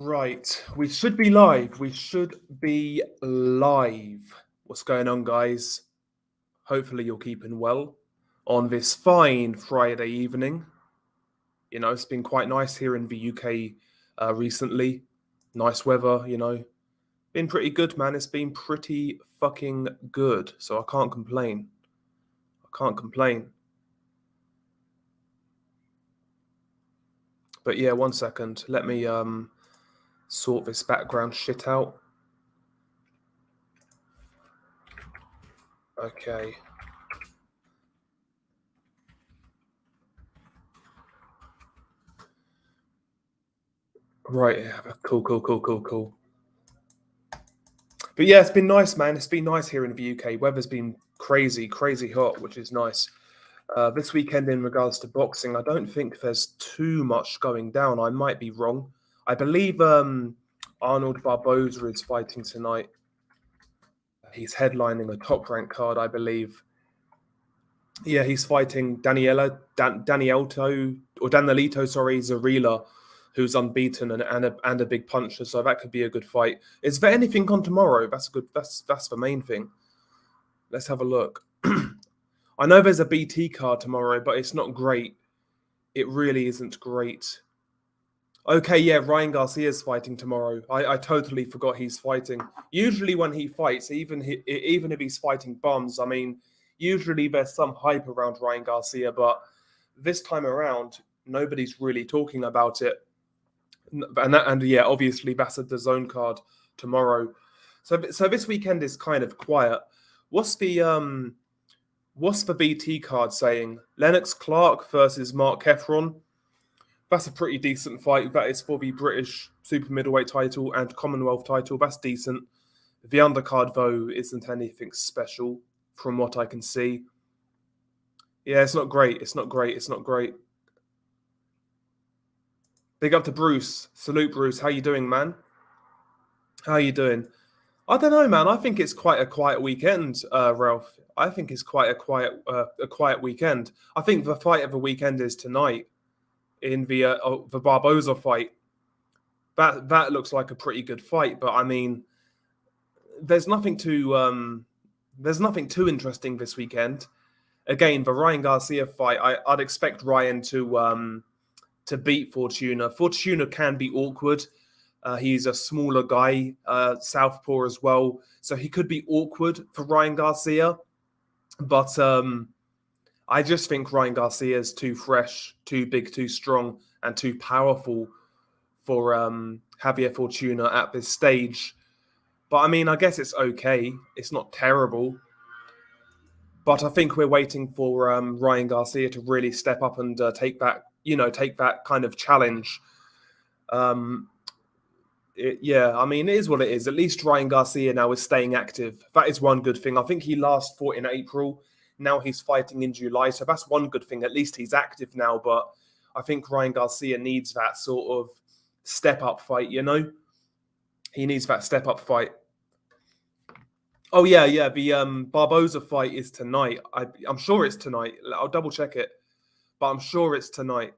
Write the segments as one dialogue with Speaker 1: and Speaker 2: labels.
Speaker 1: Right, we should be live. We should be live. What's going on, guys? Hopefully, you're keeping well on this fine Friday evening. You know, it's been quite nice here in the UK recently. Nice weather, Been pretty good, man. It's been pretty fucking good. So I can't complain. I can't complain. But yeah, 1 second. Let me sort this background shit out. Okay. Right, yeah, cool. But yeah, it's been nice, man. It's been nice here in the UK. Weather's been crazy hot, which is nice. This weekend, in regards to boxing, I don't think there's too much going down. I might be wrong. I believe Arnold Barboza is fighting tonight. He's headlining a top rank card, I believe. Yeah, he's fighting Danielito Zarila, who's unbeaten and a big puncher. So that could be a good fight. Is there anything on tomorrow? That's the main thing. Let's have a look. I know there's a BT card tomorrow, but it's not great. It really isn't great. Okay, yeah, Ryan Garcia's fighting tomorrow. I totally forgot he's fighting. Usually when he fights, even if he's fighting bums, I mean, usually there's some hype around Ryan Garcia, but this time around, nobody's really talking about it. And yeah, obviously that's a DAZN card tomorrow. So this weekend is kind of quiet. What's the BT card saying? Lennox Clark versus Mark Heffron. That's a pretty decent fight. That is for the British super middleweight title and Commonwealth title. That's decent. The undercard, though, isn't anything special from what I can see. Yeah, it's not great. It's not great. Big up to Bruce. Salute, Bruce. How you doing, man? How you doing? I don't know, man. I think it's quite a quiet weekend, Ralph. I think it's quite a quiet weekend. I think the fight of the weekend is tonight in the Barboza fight. That looks like a pretty good fight, but I mean, there's nothing too interesting this weekend. Again, the Ryan Garcia fight, I'd expect Ryan to beat Fortuna. Fortuna can be awkward. He's a smaller guy, southpaw as well, so he could be awkward for Ryan Garcia. But I just think Ryan Garcia is too fresh, too big, too strong, and too powerful for Javier Fortuna at this stage. But I mean, I guess it's okay. It's not terrible. But I think we're waiting for Ryan Garcia to really step up and take that kind of challenge. Yeah, I mean, it is what it is. At least Ryan Garcia now is staying active. That is one good thing. I think he last fought in April. Now he's fighting in July. So that's one good thing. At least he's active now. But I think Ryan Garcia needs that sort of step-up fight, He needs that step-up fight. Oh, yeah. The Barboza fight is tonight. I'm sure it's tonight. I'll double-check it. But I'm sure it's tonight.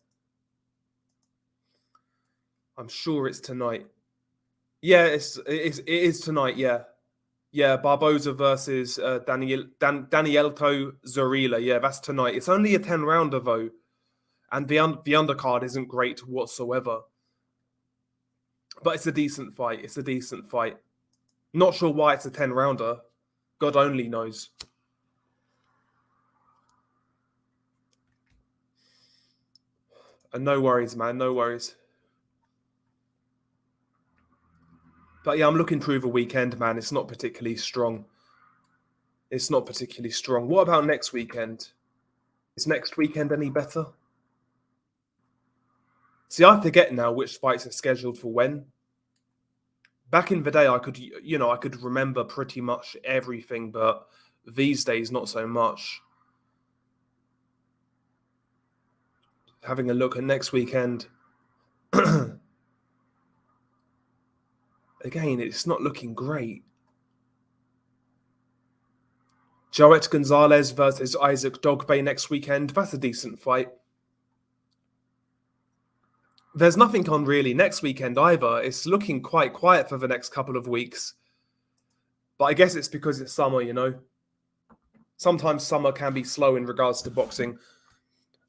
Speaker 1: Yeah, it is tonight, yeah. Yeah, Barboza versus Danielito Zorila. Yeah, that's tonight. It's only a 10-rounder, though. And the undercard isn't great whatsoever. But it's a decent fight. Not sure why it's a 10-rounder. God only knows. And no worries, man. No worries. But yeah, I'm looking through the weekend, man. It's not particularly strong. What about next weekend? Is next weekend any better? See, I forget now which fights are scheduled for when. Back in the day, I could remember pretty much everything, but these days, not so much. Having a look at next weekend. Again, it's not looking great. Joet Gonzalez versus Isaac Dogbay next weekend. That's a decent fight. There's nothing on really next weekend either. It's looking quite quiet for the next couple of weeks. But I guess it's because it's summer, you know. Sometimes summer can be slow in regards to boxing.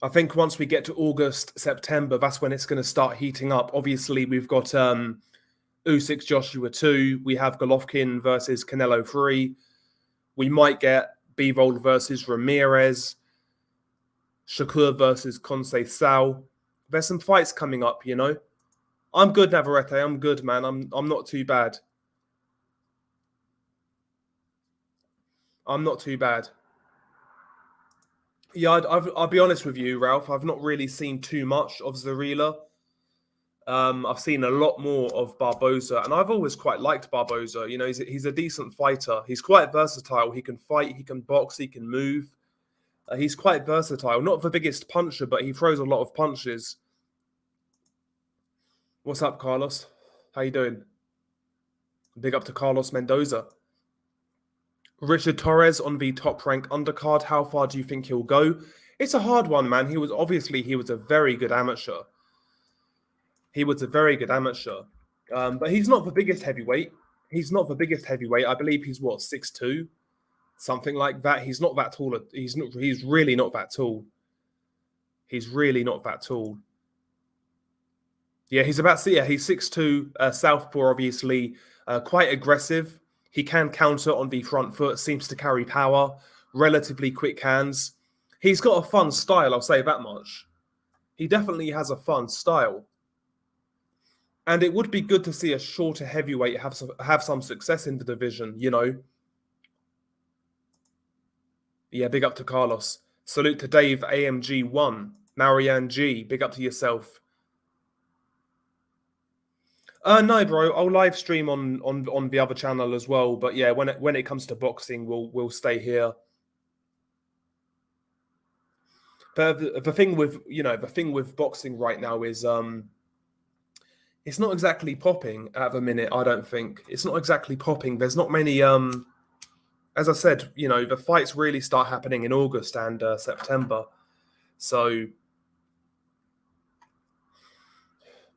Speaker 1: I think once we get to August, September, that's when it's going to start heating up. Obviously, we've got Usyk Joshua 2. We have Golovkin versus Canelo 3. We might get Bivol versus Ramirez. Shakur versus Conceição. There's some fights coming up, you know. I'm good, Navarrete. I'm good, man. I'm not too bad. I'm not too bad. Yeah, I'll be honest with you, Ralph. I've not really seen too much of Zarila. I've seen a lot more of Barboza, and I've always quite liked Barboza. You know, he's a decent fighter. He's quite versatile. He can fight, he can box, he can move. He's quite versatile. Not the biggest puncher, but he throws a lot of punches. What's up, Carlos? How you doing? Big up to Carlos Mendoza. Richard Torres on the top rank undercard. How far do you think he'll go? It's a hard one, man. He was a very good amateur. He was a very good amateur. But he's not the biggest heavyweight. He's not the biggest heavyweight. I believe he's 6'2", something like that. He's not that tall. He's really not that tall. He's really not that tall. Yeah, he's 6'2", southpaw, obviously, quite aggressive. He can counter on the front foot, seems to carry power, relatively quick hands. He's got a fun style, I'll say that much. He definitely has a fun style. And it would be good to see a shorter heavyweight have some success in the division, you know. Yeah, big up to Carlos. Salute to Dave, AMG1. Marianne G, big up to yourself. No, bro. I'll live stream on the other channel as well. But yeah, when it comes to boxing, we'll stay here. But the thing with boxing right now is it's not exactly popping at the minute. I don't think it's not exactly popping. There's not many as I said, you know, the fights really start happening in August and September, so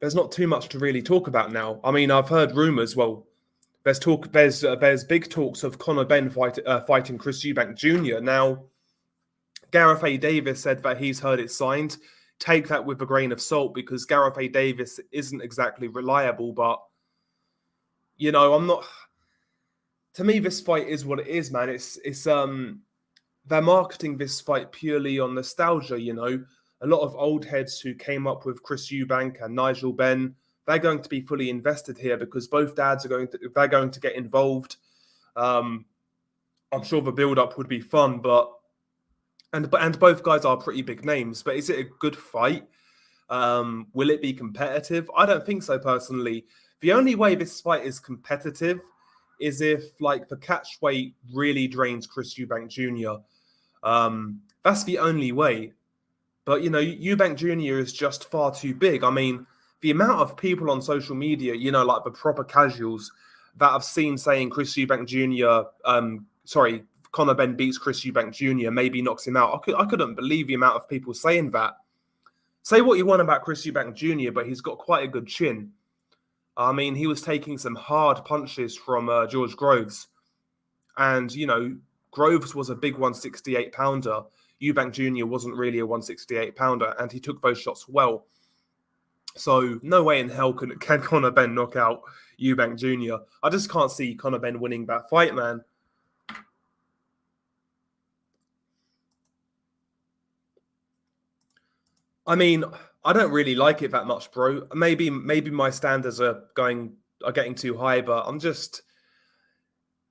Speaker 1: there's not too much to really talk about now. I mean, I've heard rumors. Well, there's big talks of Conor Benn fighting Chris Eubank Jr. Now, Gareth A. Davis said that he's heard it signed. Take that with a grain of salt because Gareth A. Davis isn't exactly reliable. But you know, I'm not. To me, this fight is what it is, man. It's they're marketing this fight purely on nostalgia. You know, a lot of old heads who came up with Chris Eubank and Nigel Benn, they're going to be fully invested here because both dads they're going to get involved. I'm sure the build-up would be fun, but both guys are pretty big names. But is it a good fight? Will it be competitive? I don't think so, personally. The only way this fight is competitive is if like the catch weight really drains Chris Eubank Jr. That's the only way. But you know, Eubank Jr. is just far too big. I mean, the amount of people on social media, you know, like the proper casuals that I've seen saying Chris Eubank Jr. Conor Benn beats Chris Eubank Jr. maybe knocks him out. I couldn't believe the amount of people saying that. Say what you want about Chris Eubank Jr., but he's got quite a good chin. I mean, he was taking some hard punches from George Groves. And, you know, Groves was a big 168-pounder. Eubank Jr. wasn't really a 168-pounder, and he took those shots well. So no way in hell can Conor Benn knock out Eubank Jr. I just can't see Conor Benn winning that fight, man. I mean, I don't really like it that much, bro. Maybe my standards are getting too high, but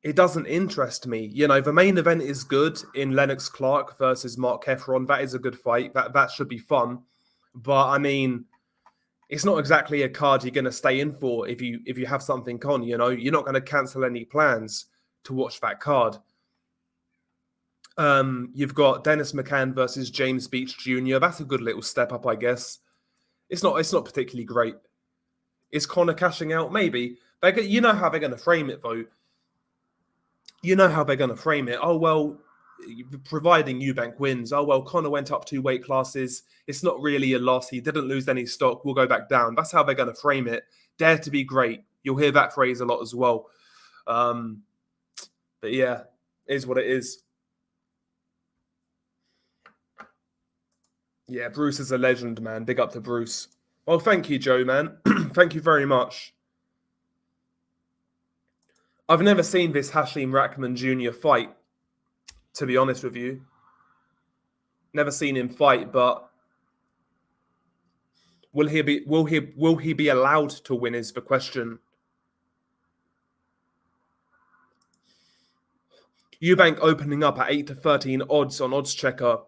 Speaker 1: it doesn't interest me. You know, the main event is good in Lennox Clark versus Mark Heffron. That is a good fight. That should be fun. But I mean, it's not exactly a card you're going to stay in for if you have something on. You know, you're not going to cancel any plans to watch that card. You've got Dennis McCann versus James Beach Jr. That's a good little step up, I guess. It's not particularly great. Is Conor cashing out? Maybe. You know how they're going to frame it, though. You know how they're going to frame it. Oh, well, providing Eubank wins. Oh, well, Conor went up 2 weight classes. It's not really a loss. He didn't lose any stock. We'll go back down. That's how they're going to frame it. Dare to be great. You'll hear that phrase a lot as well. But yeah, it is what it is. Yeah, Bruce is a legend, man. Big up to Bruce. Well, thank you, Joe, man. Thank you very much. I've never seen this Hashim Rahman Jr. fight, to be honest with you. Never seen him fight, but will he be allowed to win is the question. Eubank opening up at 8-13 odds on Odds Checker.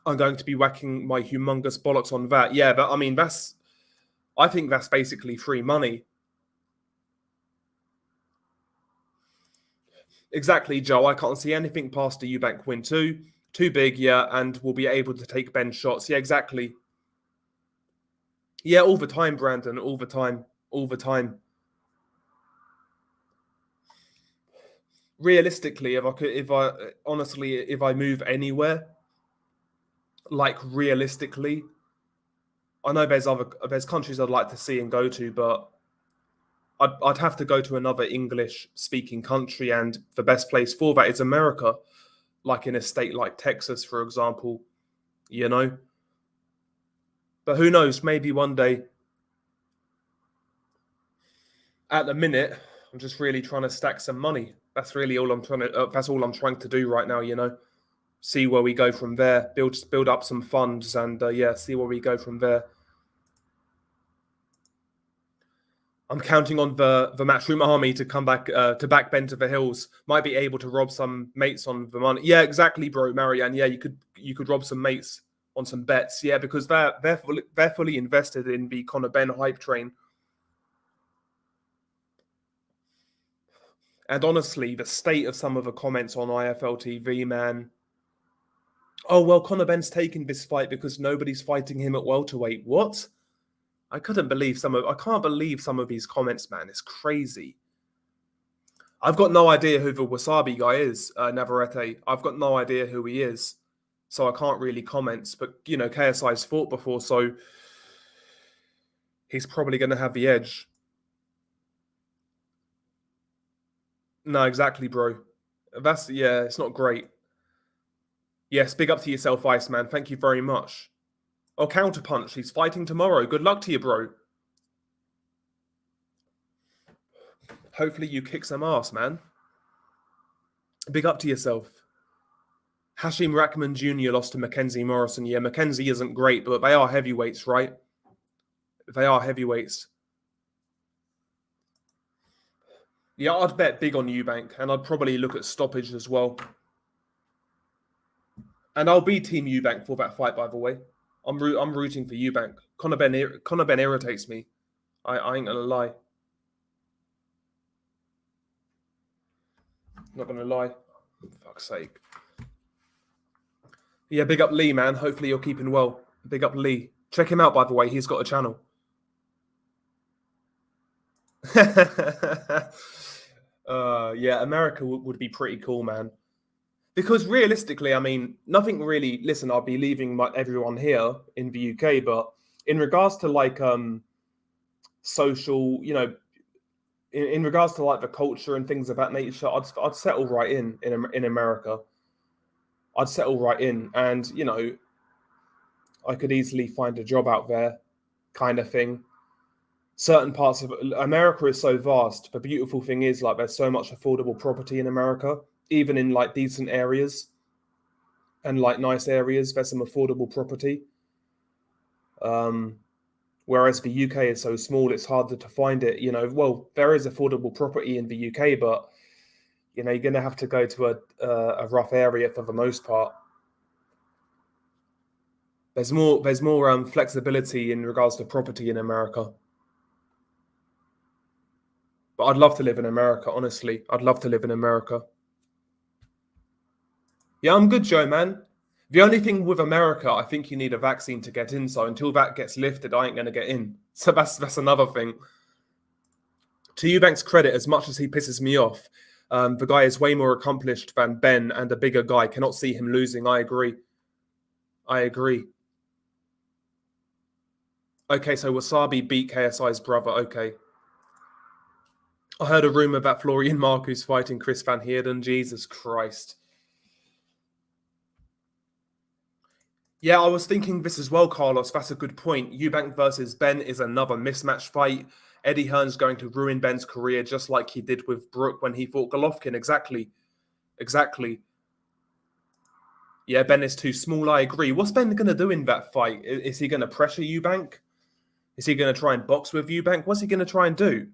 Speaker 1: I'm going to be whacking my humongous bollocks on that. Yeah, but I mean, I think that's basically free money. Exactly, Joe. I can't see anything past a Eubank win too. Too big, yeah, and we'll be able to take Benn shots. Yeah, exactly. Yeah, all the time, Brandon. All the time. All the time. Realistically, if I move anywhere, like realistically, I know there's countries I'd like to see and go to, but I'd have to go to another English-speaking country, and the best place for that is America, like in a state like Texas, for example, you know. But who knows? Maybe one day. At the minute, I'm just really trying to stack some money. That's really all I'm trying to. That's all I'm trying to do right now, you know. See where we go from there. Build up some funds, and yeah, see where we go from there. I'm counting on the Matchroom army to come back to back Benn to the hills. Might be able to rob some mates on the money. Yeah, exactly, bro, Marianne. Yeah, you could rob some mates on some bets. Yeah, because they're fully invested in the Conor Benn hype train. And honestly, the state of some of the comments on IFL TV, man. Oh well, Conor Benn's taking this fight because nobody's fighting him at welterweight. What? I can't believe some of these comments, man. It's crazy. I've got no idea who the Wasabi guy is, Navarrete. I've got no idea who he is, so I can't really comment. But you know, KSI's fought before, so he's probably going to have the edge. No, exactly, bro. It's not great. Yes, big up to yourself, Iceman. Thank you very much. Oh, Counterpunch. He's fighting tomorrow. Good luck to you, bro. Hopefully you kick some ass, man. Big up to yourself. Hashim Rahman Jr. lost to Mackenzie Morrison. Yeah, Mackenzie isn't great, but they are heavyweights, right? They are heavyweights. Yeah, I'd bet big on Eubank, and I'd probably look at stoppage as well. And I'll be Team Eubank for that fight, by the way. I'm rooting for Eubank. Conor Benn irritates me. I ain't gonna lie. Not gonna lie. For fuck's sake. Yeah, big up Lee, man. Hopefully you're keeping well. Big up Lee. Check him out, by the way. He's got a channel. Yeah, America would be pretty cool, man. Because realistically, I mean, nothing really. Listen, I'll be leaving everyone here in the UK, but in regards to like social, you know, in regards to like the culture and things of that nature, I'd settle right in America. I'd settle right in, and you know, I could easily find a job out there, kind of thing. Certain parts of America is so vast. The beautiful thing is like there's so much affordable property in America. Even in like decent areas and like nice areas, there's some affordable property. Whereas the UK is so small, it's harder to find it. You know, well, there is affordable property in the UK, but you know, you're going to have to go to a rough area for the most part. There's more flexibility in regards to property in America. But I'd love to live in America, honestly. I'd love to live in America. Yeah, I'm good, Joe, man. The only thing with America, I think you need a vaccine to get in. So until that gets lifted, I ain't going to get in. So that's another thing. To Eubank's credit, as much as he pisses me off, The guy is way more accomplished than Benn and a bigger guy. Cannot see him losing. I agree. I agree. Okay, so Wasabi beat KSI's brother. Okay. I heard a rumor that Florian Marco's fighting Chris Van Heerden. Jesus Christ. Yeah, I was thinking this as well, Carlos. That's a good point. Eubank versus Benn is another mismatch fight. Eddie Hearn's going to ruin Benn's career just like he did with Brook when he fought Golovkin. Exactly. Exactly. Yeah, Benn is too small. I agree. What's Benn going to do in that fight? Is he going to pressure Eubank? Is he going to try and box with Eubank? What's he going to try and do?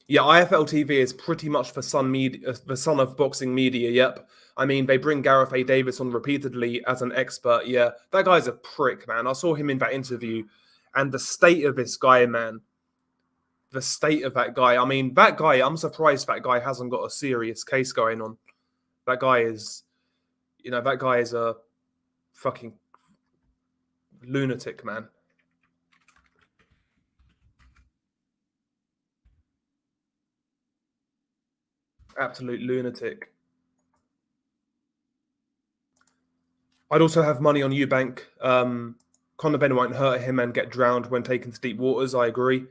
Speaker 1: Yeah, IFL TV is pretty much the son of boxing media. Yep. I mean, they bring Gareth A. Davis on repeatedly as an expert. Yeah, that guy's a prick, man. I saw him in that interview, and the state of this guy, man. The state of that guy. I mean, that guy. I'm surprised that guy hasn't got a serious case going on. That guy is, that guy is a fucking lunatic, man. Absolute lunatic. I'd also have money on Eubank. Conor Benn won't hurt him and get drowned when taken to deep waters. I agree.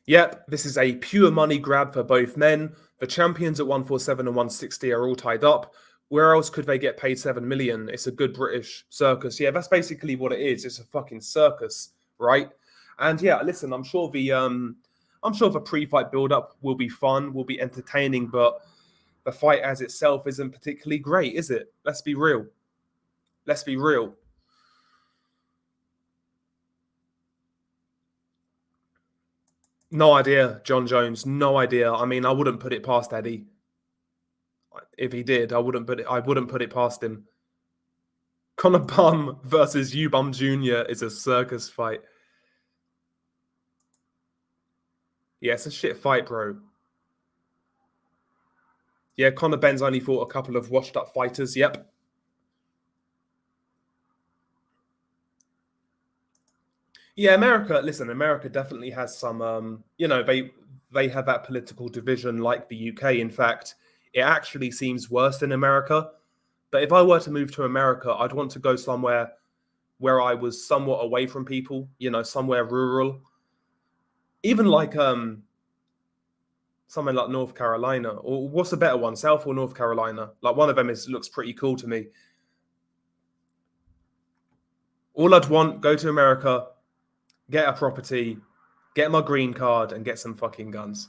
Speaker 1: Yep, this is a pure money grab for both men. The champions at 147 and 160 are all tied up. Where else could they get paid 7 million? It's a good British circus. Yeah, that's basically what it is. It's a fucking circus, right? And yeah, listen, I'm sure the pre-fight build-up will be fun, will be entertaining, but the fight as itself isn't particularly great, is it? Let's be real. Let's be real. No idea, John Jones. No idea. I mean, I wouldn't put it past Eddie. If he did, I wouldn't put it past him. Conor Bum versus Ubum Jr. is a circus fight. Yeah, it's a shit fight, bro. Yeah, Conor Benn's only fought a couple of washed up fighters. Yep. Yeah, America. Listen, America definitely has some. They have that political division like the UK. In fact, it actually seems worse in America. But if I were to move to America, I'd want to go somewhere where I was somewhat away from people. Somewhere rural. Even like somewhere like North Carolina, or what's a better one, South or North Carolina? Like one of them looks pretty cool to me. All I'd want, go to America, get a property, get my green card, and get some fucking guns.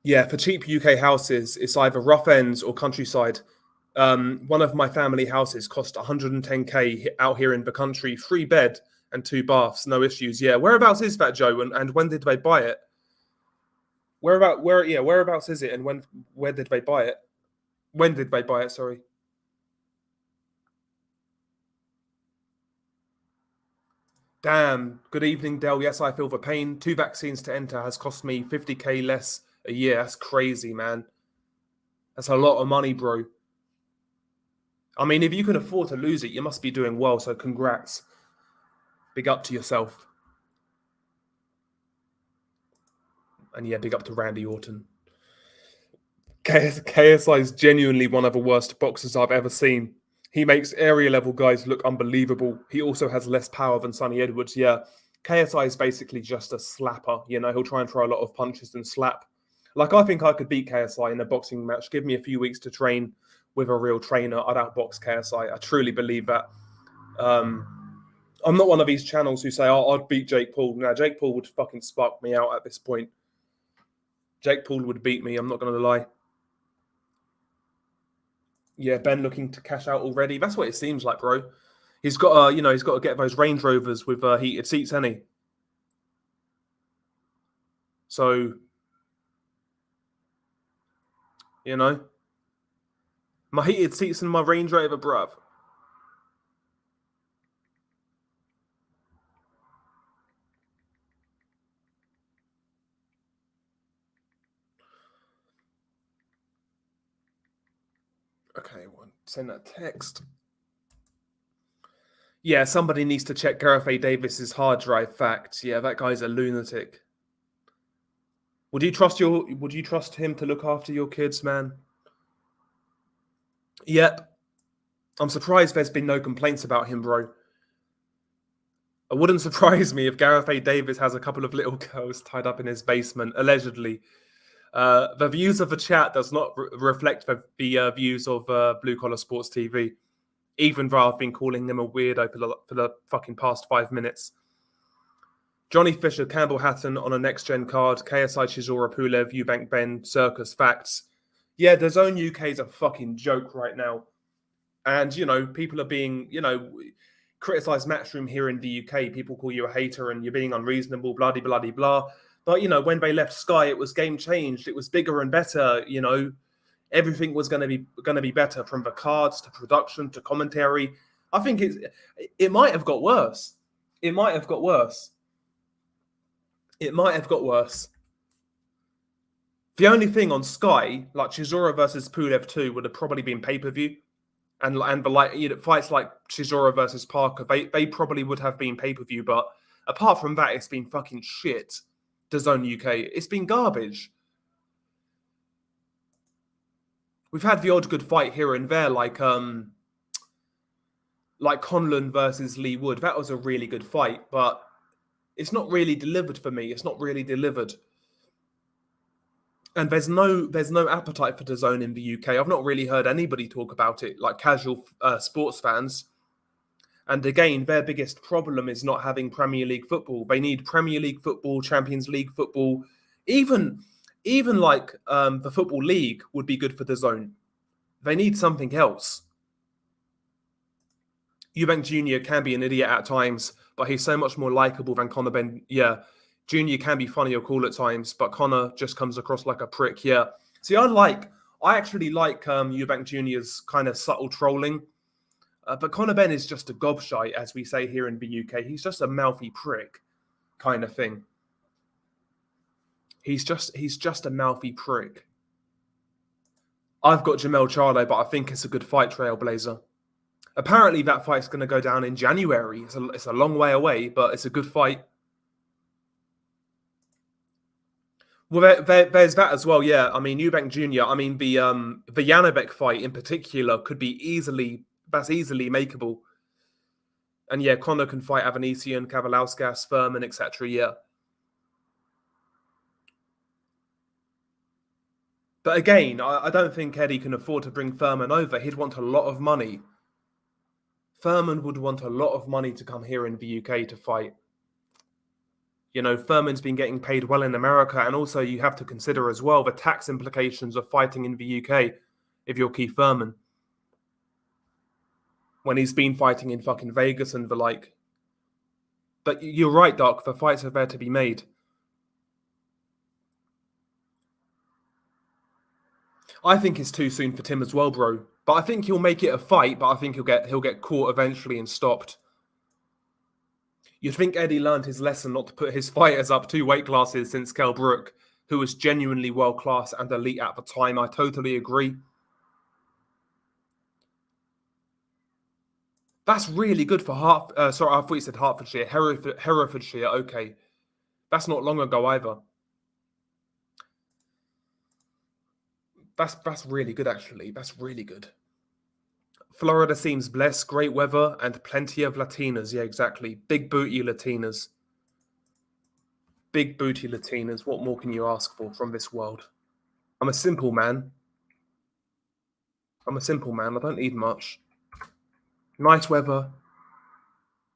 Speaker 1: Yeah, for cheap UK houses, it's either rough ends or countryside. One of my family houses cost 110k out here in the country, free bed and two baths, no issues. Yeah, whereabouts is that, Joe? And when did they buy it? Whereabouts is it? And where did they buy it? When did they buy it? Sorry. Damn. Good evening, Dell. Yes, I feel the pain. 2 vaccines to enter has cost me 50k less a year. That's crazy, man. That's a lot of money, bro. I mean, if you can afford to lose it, you must be doing well. So congrats. Big up to yourself. And yeah, big up to Randy Orton. KSI is genuinely one of the worst boxers I've ever seen. He makes area level guys look unbelievable. He also has less power than Sonny Edwards. Yeah, KSI is basically just a slapper. He'll try and throw a lot of punches and slap. Like, I think I could beat KSI in a boxing match. Give me a few weeks to train with a real trainer. I'd outbox KSI. I truly believe that. I'm not one of these channels who say, oh, I'd beat Jake Paul. Now, Jake Paul would fucking spark me out at this point. Jake Paul would beat me. I'm not going to lie. Yeah, Benn looking to cash out already. That's what it seems like, bro. He's got to get those Range Rovers with heated seats, hasn't he? So, my heated seats in my Range Rover, bruv. Okay, send that text. Yeah, somebody needs to check Gareth A. Davis's hard drive. Fact. Yeah, that guy's a lunatic. Would you trust him to look after your kids, man? Yep. I'm surprised there's been no complaints about him, bro. It wouldn't surprise me if Gareth A. Davis has a couple of little girls tied up in his basement, allegedly. The views of the chat does not reflect the views of Blue Collar Sports TV, even though I've been calling him a weirdo for the fucking past 5 minutes. Johnny Fisher, Campbell Hatton on a next-gen card, KSI Chisora, Pulev, Eubank, Benn, Circus, Facts. Yeah, the Zone UK is a fucking joke right now. And, people are being, criticised Matchroom here in the UK. People call you a hater and you're being unreasonable, bloody, bloody, blah. But, when they left Sky, it was game changed. It was bigger and better, Everything was going to be better, from the cards to production to commentary. I think it might have got worse. It might have got worse. The only thing on Sky, like Chisora versus Pulev 2, would have probably been pay-per-view. And the fights like Chisora versus Parker, they probably would have been pay-per-view. But apart from that, it's been fucking shit. The Zone UK. It's been garbage. We've had the odd good fight here and there, like Conlon versus Lee Wood. That was a really good fight, but it's not really delivered for me. It's not really delivered. And there's no appetite for DAZN in the UK. I've not really heard anybody talk about it, like casual sports fans. And again, their biggest problem is not having Premier League football. They need Premier League football, Champions League football. Even like the Football League would be good for DAZN. They need something else. Eubank Jr. can be an idiot at times, but he's so much more likable than Conor Benn. Yeah, Jr. can be funny or cool at times, but Conor just comes across like a prick. Yeah. See, I actually like Eubank Jr.'s kind of subtle trolling, but Conor Benn is just a gobshite, as we say here in the UK. He's just a mouthy prick, kind of thing. He's just a mouthy prick. I've got Jamel Charlo, but I think it's a good fight, Trailblazer. Apparently, that fight's going to go down in January. It's a long way away, but it's a good fight. Well, there's that as well, yeah. I mean, Eubank Jr., the Janibek fight in particular could be easily makeable. And yeah, Conor can fight Avanesian, Kavalauskas, Furman, etc., yeah. But again, I don't think Eddie can afford to bring Furman over. He'd want a lot of money. Furman would want a lot of money to come here in the UK to fight. Furman's been getting paid well in America, and also you have to consider as well the tax implications of fighting in the UK if you're Keith Furman. When he's been fighting in fucking Vegas and the like. But you're right, Doc, the fights are there to be made. I think it's too soon for Tim as well, bro. But I think he'll make it a fight, but I think he'll get caught eventually and stopped. You'd think Eddie learned his lesson not to put his fighters up 2 weight classes since Kell Brook, who was genuinely world-class and elite at the time. I totally agree. That's really good for sorry, I thought you said Hertfordshire. Herefordshire, okay. That's not long ago either. That's really good, actually. That's really good. Florida seems blessed, great weather, and plenty of Latinas. Yeah, exactly. Big booty Latinas. Big booty Latinas. What more can you ask for from this world? I'm a simple man. I don't need much. Nice weather.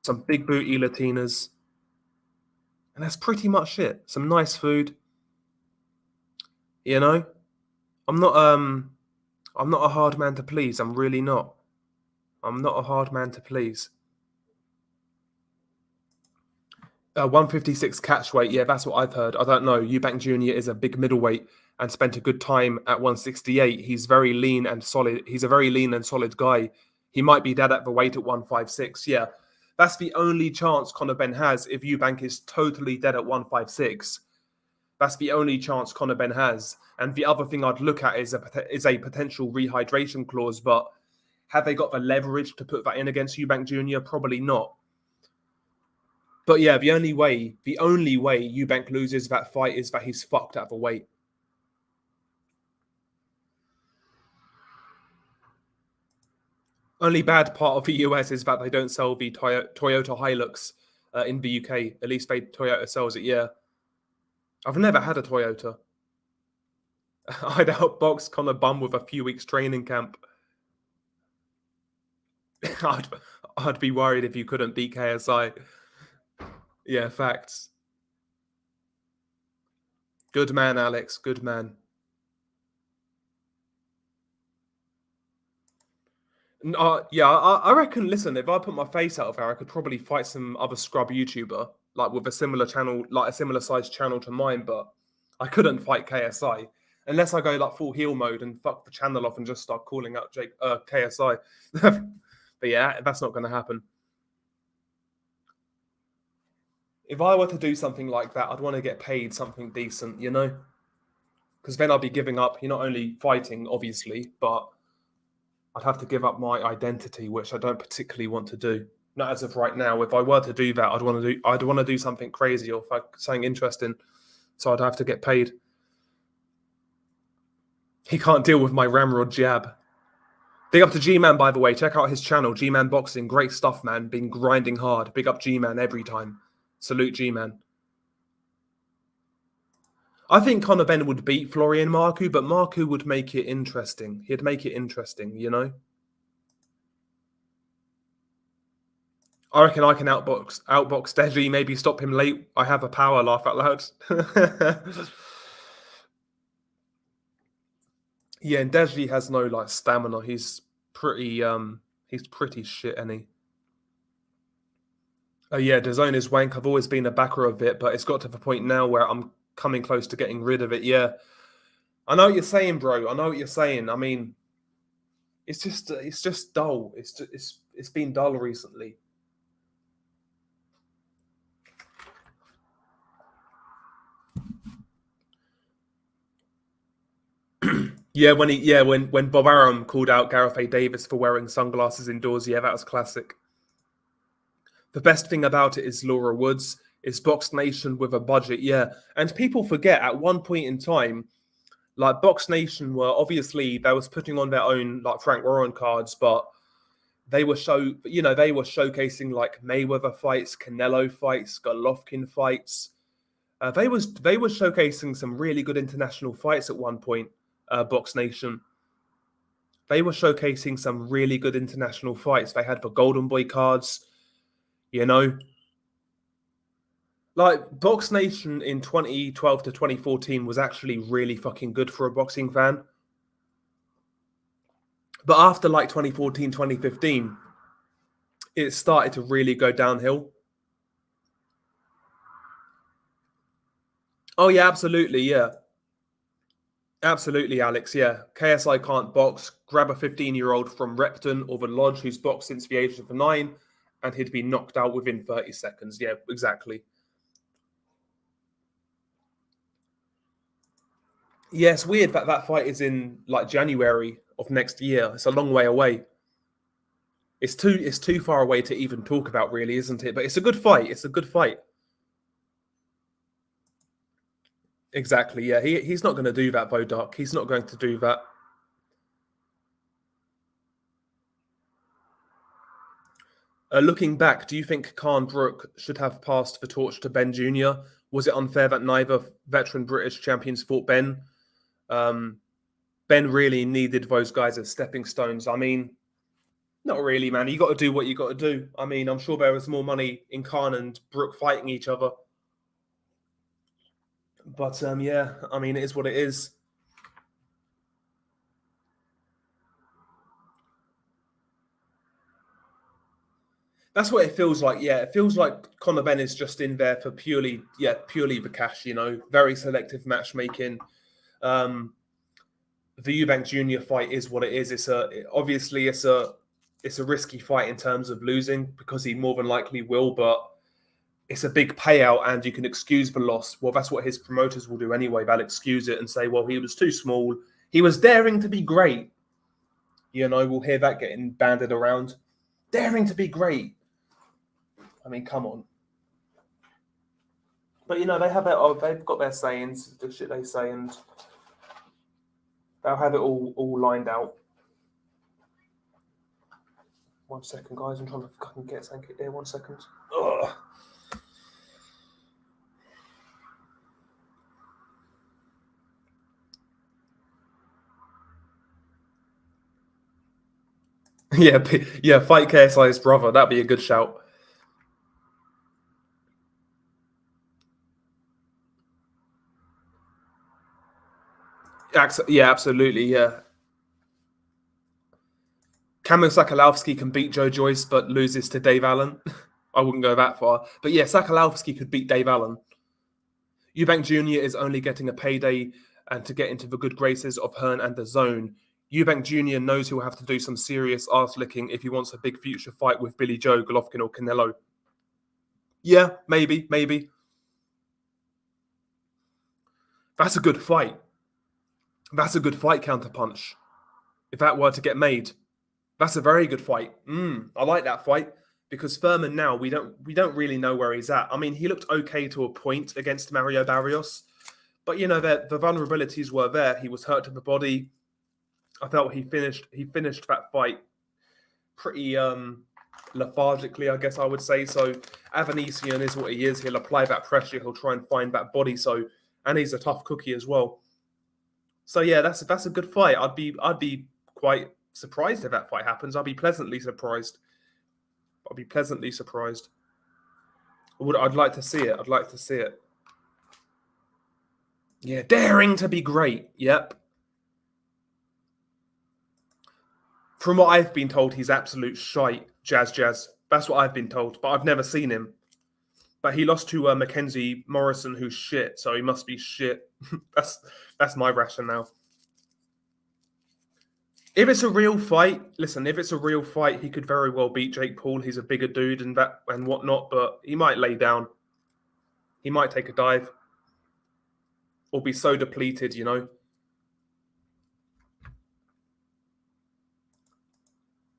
Speaker 1: Some big booty Latinas. And that's pretty much it. Some nice food. I'm not a hard man to please. I'm really not. I'm not a hard man to please. 156 catch weight. Yeah, that's what I've heard. I don't know. Eubank Jr. is a big middleweight and spent a good time at 168. He's very lean and solid. He's a very lean and solid guy. He might be dead at the weight at 156. Yeah, that's the only chance Conor Benn has if Eubank is totally dead at 156. That's the only chance Conor Benn has. And the other thing I'd look at is a potential rehydration clause, but Have they got the leverage to put that in against Eubank Jr.? Probably not. But yeah, the only way Eubank loses that fight is that he's fucked out of a weight. Only bad part of the US is that they don't sell the Toyota Hilux in the UK. At least Toyota sells it, yeah. I've never had a Toyota. I'd outbox Conor Bum with a few weeks training camp. I'd be worried if you couldn't beat KSI. Yeah, facts. Good man, Alex. Good man. Yeah, I reckon. Listen, if I put my face out there, I could probably fight some other scrub YouTuber like with a similar channel, like a similar sized channel to mine. But I couldn't fight KSI unless I go like full heel mode and fuck the channel off and just start calling out KSI. But yeah, that's not going to happen. If I were to do something like that, I'd want to get paid something decent, you know, because then I'll be giving up. You're not only fighting, obviously, but I'd have to give up my identity, which I don't particularly want to do. Not as of right now. If I were to do that, I'd want to do something crazy or something interesting. So I'd have to get paid. He can't deal with my ramrod jab. Big up to G-Man, by the way. Check out his channel, G-Man Boxing. Great stuff, man. Been grinding hard. Big up G-Man every time. Salute G-Man. I think Conor Benn would beat Florian Marku, but Marku would make it interesting. He'd make it interesting, you know? I reckon I can outbox Deji, maybe stop him late. I have a power, laugh out loud. Yeah, and Deji has no like stamina. He's pretty shit, any. Oh yeah, DAZN is wank. I've always been a backer of it, but it's got to the point now where I'm coming close to getting rid of it. Yeah, I know what you're saying, bro. I know what you're saying. I mean, it's just dull. It's been dull recently. Yeah, when Bob Arum called out Gareth A. Davis for wearing sunglasses indoors. Yeah, that was classic. The best thing about it is Laura Woods. It's Box Nation with a budget. Yeah, and people forget at one point in time, like Box Nation were obviously they was putting on their own like Frank Warren cards, but they were showcasing like Mayweather fights, Canelo fights, Golovkin fights. They were showcasing some really good international fights at one point. Box Nation. They were showcasing some really good international fights. They had the Golden Boy cards, you know. Like Box Nation in 2012 to 2014 was actually really fucking good for a boxing fan. But after like 2014, 2015, it started to really go downhill. Oh yeah, absolutely, yeah. Absolutely, Alex, yeah. KSI can't box. Grab a 15-year-old from Repton or the Lodge who's boxed since the age of 9, and he'd be knocked out within 30 seconds. Yeah, exactly. Yeah, it's weird that that fight is in like January of next year. It's a long way away. It's too far away to even talk about, really, isn't it? But it's a good fight. It's a good fight. Exactly. Yeah, he's not going to do that, Bodark. He's not going to do that. Looking back, do you think Khan Brook should have passed the torch to Benn Jr.? Was it unfair that neither veteran British champions fought Benn? Benn really needed those guys as stepping stones. I mean, not really, man. You got to do what you got to do. I mean, I'm sure there was more money in Khan and Brook fighting each other. But yeah, I mean, it is what it is. That's what it feels like. Yeah, it feels like Conor Benn is just in there for purely the cash. You know, very selective matchmaking. The Eubank Jr. fight is what it is. It's a risky fight in terms of losing because he more than likely will, but it's a big payout and you can excuse the loss. Well, that's what his promoters will do anyway. They'll excuse it and say, well, he was too small. He was daring to be great. You know, we'll hear that getting banded around. Daring to be great. I mean, come on. But you know, they've got their sayings, the shit they say, and they'll have it all lined out. 1 second, guys. I'm trying to fucking get something there. 1 second. Ugh. Yeah, fight KSI's brother. That'd be a good shout. Yeah, absolutely. Yeah. Kamil Sakalovsky can beat Joe Joyce, but loses to Dave Allen. I wouldn't go that far. But yeah, Sakalovsky could beat Dave Allen. Eubank Jr. is only getting a payday and to get into the good graces of Hearn and the Zone. Eubank Jr. knows he'll have to do some serious arse licking if he wants a big future fight with Billy Joe, Golovkin, or Canelo. Yeah, maybe. That's a good fight. That's a good fight, Counterpunch. If that were to get made, that's a very good fight. I like that fight because Furman now we don't really know where he's at. I mean, he looked okay to a point against Mario Barrios, but you know the vulnerabilities were there. He was hurt to the body. I felt he finished that fight pretty lethargically, I guess I would say. So Avanesian is what he is. He'll apply that pressure. He'll try and find that body. And he's a tough cookie as well. So yeah, that's a good fight. I'd be quite surprised if that fight happens. I'd be pleasantly surprised. I'd like to see it. Yeah, daring to be great. Yep. From what I've been told, he's absolute shite. Jazz. That's what I've been told, but I've never seen him. But he lost to Mackenzie Morrison, who's shit, so he must be shit. That's my rationale. If it's a real fight, he could very well beat Jake Paul. He's a bigger dude and whatnot, but he might lay down. He might take a dive. Or be so depleted, you know.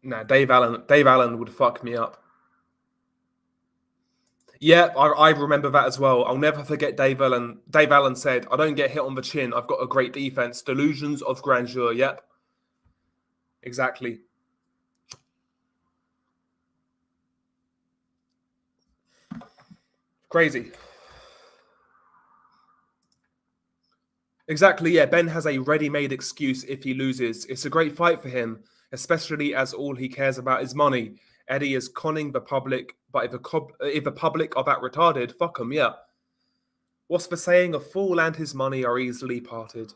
Speaker 1: Nah, Dave Allen would fuck me up. Yeah, I remember that as well. I'll never forget Dave Allen. Dave Allen said, "I don't get hit on the chin. I've got a great defense. Delusions of grandeur." Yep. Exactly. Crazy. Exactly, yeah. Benn has a ready-made excuse if he loses. It's a great fight for him, especially as all he cares about is money. Eddie is conning the public, but if the public are that retarded, fuck them, yeah. What's the saying? A fool and his money are easily parted.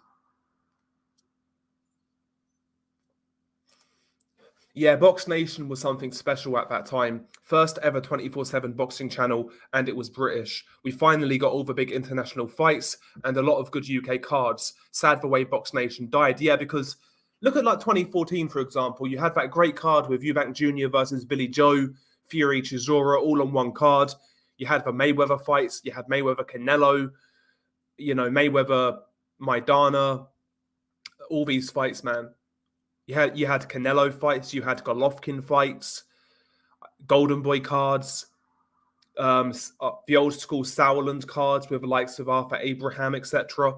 Speaker 1: Yeah, Box Nation was something special at that time. First ever 24/7 boxing channel, and it was British. We finally got all the big international fights and a lot of good UK cards. Sad the way Box Nation died. Yeah, because look at like 2014, for example. You had that great card with Eubank Jr. versus Billy Joe, Fury Chisora, all on one card. You had the Mayweather fights. You had Mayweather Canelo, you know, Mayweather Maidana, all these fights, man. You had Canelo fights, you had Golovkin fights, Golden Boy cards, the old school Sauerland cards with the likes of Arthur Abraham, etc.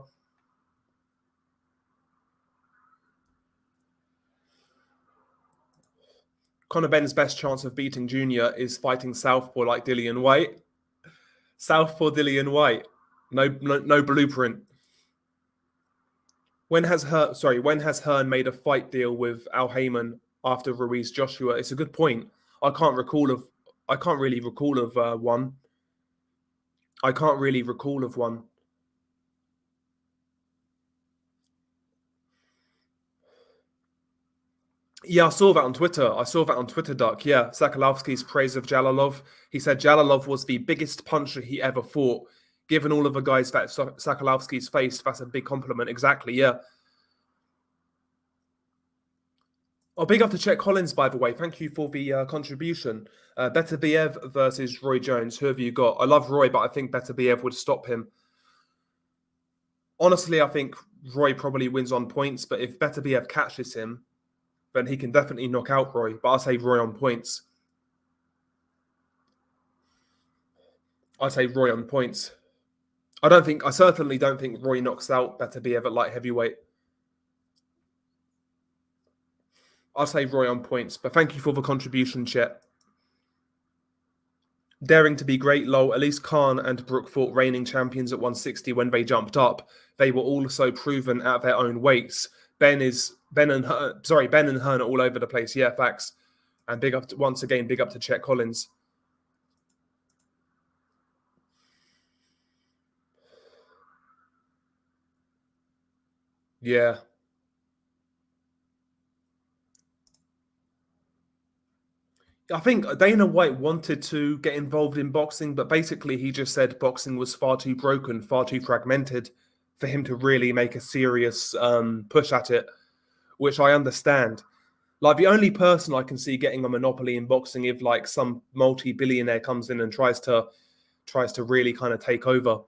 Speaker 1: Conor Benn's best chance of beating Junior is fighting Southpaw like Dillian White. Southpaw Dillian White. No blueprint. When has Hearn made a fight deal with Al Heyman after Ruiz Joshua? It's a good point. I can't really recall of one. Yeah, I saw that on Twitter. Duck. Yeah, Sakalovsky's praise of Jalalov. He said Jalalov was the biggest puncher he ever fought. Given all of the guys that Sakalovsky's faced, that's a big compliment. Exactly, yeah. Oh, big up to Chet Collins, by the way. Thank you for the contribution. Beterbiev versus Roy Jones. Who have you got? I love Roy, but I think Beterbiev would stop him. Honestly, I think Roy probably wins on points, but if Beterbiev catches him, then he can definitely knock out Roy. But I'll say Roy on points. I certainly don't think Roy knocks out Beterbiev at light heavyweight. I'll say Roy on points, but thank you for the contribution, Chet. Daring to be great, lol. At least Khan and Brook fought reigning champions at 160 when they jumped up. They were also proven at their own weights. Ben and Hearn are all over the place. Yeah, facts. And big up to Chet Collins. Yeah. I think Dana White wanted to get involved in boxing, but basically he just said boxing was far too broken, far too fragmented for him to really make a serious push at it, which I understand. Like, the only person I can see getting a monopoly in boxing if like some multi-billionaire comes in and tries to really kind of take over.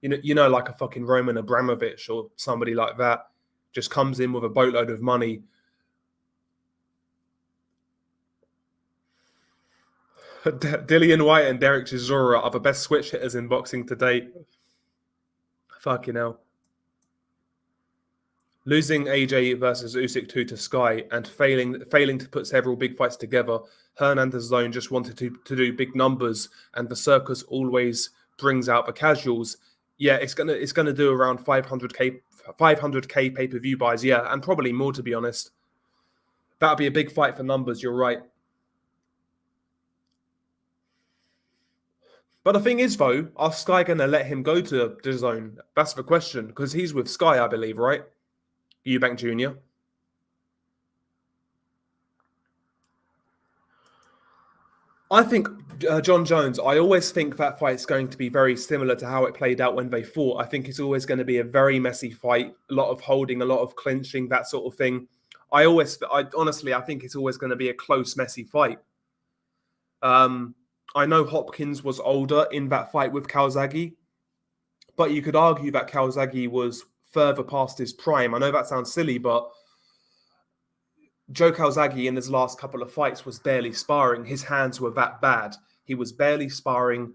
Speaker 1: You know, like a fucking Roman Abramovich or somebody like that just comes in with a boatload of money. Dillian White and Derek Chisora are the best switch hitters in boxing to date. Fucking hell. Losing AJ versus Usyk 2 to Sky and failing to put several big fights together, Hernandez Zone just wanted to do big numbers, and the circus always brings out the casuals. Yeah, it's gonna do around 500k pay-per-view buys, yeah, and probably more, to be honest. That'll be a big fight for numbers, you're right. But the thing is, though, are Sky going to let him go to the Zone? That's the question, because he's with Sky, I believe, right? Eubank Jr. I think John Jones, I always think that fight's going to be very similar to how it played out when they fought. I think it's always going to be a very messy fight, a lot of holding, a lot of clinching, that sort of thing. I honestly think it's always going to be a close, messy fight. I know Hopkins was older in that fight with Calzaghe, but you could argue that Calzaghe was further past his prime. I know that sounds silly, but Joe Calzaghe in his last couple of fights was barely sparring. His hands were that bad. He was barely sparring.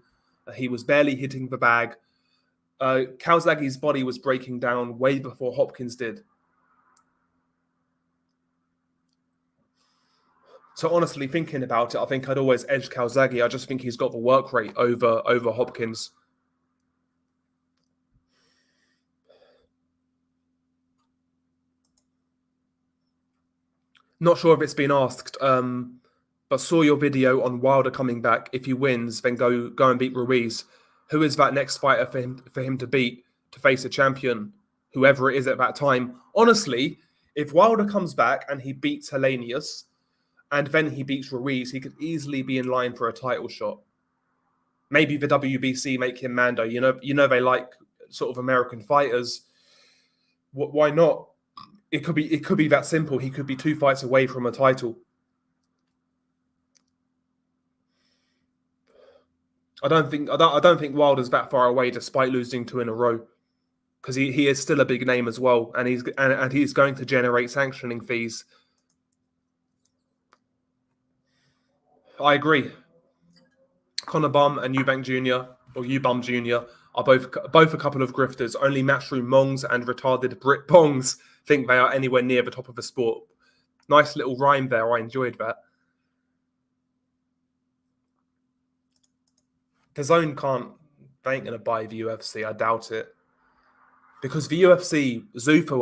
Speaker 1: He was barely hitting the bag. Calzaghe's body was breaking down way before Hopkins did. So honestly, thinking about it, I think I'd always edge Calzaghe. I just think he's got the work rate over Hopkins. Not sure if it's been asked, but saw your video on Wilder coming back. If he wins, then go and beat Ruiz. Who is that next fighter for him to beat, to face a champion, whoever it is at that time? Honestly, if Wilder comes back and he beats Helenius, and then he beats Ruiz, he could easily be in line for a title shot. Maybe the WBC make him Mando. You know they like sort of American fighters. Why not? It could be that simple. He could be 2 fights away from a title. I don't think Wilder's that far away, despite losing 2 in a row, because he is still a big name as well, and he's going to generate sanctioning fees. I agree. Conor Bum and Eubank Jr. or Ubum Jr. are both a couple of grifters. Only Matchroom Mongs and retarded Brit Bongs think they are anywhere near the top of the sport. Nice little rhyme there. I enjoyed that. The Zone they ain't going to buy the UFC. I doubt it. Because the UFC, Zuffa,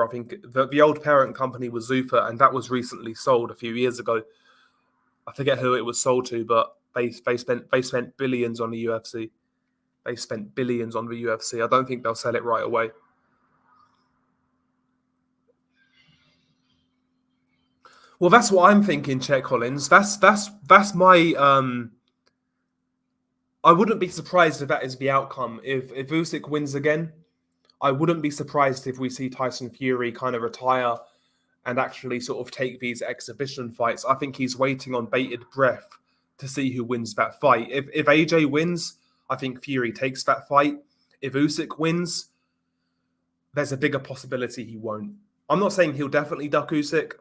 Speaker 1: I think the old parent company was Zuffa, and that was recently sold a few years ago. I forget who it was sold to, but they spent billions on the UFC. They spent billions on the UFC. I don't think they'll sell it right away. Well, that's what I'm thinking, Chet Collins. That's my I wouldn't be surprised if that is the outcome. If Usyk wins again, I wouldn't be surprised if we see Tyson Fury kind of retire and actually sort of take these exhibition fights. I think he's waiting on bated breath to see who wins that fight. If AJ wins, I think Fury takes that fight. If Usyk wins, there's a bigger possibility he won't. I'm not saying he'll definitely duck Usyk,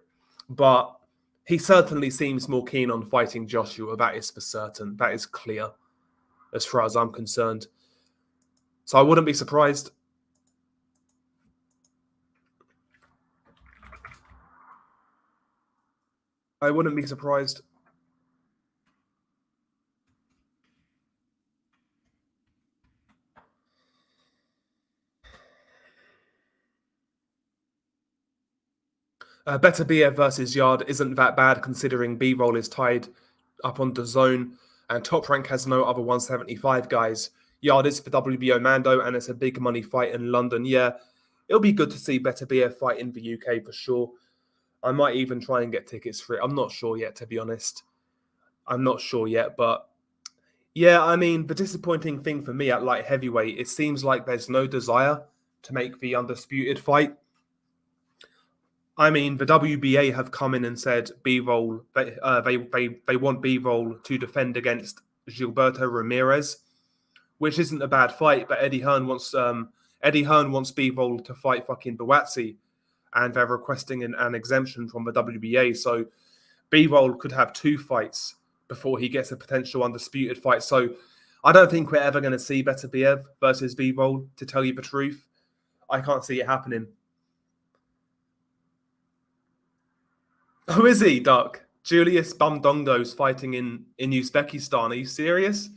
Speaker 1: but he certainly seems more keen on fighting Joshua. That is for certain. That is clear, as far as I'm concerned. So I wouldn't be surprised. I wouldn't be surprised. Beterbiev versus Yard isn't that bad considering B-Roll is tied up on the zone and Top Rank has no other 175 guys. Yard is for WBO Mando and it's a big money fight in London. Yeah, it'll be good to see Beterbiev fight in the UK for sure. I might even try and get tickets for it. I'm not sure yet, to be honest. I'm not sure yet, but yeah, I mean, the disappointing thing for me at light heavyweight, it seems like there's no desire to make the undisputed fight. I mean, the WBA have come in and said B-Roll, they want B-Roll to defend against Gilberto Ramirez, which isn't a bad fight, but Eddie Hearn wants B-Roll to fight fucking Buatsi, and they're requesting an exemption from the WBA. So B-Roll could have 2 fights before he gets a potential undisputed fight. So I don't think we're ever going to see Beterbiev versus B-Roll, to tell you the truth. I can't see it happening. Oh, is he, Duck? Julius Bumdongo's fighting in Uzbekistan. Are you serious?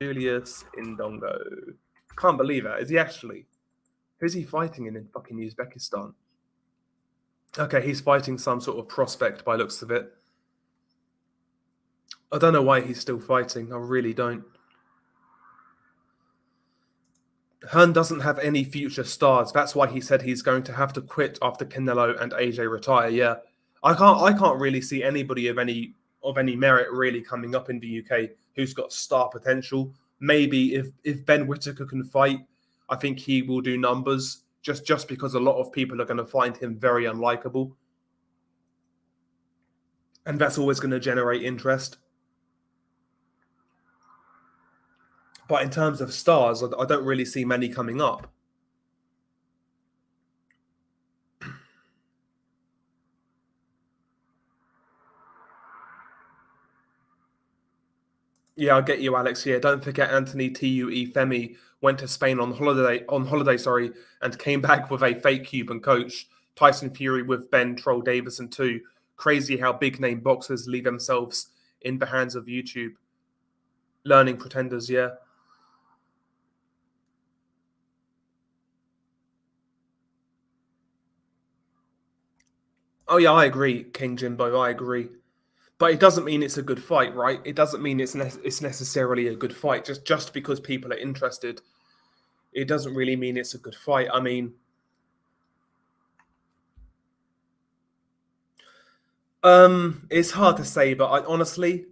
Speaker 1: Julius Indongo. Can't believe that. Is he actually? Who's he fighting in fucking Uzbekistan? Okay, he's fighting some sort of prospect by looks of it. I don't know why he's still fighting. I really don't. Hearn doesn't have any future stars. That's why he said he's going to have to quit after Canelo and AJ retire. Yeah, I can't really see anybody of any merit really coming up in the UK who's got star potential. Maybe if Ben Whittaker can fight, I think he will do numbers. Just because a lot of people are going to find him very unlikable, and that's always going to generate interest. But in terms of stars, I don't really see many coming up. Yeah, I get you, Alex. Yeah, don't forget Anthony Tue Femi went to Spain on holiday, and came back with a fake Cuban coach. Tyson Fury with Ben Troll Davison too. Crazy how big name boxers leave themselves in the hands of YouTube. Learning pretenders, yeah. Oh yeah, I agree, King Jimbo. I agree. But it doesn't mean it's a good fight, right? It doesn't mean it's necessarily a good fight. Just because people are interested, it doesn't really mean it's a good fight. I mean, it's hard to say, but honestly,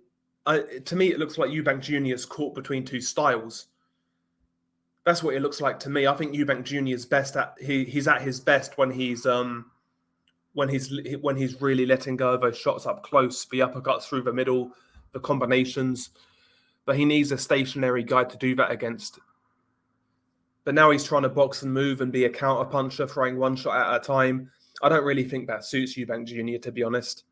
Speaker 1: to me, it looks like Eubank Jr. is caught between 2 styles. That's what it looks like to me. I think Eubank Jr. is he's at his best when he's really letting go of those shots up close, the uppercuts through the middle, the combinations. But he needs a stationary guy to do that against. But now he's trying to box and move and be a counter puncher, throwing one shot at a time. I don't really think that suits Eubank Jr., to be honest.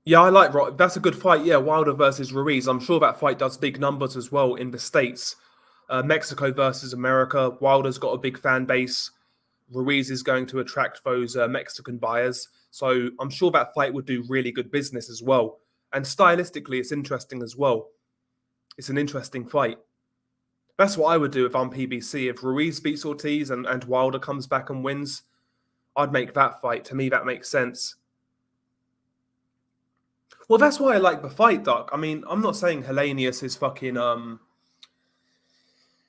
Speaker 1: Yeah, I like Rock. That's a good fight. Yeah, Wilder versus Ruiz. I'm sure that fight does big numbers as well in the States. Mexico versus America. Wilder's got a big fan base. Ruiz is going to attract those Mexican buyers. So I'm sure that fight would do really good business as well. And stylistically, it's interesting as well. It's an interesting fight. That's what I would do if I'm PBC. If Ruiz beats Ortiz and Wilder comes back and wins, I'd make that fight. To me, that makes sense. Well, that's why I like the fight, Doc. I mean, I'm not saying Hellenius is fucking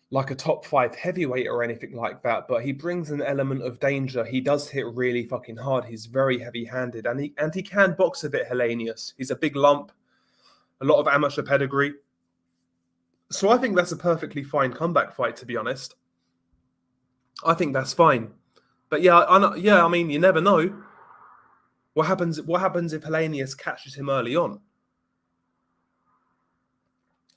Speaker 1: like a top 5 heavyweight or anything like that, but he brings an element of danger. He does hit really fucking hard. He's very heavy-handed, and he can box a bit. Hellenius. He's a big lump, a lot of amateur pedigree. So I think that's a perfectly fine comeback fight, to be honest. I think that's fine. But yeah, I mean, you never know. What happens if Hellenius catches him early on?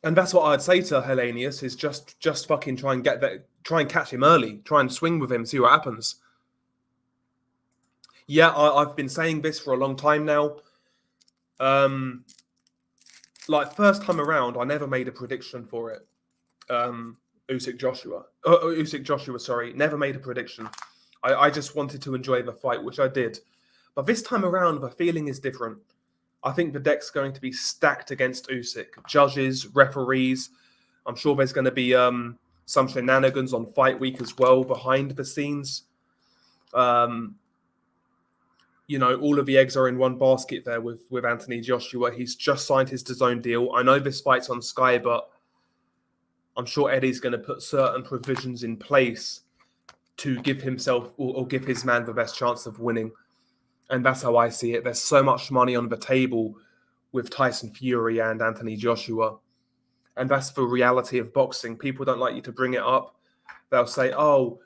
Speaker 1: And that's what I'd say to Hellenius is just fucking try and catch him early, try and swing with him, see what happens. Yeah, I've been saying this for a long time now. Like first time around, I never made a prediction for it. Usyk Joshua, sorry, never made a prediction. I just wanted to enjoy the fight, which I did. But this time around, the feeling is different. I think the deck's going to be stacked against Usyk. Judges, referees. I'm sure there's going to be some shenanigans on fight week as well behind the scenes. You know, all of the eggs are in one basket there with Anthony Joshua. He's just signed his DAZN deal. I know this fight's on Sky, but I'm sure Eddie's going to put certain provisions in place to give himself or give his man the best chance of winning. And that's how I see it. There's so much money on the table with Tyson Fury and Anthony Joshua. And that's the reality of boxing. People don't like you to bring it up. They'll say, "Oh,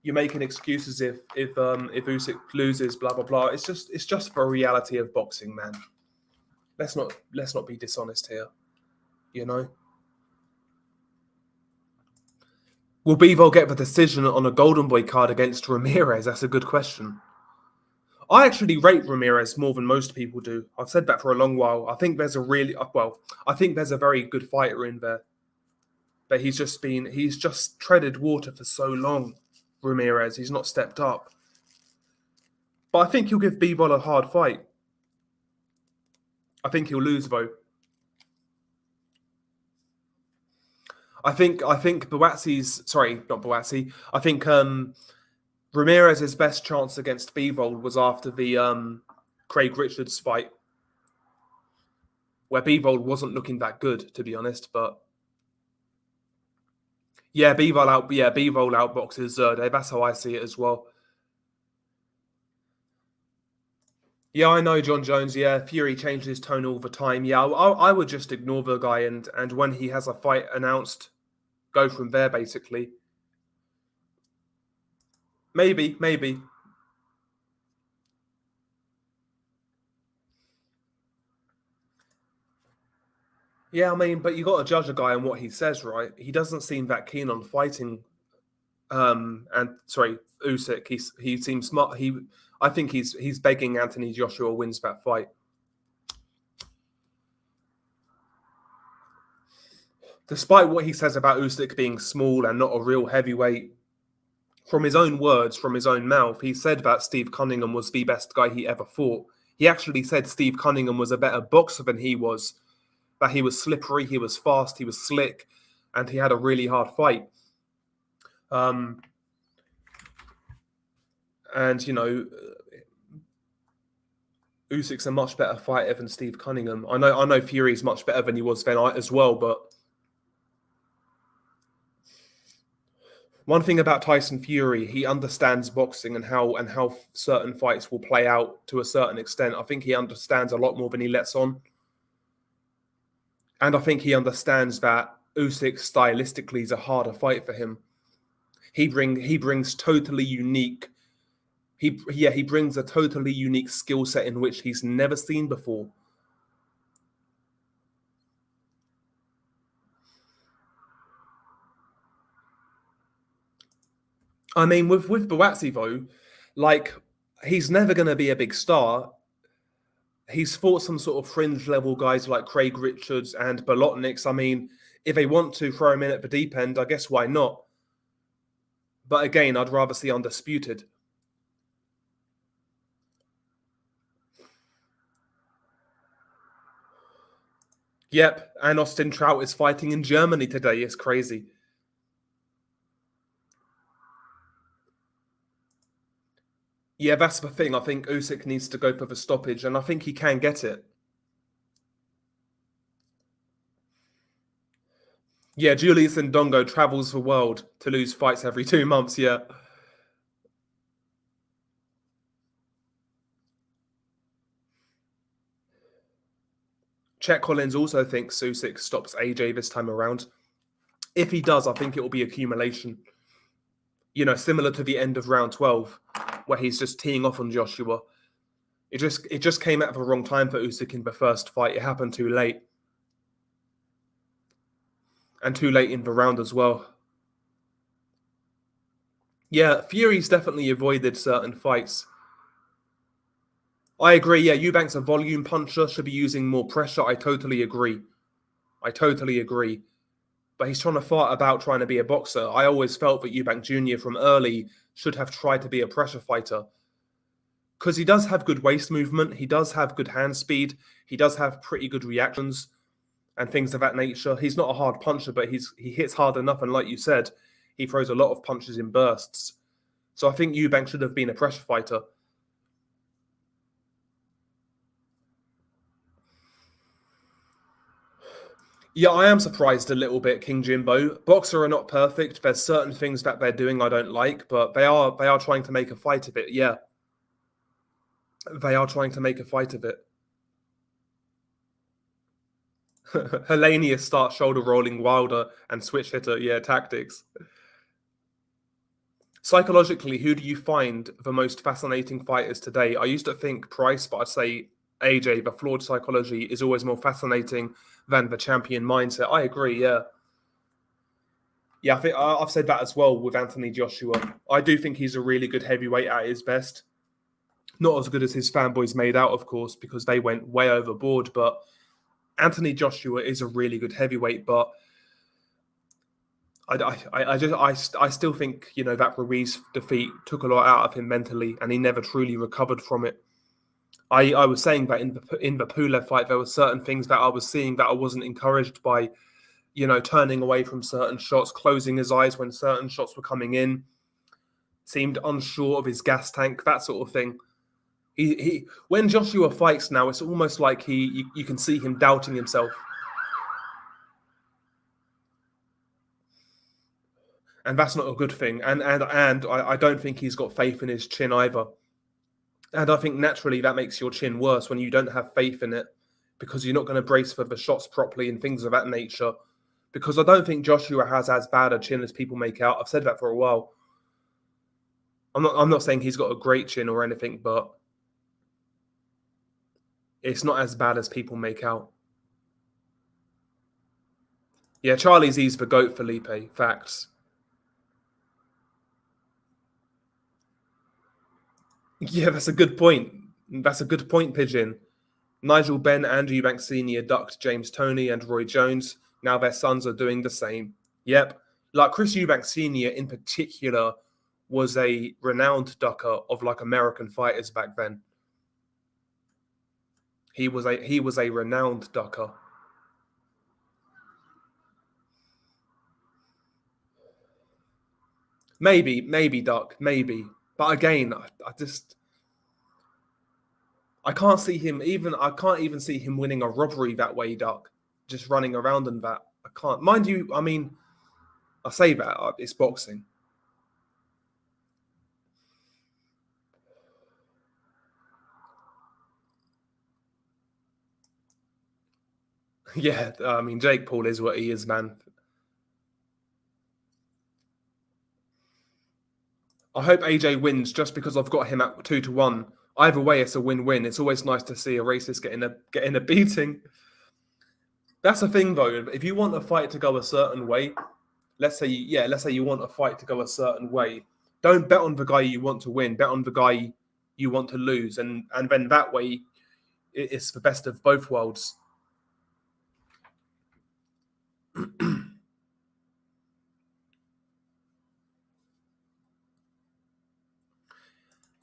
Speaker 1: you're making excuses if Usyk loses, blah blah blah." It's just the reality of boxing, man. Let's not be dishonest here, you know. Will Bivol get the decision on a Golden Boy card against Ramirez? That's a good question. I actually rate Ramirez more than most people do. I've said that for a long while. I think there's a very good fighter in there. But he's just treaded water for so long, Ramirez. He's not stepped up. But I think he'll give Bivol a hard fight. I think he'll lose, though. I think Buatsi's... Sorry, not Buatsi. I think Ramirez's best chance against Bivol was after the Craig Richards fight, where Bivol wasn't looking that good, to be honest. But yeah, Bivol outboxes Zerde. That's how I see it as well. Yeah, I know, John Jones. Yeah, Fury changed his tone all the time. Yeah, I would just ignore the guy and when he has a fight announced, go from there, basically. Maybe. Yeah, I mean, but you got to judge a guy on what he says, right? He doesn't seem that keen on fighting. Usyk. He seems smart. I think he's begging Anthony Joshua wins that fight. Despite what he says about Usyk being small and not a real heavyweight, from his own words, from his own mouth, he said that Steve Cunningham was the best guy he ever fought. He actually said Steve Cunningham was a better boxer than he was, that he was slippery, he was fast, he was slick, and he had a really hard fight. And, you know, Usyk's a much better fighter than Steve Cunningham. I know Fury's much better than he was then as well, but one thing about Tyson Fury, he understands boxing and how certain fights will play out to a certain extent. I think he understands a lot more than he lets on. And I think he understands that Usyk stylistically is a harder fight for him. He brings totally unique. He brings a totally unique skill set in which he's never seen before. I mean, with Buatsi though, like he's never going to be a big star. He's fought some sort of fringe level guys like Craig Richards and Bolotniks. I mean, if they want to throw him in at the deep end, I guess why not? But again, I'd rather see undisputed. Yep, and Austin Trout is fighting in Germany today. It's crazy. Yeah, that's the thing. I think Usyk needs to go for the stoppage, and I think he can get it. Yeah, Julius Ndongo travels the world to lose fights every 2 months, yeah. Chet Collins also thinks Usyk stops AJ this time around. If he does, I think it will be accumulation. You know, similar to the end of round 12, where he's just teeing off on Joshua. It just came at the wrong time for Usyk in the first fight. It happened too late. and too late in the round as well. Yeah, Fury's definitely avoided certain fights. I agree. Yeah, Eubank's a volume puncher, should be using more pressure. I totally agree. But he's trying to fight about trying to be a boxer. I always felt that Eubank Jr. from early should have tried to be a pressure fighter because he does have good waist movement. He does have good hand speed. He does have pretty good reactions and things of that nature. He's not a hard puncher, but he hits hard enough. And like you said, he throws a lot of punches in bursts. So I think Eubank should have been a pressure fighter. Yeah, I am surprised a little bit, King Jimbo. Boxer are not perfect. There's certain things that they're doing I don't like, but they are trying to make a fight of it. Yeah, they are trying to make a fight of it. Helenius starts shoulder rolling Wilder and switch hitter. Yeah, tactics. Psychologically, who do you find the most fascinating fighters today? I used to think Price, but I'd say AJ, the flawed psychology, is always more fascinating than the champion mindset. I agree, yeah. Yeah, I think I've said that as well with Anthony Joshua. I do think he's a really good heavyweight at his best. Not as good as his fanboys made out, of course, because they went way overboard. But Anthony Joshua is a really good heavyweight. But I still think that Ruiz defeat took a lot out of him mentally, and he never truly recovered from it. I was saying that in the Pulev fight, there were certain things that I was seeing that I wasn't encouraged by. Turning away from certain shots, closing his eyes when certain shots were coming in, seemed unsure of his gas tank, that sort of thing. He when Joshua fights now, it's almost like you can see him doubting himself. And that's not a good thing. And I don't think he's got faith in his chin either. And I think naturally that makes your chin worse when you don't have faith in it because you're not going to brace for the shots properly and things of that nature. Because I don't think Joshua has as bad a chin as people make out. I've said that for a while. I'm not saying he's got a great chin or anything, but it's not as bad as people make out. Yeah, Charlie Z's the GOAT, Felipe. Facts. Yeah, that's a good point. That's a good point, Pigeon. Nigel Benn and Eubank Sr. ducked James Toney and Roy Jones. Now their sons are doing the same. Yep. Like Chris Eubank Sr. in particular was a renowned ducker of like American fighters back then. He was a renowned ducker. Maybe duck, maybe. But again, I can't see him even. I can't even see him winning a robbery that way, duck. Just running around and that. I can't. Mind you, I mean, I say that it's boxing. Yeah, I mean, Jake Paul is what he is, man. I hope AJ wins just because I've got him at 2-1. Either way, it's a win-win. It's always nice to see a racist getting a beating. That's the thing, though. If you want a fight to go a certain way, let's say you want a fight to go a certain way, don't bet on the guy you want to win. Bet on the guy you want to lose, and then that way, it's the best of both worlds.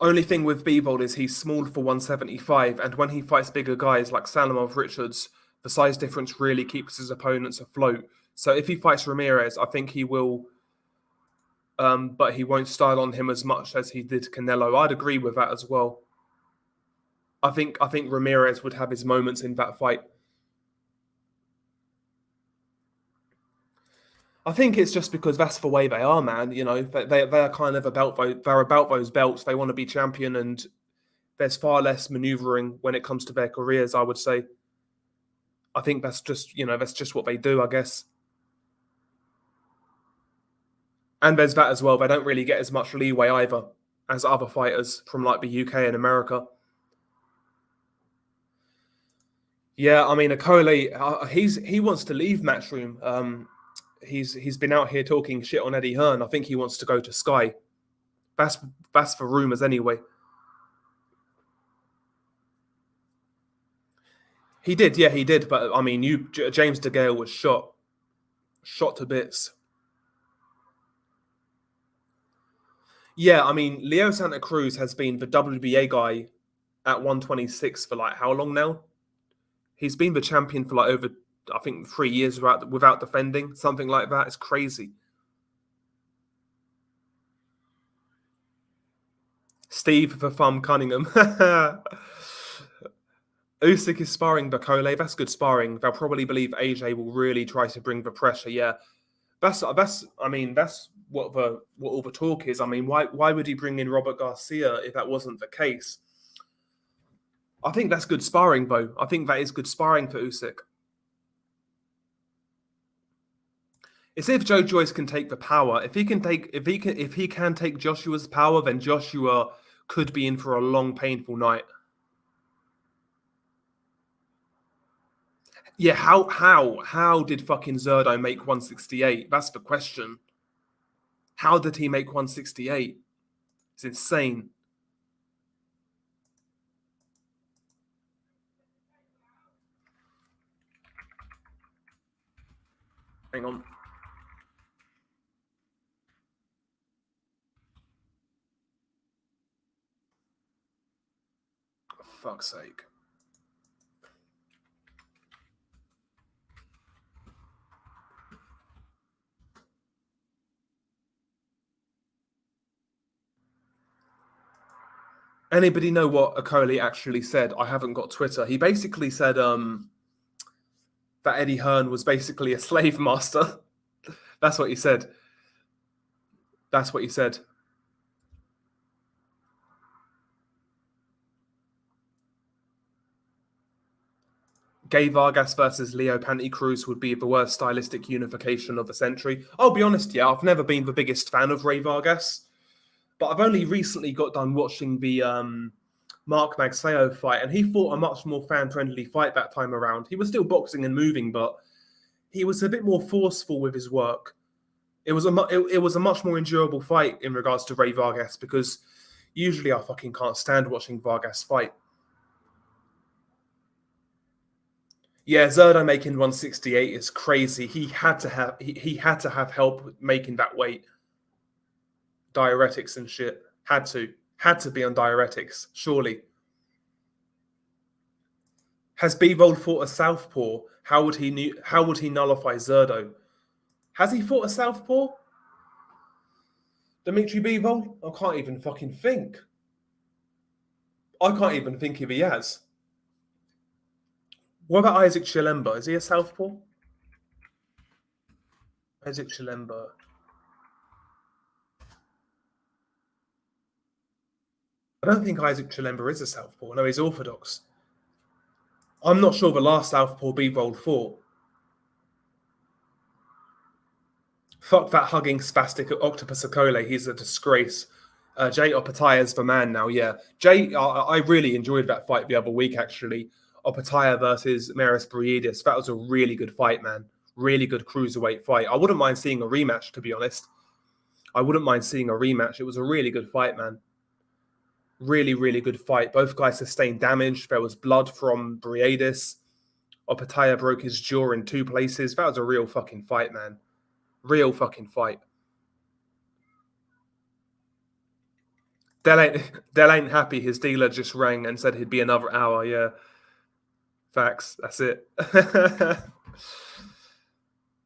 Speaker 1: Only thing with Bivol is he's small for 175, and when he fights bigger guys like Salamov Richards, the size difference really keeps his opponents afloat. So if he fights Ramirez, I think he will, but he won't style on him as much as he did Canelo. I'd agree with that as well. I think Ramirez would have his moments in that fight. I think it's just because that's the way they are, man. They are kind of they're about those belts. They want to be champion, and there's far less maneuvering when it comes to their careers, I would say. I think that's just what they do, I guess. And there's that as well. They don't really get as much leeway either as other fighters from like the UK and America. Yeah, I mean, Akole, he wants to leave Matchroom. he's been out here talking shit on Eddie Hearn. I think he wants to go to Sky. That's for rumours anyway. He did, yeah, he did. But I mean, James De Gea was shot to bits. Yeah, I mean, Leo Santa Cruz has been the WBA guy at 126 for like how long now? He's been the champion for like over, I think, 3 years without defending, something like that. It's crazy. Steve the Thumb Cunningham. Usyk is sparring Bakole. That's good sparring. They'll probably believe AJ will really try to bring the pressure. Yeah, that's. I mean, that's what all the talk is. I mean, why would he bring in Robert Garcia if that wasn't the case? I think that's good sparring, though. I think that is good sparring for Usyk. It's if Joe Joyce can take the power. If he can take Joshua's power, then Joshua could be in for a long, painful night. Yeah, how did fucking Zerdo make 168? That's the question. How did he make 168? It's insane. Hang on. For fuck's sake. Anybody know what Okoli actually said? I haven't got Twitter. He basically said that Eddie Hearn was basically a slave master. That's what he said. That's what he said. Gay Vargas versus Leo Panty Cruz would be the worst stylistic unification of the century. I'll be honest, yeah, I've never been the biggest fan of Ray Vargas, but I've only recently got done watching the Mark Magsayo fight, and he fought a much more fan-friendly fight that time around. He was still boxing and moving, but he was a bit more forceful with his work. It was a much more endurable fight in regards to Ray Vargas, because usually I fucking can't stand watching Vargas fight. Yeah, Zerdo making 168 is crazy. He had to have help making that weight. Diuretics and shit. Had to be on diuretics, surely. Has Bivol fought a southpaw? How would he nullify Zerdo? Has he fought a southpaw? Dimitri Bivol? I can't even fucking think. I can't even think if he has. What about Isaac Chilemba? Is he a southpaw? Isaac Chilemba. I don't think Isaac Chilemba is a southpaw. No, he's orthodox. I'm not sure the last southpaw Bivol fought. Fuck that hugging spastic octopus Okole. He's a disgrace. Jay Opataya's the man now, yeah. Jay, I really enjoyed that fight the other week, actually. Opataya versus Maris Briedis. That was a really good fight, man. Really good cruiserweight fight. I wouldn't mind seeing a rematch, to be honest. I wouldn't mind seeing a rematch. It was a really good fight, man. Really, really good fight. Both guys sustained damage. There was blood from Briedis. Opataya broke his jaw in 2 places. That was a real fucking fight, man. Real fucking fight. Del ain't happy. His dealer just rang and said he'd be another hour. Yeah. Facts. That's it.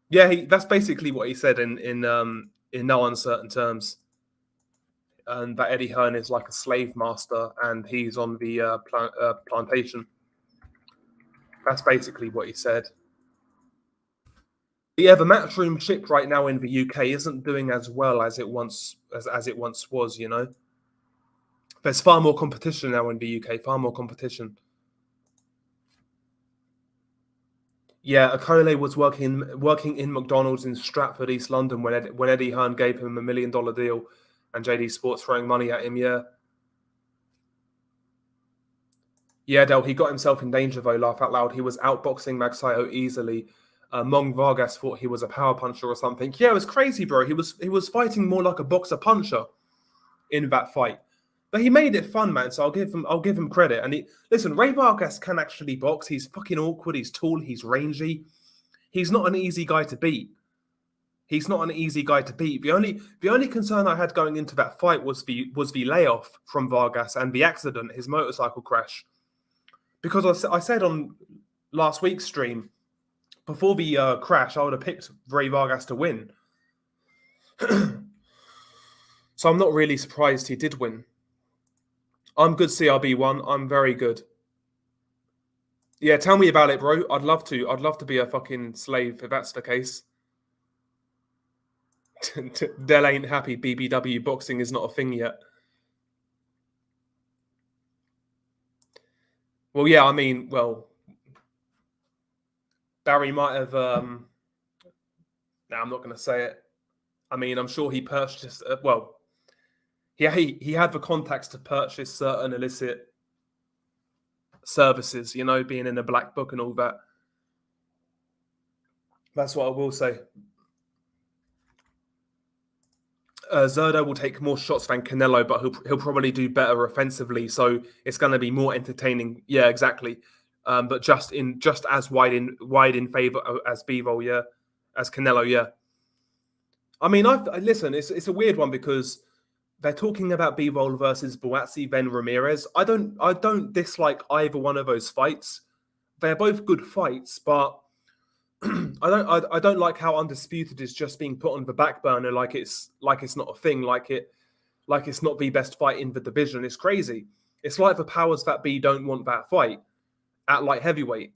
Speaker 1: Yeah, that's basically what he said in no uncertain terms. And that Eddie Hearn is like a slave master, and he's on the plantation. That's basically what he said. Yeah, the Matchroom chip right now in the UK isn't doing as well as it once was. You know, there's far more competition now in the UK. Far more competition. Yeah, Okole was working in McDonald's in Stratford, East London, when Eddie Hearn gave him $1 million deal, and JD Sports throwing money at him. Yeah. Yeah, Del, he got himself in danger though, laugh out loud. He was outboxing Magsayo easily. Mong Vargas thought he was a power puncher or something. Yeah, it was crazy, bro. He was fighting more like a boxer puncher in that fight. But he made it fun, man. So I'll give him credit. And listen, Ray Vargas can actually box. He's fucking awkward. He's tall. He's rangy. He's not an easy guy to beat. He's not an easy guy to beat. The only concern I had going into that fight was the layoff from Vargas and the accident, his motorcycle crash. Because I said on last week's stream, before the crash, I would have picked Ray Vargas to win. So I'm not really surprised he did win. I'm good, CRB1. I'm very good. Yeah, tell me about it, bro. I'd love to. I'd love to be a fucking slave if that's the case. Dell ain't happy. BBW boxing is not a thing yet. Well, yeah, I mean, Barry might have. I'm not going to say it. I mean, I'm sure he purchased. He had the contacts to purchase certain illicit services. Being in the black book and all that. That's what I will say. Zerdo will take more shots than Canelo, but he'll probably do better offensively. So it's going to be more entertaining. Yeah, exactly. But just as wide in favor as Bivol, yeah, as Canelo, yeah. I mean, listen. It's a weird one because they're talking about Bivol versus Buatsi, then Ramirez. I don't dislike either one of those fights. They're both good fights, but I don't like how Undisputed is just being put on the back burner like it's not a thing, like it's not the best fight in the division. It's crazy. It's like the powers that be don't want that fight at light heavyweight.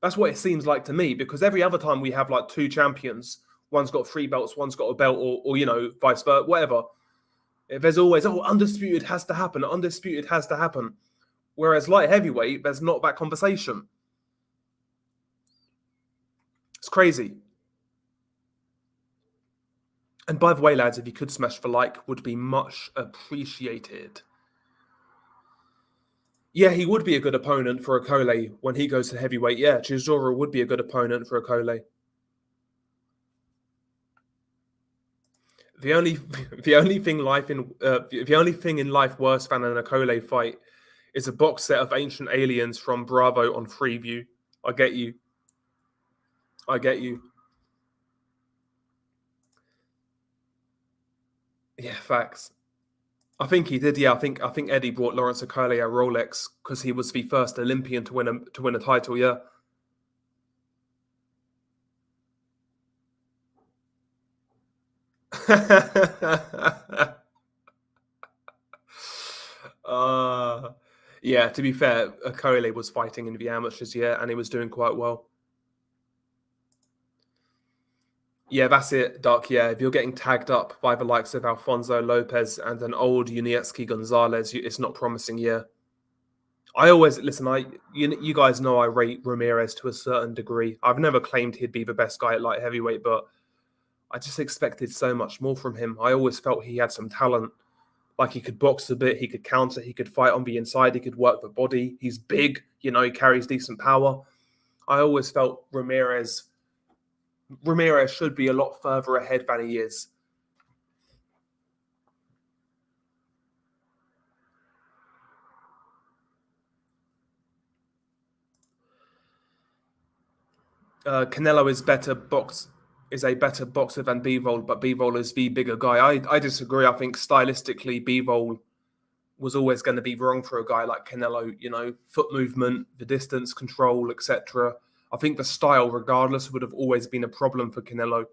Speaker 1: That's what it seems like to me, because every other time we have like two champions, one's got 3 belts, one's got a belt, or vice versa, whatever. There's always, Undisputed has to happen. Undisputed has to happen. Whereas light heavyweight, there's not that conversation. It's crazy. And by the way, lads, if you could smash the like, would be much appreciated. Yeah, he would be a good opponent for Okolie when he goes to heavyweight. Yeah, Chisora would be a good opponent for Okolie. The only thing in life worse than an Okolie fight is a box set of Ancient Aliens from Bravo on Freeview. I get you. Yeah, facts. I think he did. Yeah, I think Eddie brought Lawrence Okolie a Rolex because he was the first Olympian to win a title. Yeah. Yeah. To be fair, Okolie was fighting in the amateurs, yeah, and he was doing quite well. Yeah, that's it, Duck. Yeah, if you're getting tagged up by the likes of Alfonso Lopez and an old Uniecki Gonzalez, it's not promising. Yeah, I always listen. You guys know I rate Ramirez to a certain degree. I've never claimed he'd be the best guy at light heavyweight, but I just expected so much more from him. I always felt he had some talent. Like he could box a bit, he could counter, he could fight on the inside, he could work the body. He's big, he carries decent power. I always felt Ramirez should be a lot further ahead than he is. Canelo is a better boxer than Bivol, but Bivol is the bigger guy. I disagree. I think stylistically, Bivol was always going to be wrong for a guy like Canelo. Foot movement, the distance control, etc. I think the style, regardless, would have always been a problem for Canelo.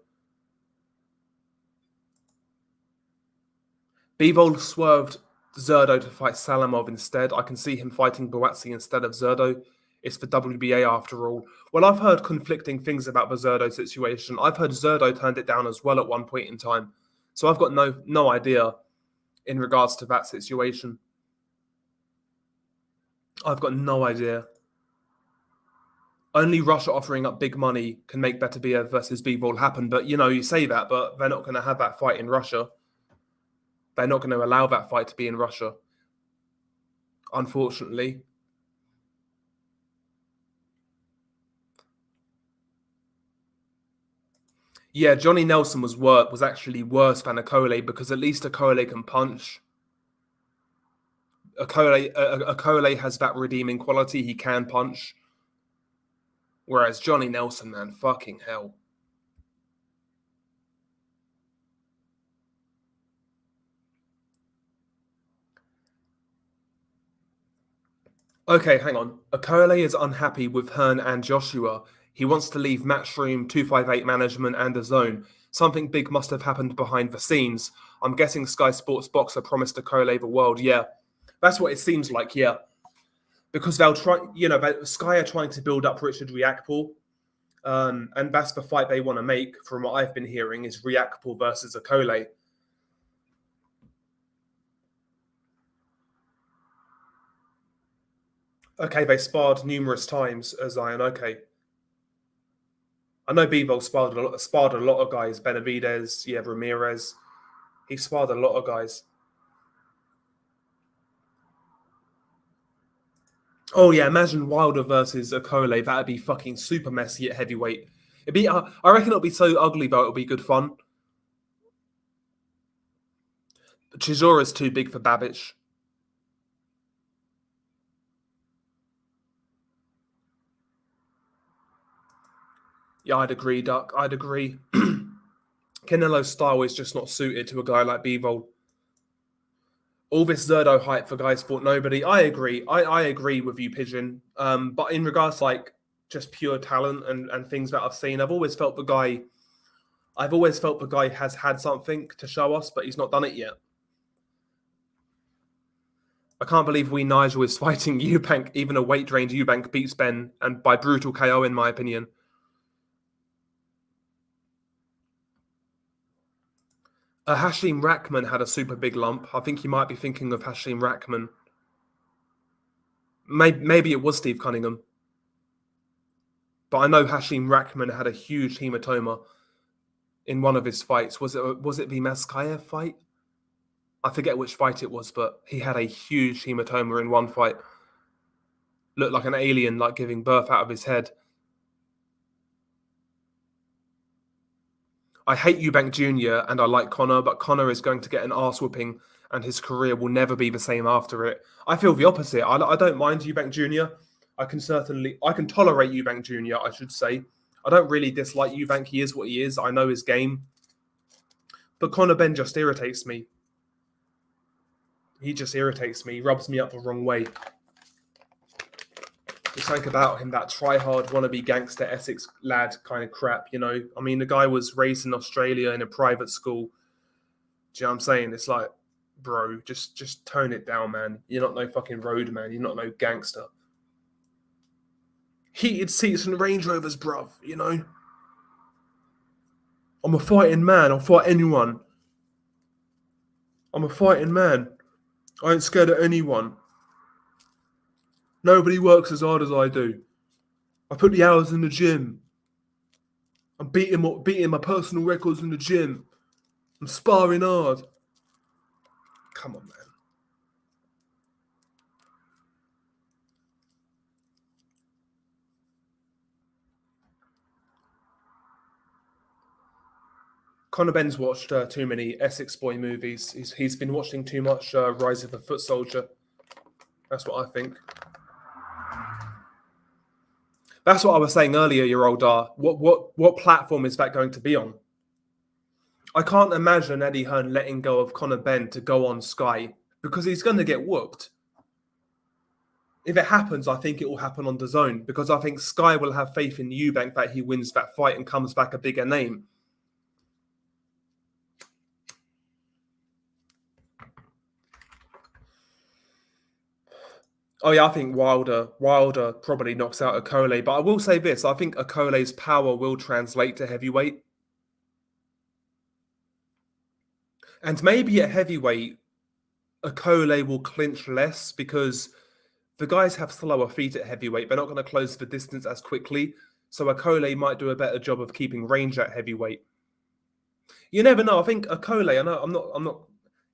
Speaker 1: Bivol swerved Zerdo to fight Salamov instead. I can see him fighting Buatsi instead of Zerdo. It's for WBA after all. Well, I've heard conflicting things about the Zerdo situation. I've heard Zerdo turned it down as well at one point in time. So I've got no idea in regards to that situation. I've got no idea. Only Russia offering up big money can make Beterbiev versus Bivol happen. But, you say that, but they're not going to have that fight in Russia. They're not going to allow that fight to be in Russia, unfortunately. Yeah, Johnny Nelson was actually worse than Akole because at least Akole can punch. Akole has that redeeming quality. He can punch. Whereas Johnny Nelson, man, fucking hell. Okay, hang on. Akole is unhappy with Hearn and Joshua. He wants to leave Matchroom, 258 management, and the zone. Something big must have happened behind the scenes. I'm guessing Sky Sports Boxer promised Akole the world. Yeah, that's what it seems like. Yeah, because they'll try. Sky are trying to build up Richard Riakporhe, and that's the fight they want to make. From what I've been hearing, is Riakporhe versus Akole. Okay, they sparred numerous times, Zion. Okay. I know Bivol sparred a lot of guys. Benavides, yeah, Ramirez. He sparred a lot of guys. Oh yeah, imagine Wilder versus Akole. That'd be fucking super messy at heavyweight. It'd be. I reckon it'll be so ugly, though. It'll be good fun. Chisora's too big for Babic. Yeah, I'd agree, Duck. I'd agree. Canelo's style is just not suited to a guy like Bivol. All this Zerdo hype for guys fought nobody. I agree. I agree with you, Pigeon. But in regards to, like, just pure talent and things that I've seen, I've always felt the guy has had something to show us, but he's not done it yet. I can't believe Nigel is fighting Eubank. Even a weight drained Eubank beats Benn, and by brutal KO, in my opinion. Hashim Rahman had a super big lump. I think you might be thinking of Hashim Rahman. Maybe it was Steve Cunningham. But I know Hashim Rahman had a huge hematoma in one of his fights. Was it the Maskayev fight? I forget which fight it was, but he had a huge hematoma in one fight. Looked like an alien, like giving birth out of his head. I hate Eubank Jr. and I like Conor, but Conor is going to get an arse whooping and his career will never be the same after it. I feel the opposite. I don't mind Eubank Jr. I can tolerate Eubank Jr., I should say. I don't really dislike Eubank. He is what he is. I know his game. But Conor Benn just irritates me. He just irritates me. He rubs me up the wrong way. There's something about him, that try-hard, wannabe gangster Essex lad kind of crap, you know? I mean, the guy was raised in Australia in a private school. Do you know what I'm saying? It's like, bro, just tone it down, man. You're not no fucking road man. You're not no gangster. Heated seats and Range Rovers, bruv, you know? I'm a fighting man. I'll fight anyone. I'm a fighting man. I ain't scared of anyone. Nobody works as hard as I do. I put the hours in the gym. I'm beating my personal records in the gym. I'm sparring hard. Come on, man. Conor Benn's watched too many Essex boy movies. He's been watching too much Rise of the Foot Soldier. That's what I think. That's what I was saying earlier, your old What platform is that going to be on? I can't imagine Eddie Hearn letting go of Conor Benn to go on Sky because he's going to get whooped. If it happens, I think it will happen on DAZN because I think Sky will have faith in Eubank that he wins that fight and comes back a bigger name. Oh yeah, I think Wilder probably knocks out Akole, but I will say this: I think Akole's power will translate to heavyweight, and maybe at heavyweight, Akole will clinch less because the guys have slower feet at heavyweight. They're not going to close the distance as quickly, so Akole might do a better job of keeping range at heavyweight. You never know. I think Akole. I know. I'm not.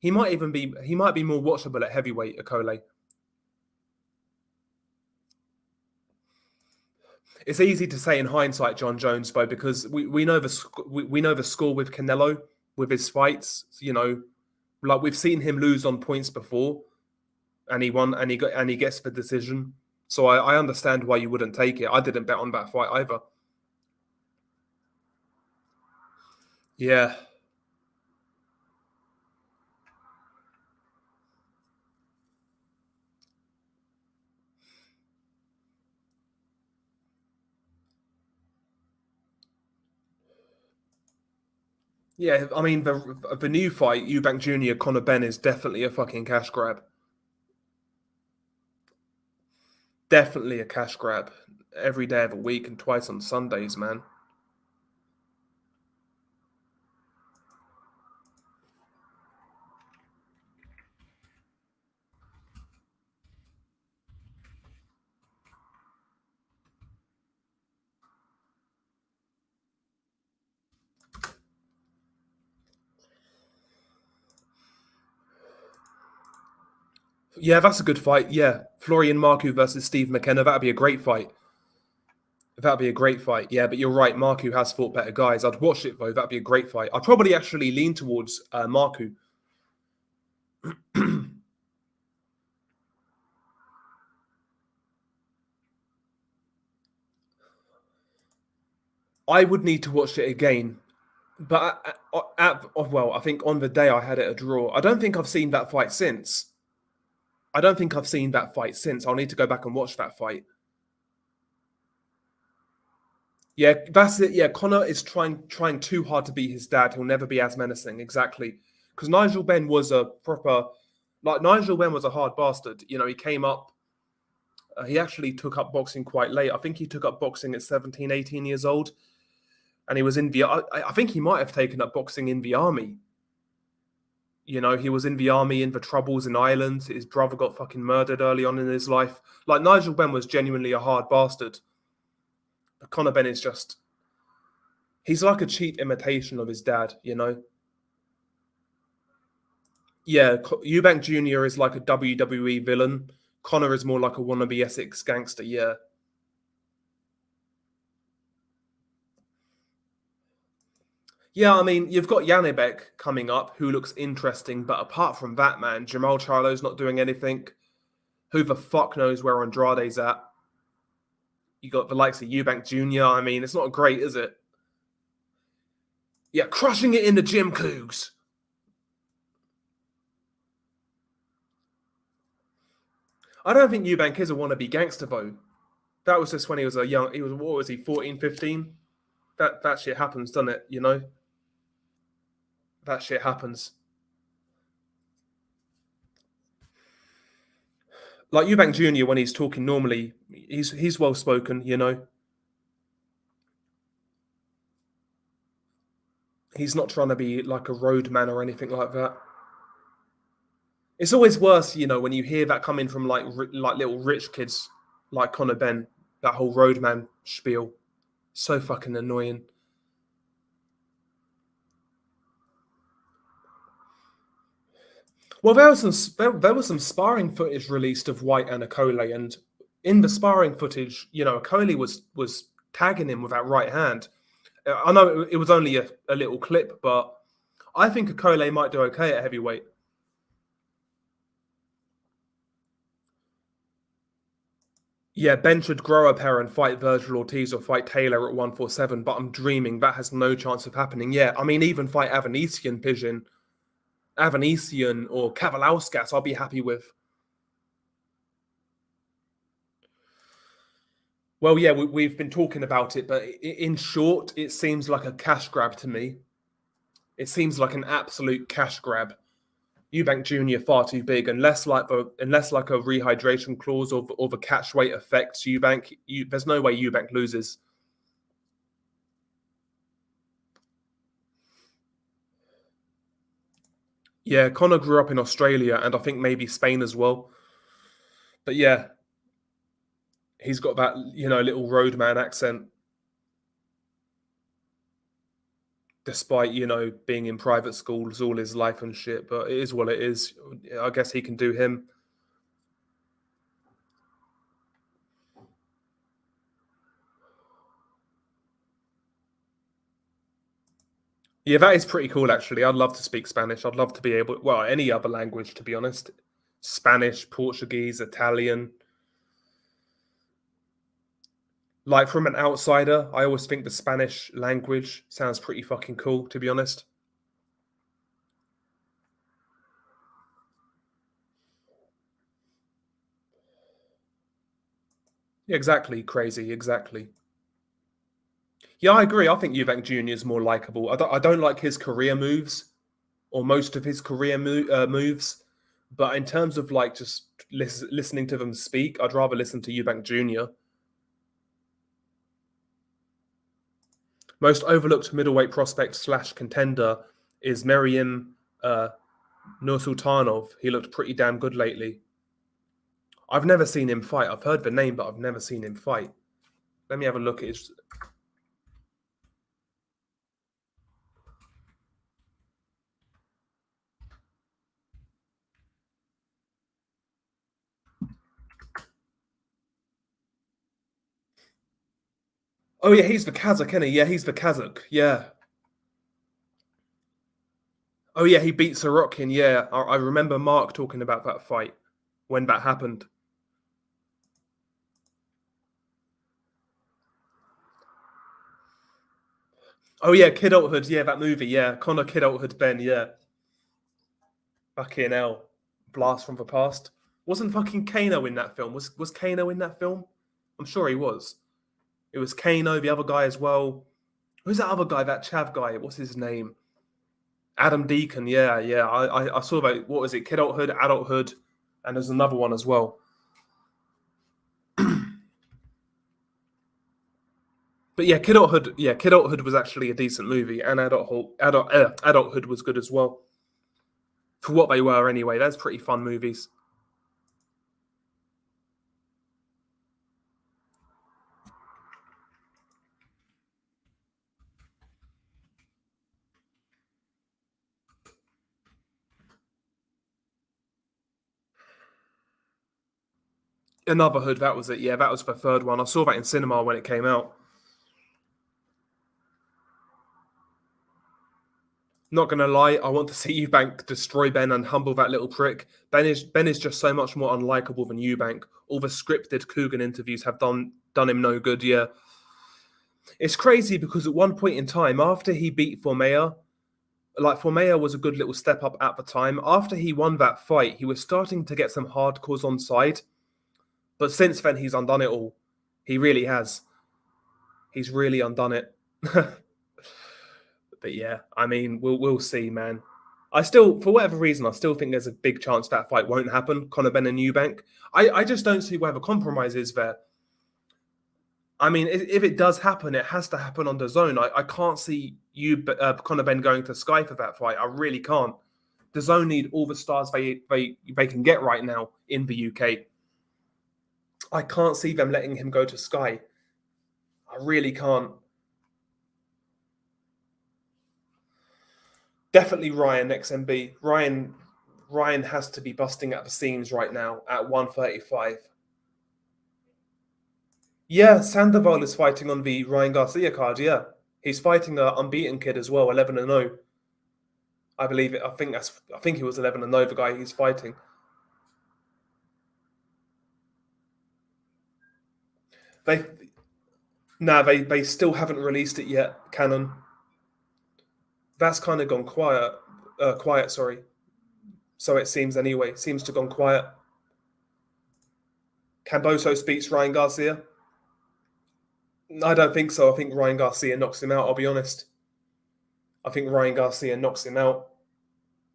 Speaker 1: He might be more watchable at heavyweight. Akole. It's easy to say in hindsight, John Jones, though, because we know we know the score with Canelo with his fights. You know, like we've seen him lose on points before, and he won, and he gets the decision. So I understand why you wouldn't take it. I didn't bet on that fight either. Yeah, yeah. I mean, the new fight, Eubank Jr. Conor Benn, is definitely a fucking cash grab. Definitely a cash grab. Every day of the week and twice on Sundays, man. Yeah, that's a good fight. Yeah, Florian Marku versus Steve McKenna. That'd be a great fight. That'd be a great fight. Yeah, but you're right. Marku has fought better guys. I'd watch it though. That'd be a great fight. I'd probably actually lean towards Marku. I would need to watch it again. But well, I think on the day I had it a draw. I don't think I've seen that fight since. I don't think I've seen that fight since. I'll need to go back and watch that fight. Yeah, that's it. Yeah, Connor is trying too hard to be his dad. He'll never be as menacing. Exactly, because Nigel Benn was a proper, like Nigel Benn was a hard bastard. You know, he came up. He actually took up boxing quite late. I think he took up boxing at 17, 18 years old, and he was in the. I think he might have taken up boxing in the army. You know, he was in the army in the troubles in Ireland. His brother got fucking murdered early on in his life. Like Nigel Benn was genuinely a hard bastard. But Conor Benn is just. He's like a cheap imitation of his dad. You know. Yeah, Eubank Jr. is like a WWE villain. Connor is more like a wannabe Essex gangster. Yeah. Yeah, I mean, you've got Janibek coming up, who looks interesting, but apart from that, man, Jamal Charlo's not doing anything. Who the fuck knows where Andrade's at? You got the likes of Eubank Jr. I mean, it's not great, is it? Yeah, crushing it in the gym, Cougs. I don't think Eubank is a wannabe gangster, though. That was just when he was a young. He was what was he 14, 15? That shit happens, doesn't it? You know, that shit happens. Like Eubank Jr. when he's talking normally, he's well spoken. You know, he's not trying to be like a roadman or anything like that. It's always worse, you know, when you hear that coming from like little rich kids like Conor Benn. That whole roadman spiel, so fucking annoying. Well, there was some sparring footage released of White and Akole, and in the sparring footage, you know, Akole was tagging him with that right hand. I know it was only a little clip, but I think Akole might do okay at heavyweight. Yeah, Ben should grow a pair and fight Virgil Ortiz or fight Taylor at 147, but I'm dreaming that has no chance of happening. Yeah, I mean, even fight Avanesian Pigeon, Avanesian or Kavalauskas, I'll be happy with. Well, yeah, we've been talking about it, but in short, it seems like a cash grab to me. It seems like an absolute cash grab. Eubank Jr. far too big, unless like a rehydration clause or the catch weight affects Eubank. There's no way Eubank loses. Yeah, Connor grew up in Australia and I think maybe Spain as well. But yeah, he's got that little roadman accent, despite being in private schools all his life and shit. But it is what it is. I guess he can do him. Yeah, that is pretty cool, actually. I'd love to speak Spanish. I'd love to be able, well, any other language, to be honest. Spanish, Portuguese, Italian. Like, from an outsider, I always think the Spanish language sounds pretty fucking cool, to be honest. Yeah, exactly, crazy, exactly. Yeah, I agree. I think Eubank Jr. is more likable. I don't like his career moves, or most of his career moves. But in terms of like just listening to them speak, I'd rather listen to Eubank Jr. Most overlooked middleweight prospect slash contender is Meriem Nursultanov. He looked pretty damn good lately. I've never seen him fight. I've heard the name, but I've never seen him fight. Let me have a look at his. Oh yeah, he's the Kazakh, isn't he? Yeah, he's the Kazakh. Yeah. Oh yeah, he beat Sorokin. Yeah, I remember Mark talking about that fight when that happened. Oh yeah, Kid Adulthood. Yeah, that movie. Yeah, Connor Kid Adulthood Ben. Yeah, fucking hell, blast from the past. Wasn't fucking Kano in that film? Was Kano in that film? I'm sure he was. It was Kano, the other guy as well. Who's that other guy? That Chav guy. What's his name? Adam Deacon. Yeah, yeah. I saw that. What was it? Kid Adulthood, and there's another one as well. But yeah, Kid Adulthood. Yeah, Kid Adulthood was actually a decent movie, and Adulthood was good as well for what they were anyway. That's pretty fun movies. Another Hood. That was it. Yeah, that was the third one. I saw that in cinema when it came out. Not gonna lie, I want to see Eubank destroy Ben and humble that little prick. Ben is just so much more unlikable than Eubank. All the scripted Coogan interviews have done him no good. Yeah, it's crazy because at one point in time, after he beat Formea, like Formea was a good little step up at the time. After he won that fight, he was starting to get some hardcores on side. But since then, he's undone it all. He really has. He's really undone it. But yeah, I mean, we'll see, man. I still, for whatever reason, I still think there's a big chance that fight won't happen. Conor Benn and Eubank. I just don't see where the compromise is there. I mean, if it does happen, it has to happen on the zone. I can't see Conor Benn going to Sky for that fight. I really can't. The zone need all the stars they can get right now in the UK. I can't see them letting him go to Sky. I really can't. Definitely Ryan XMB. Ryan has to be busting at the seams right now at 135. Yeah, Sandoval is fighting on the Ryan Garcia card. Yeah, he's fighting a unbeaten kid as well, 11-0. I believe it. I think he was 11-0. The guy he's fighting. They they still haven't released it yet. Canon. That's kind of gone quiet. Quiet, sorry. So it seems anyway. Seems to have gone quiet. Camboso beats Ryan Garcia. I don't think so. I think Ryan Garcia knocks him out. I'll be honest. I think Ryan Garcia knocks him out.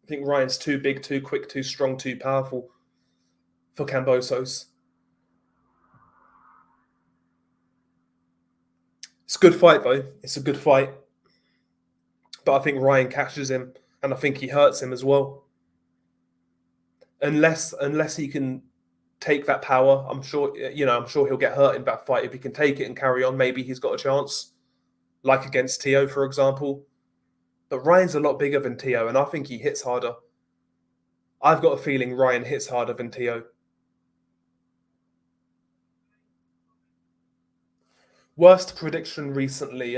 Speaker 1: I think Ryan's too big, too quick, too strong, too powerful for Cambosos. It's a good fight though. It's a good fight, but I think Ryan catches him, and I think he hurts him as well. Unless he can take that power, I'm sure he'll get hurt in that fight. If he can take it and carry on, maybe he's got a chance, like against Tio, for example. But Ryan's a lot bigger than Tio, and I think he hits harder. I've got a feeling Ryan hits harder than Tio. Worst prediction recently.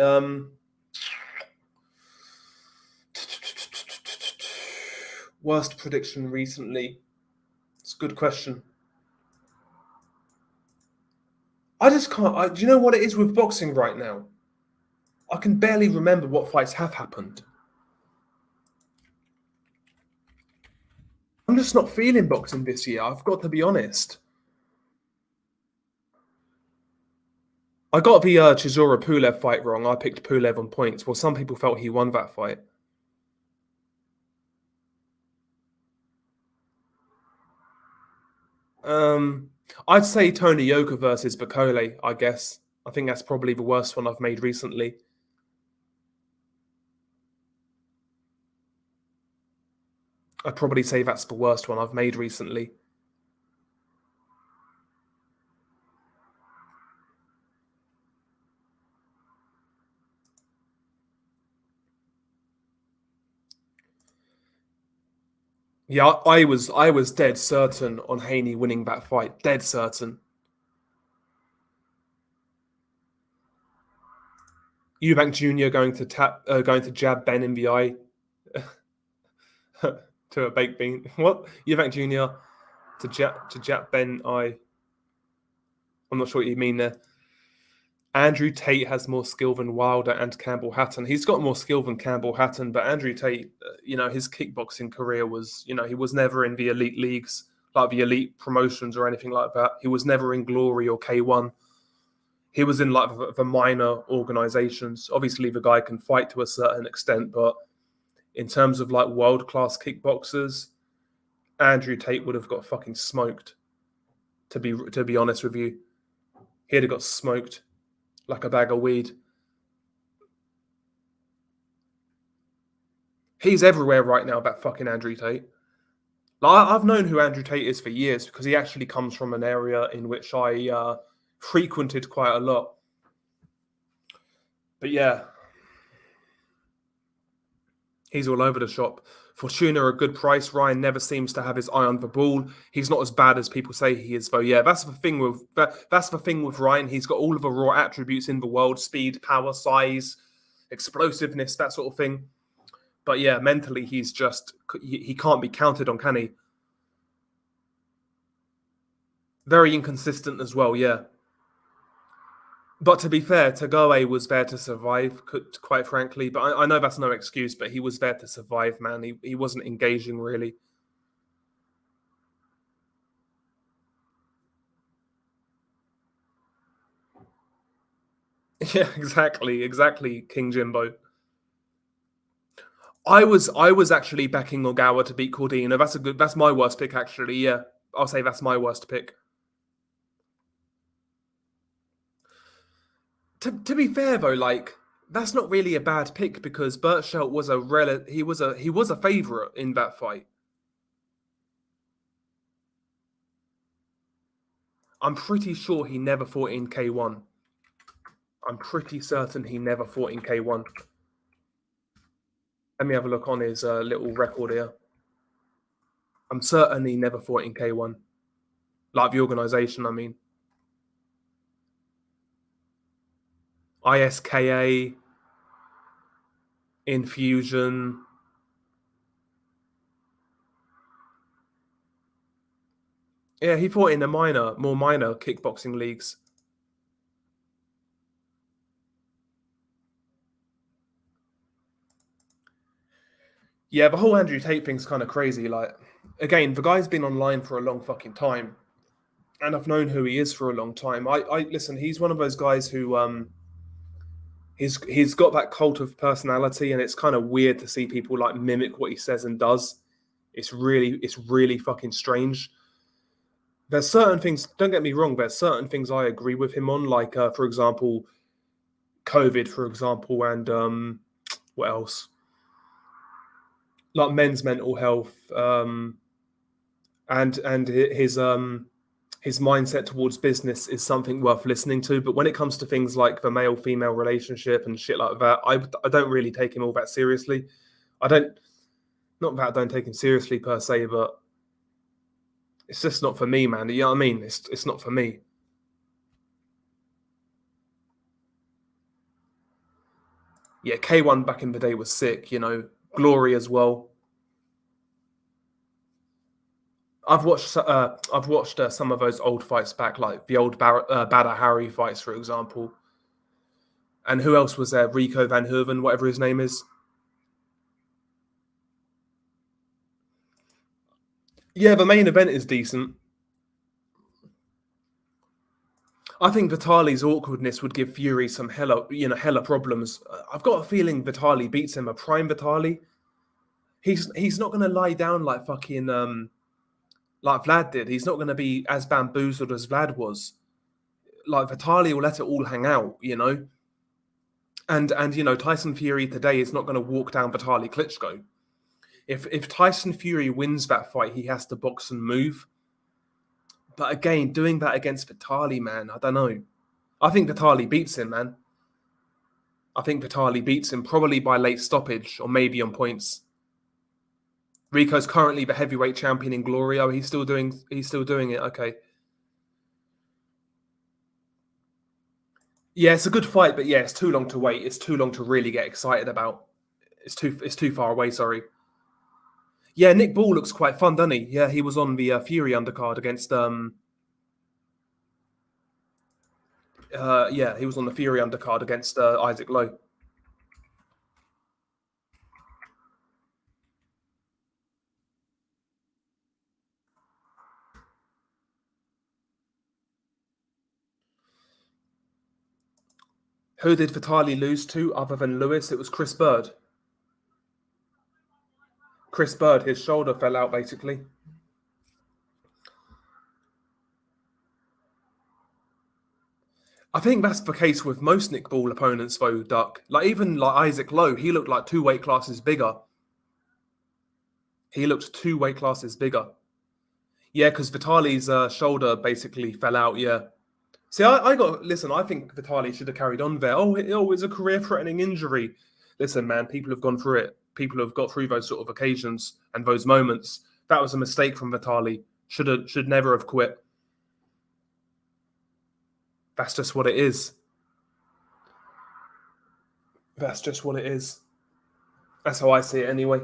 Speaker 1: Worst prediction recently. It's a good question. I just can't. Do you know what it is with boxing right now? I can barely remember what fights have happened. I'm just not feeling boxing this year. I've got to be honest. I got the Chisora Pulev fight wrong. I picked Pulev on points. Well, some people felt he won that fight. I'd say Tony Yoka versus Bakole, I guess. I think that's probably the worst one I've made recently. I'd probably say that's the worst one I've made recently. Yeah, I was dead certain on Haney winning that fight. Dead certain. Eubank Jr. going to jab Benn in the eye to a baked bean. What? Eubank Jr. to jab Benn eye. I'm not sure what you mean there. Andrew Tate has more skill than Wilder and Campbell Hatton. He's got more skill than Campbell Hatton, but Andrew Tate, his kickboxing career was, he was never in the elite leagues, like the elite promotions or anything like that. He was never in Glory or K1. He was in like the minor organizations. Obviously, the guy can fight to a certain extent, but in terms of like world-class kickboxers, Andrew Tate would have got fucking smoked. To be honest with you, he'd have got smoked like a bag of weed. He's everywhere right now, that fucking Andrew Tate. Like, I've known who Andrew Tate is for years because he actually comes from an area in which I frequented quite a lot. But yeah, he's all over the shop. Fortuna a good price. Ryan never seems to have his eye on the ball. He's not as bad as people say he is, though. Yeah, that's the thing with Ryan. He's got all of the raw attributes in the world: speed, power, size, explosiveness, that sort of thing. But yeah, mentally, he can't be counted on, can he? Very inconsistent as well, yeah. But to be fair, Tagawe was there to survive, quite frankly. But I know that's no excuse, but he was there to survive, man. He wasn't engaging, really. Yeah, exactly, King Jimbo. I was actually backing Ogawa to beat Cordina. That's my worst pick, actually. Yeah, I'll say that's my worst pick. To be fair though, like that's not really a bad pick because Berchelt was he was a favorite in that fight. I'm pretty sure he never fought in K1. I'm pretty certain he never fought in K1. Let me have a look on his little record here. I'm certain he never fought in K1. Like the organization, I mean. ISKA, Infusion. Yeah, he fought in the more minor kickboxing leagues. Yeah, the whole Andrew Tate thing's kind of crazy. Like, again, the guy's been online for a long fucking time, and I've known who he is for a long time. I listen. He's one of those guys who he's got that cult of personality, and it's kind of weird to see people like mimic what he says and does. It's really fucking strange. There's certain things. Don't get me wrong. There's certain things I agree with him on, like for example, COVID, for example, and what else? Like men's mental health, and his mindset towards business is something worth listening to. But when it comes to things like the male female relationship and shit like that, I don't really take him all that seriously. I don't, not that I don't take him seriously per se, but it's just not for me, man. You know what I mean? It's not for me. Yeah, K1 back in the day was sick, Glory as well. I've watched some of those old fights back, like the old Badr Harry fights, for example. And who else was there? Rico Van Hooven, whatever his name is. Yeah, the main event is decent. I think Vitali's awkwardness would give Fury some hella problems. I've got a feeling Vitali beats him. A prime Vitali, he's not gonna lie down like fucking like Vlad did. He's not gonna be as bamboozled as Vlad was. Like Vitali will let it all hang out. And Tyson Fury today is not gonna walk down Vitali Klitschko. If Tyson Fury wins that fight, he has to box and move. But again, doing that against Vitali, man, I don't know. I think Vitali beats him, man. I think Vitali beats him probably by late stoppage or maybe on points. Rico's currently the heavyweight champion in Glory. Oh, he's still doing it. Okay. Yeah, it's a good fight, but yeah, it's too long to wait. It's too long to really get excited about. It's too far away, sorry. Yeah, Nick Ball looks quite fun, doesn't he? Yeah, he was on the Fury undercard against he was on the Fury undercard against Isaac Lowe. Who did Vitali lose to other than Lewis? It was Chris Bird. Chris Bird, his shoulder fell out basically. I think that's the case with most Nick Ball opponents, though, Duck. Like even like Isaac Lowe, he looked like 2 weight classes bigger. He looked 2 weight classes bigger. Yeah, because Vitali's shoulder basically fell out. Yeah. See, listen. I think Vitali should have carried on there. Oh, it's a career-threatening injury. Listen, man, people have gone through it. People have got through those sort of occasions and those moments. That was a mistake from Vitali. Should never have quit. That's just what it is. That's just what it is. That's how I see it anyway.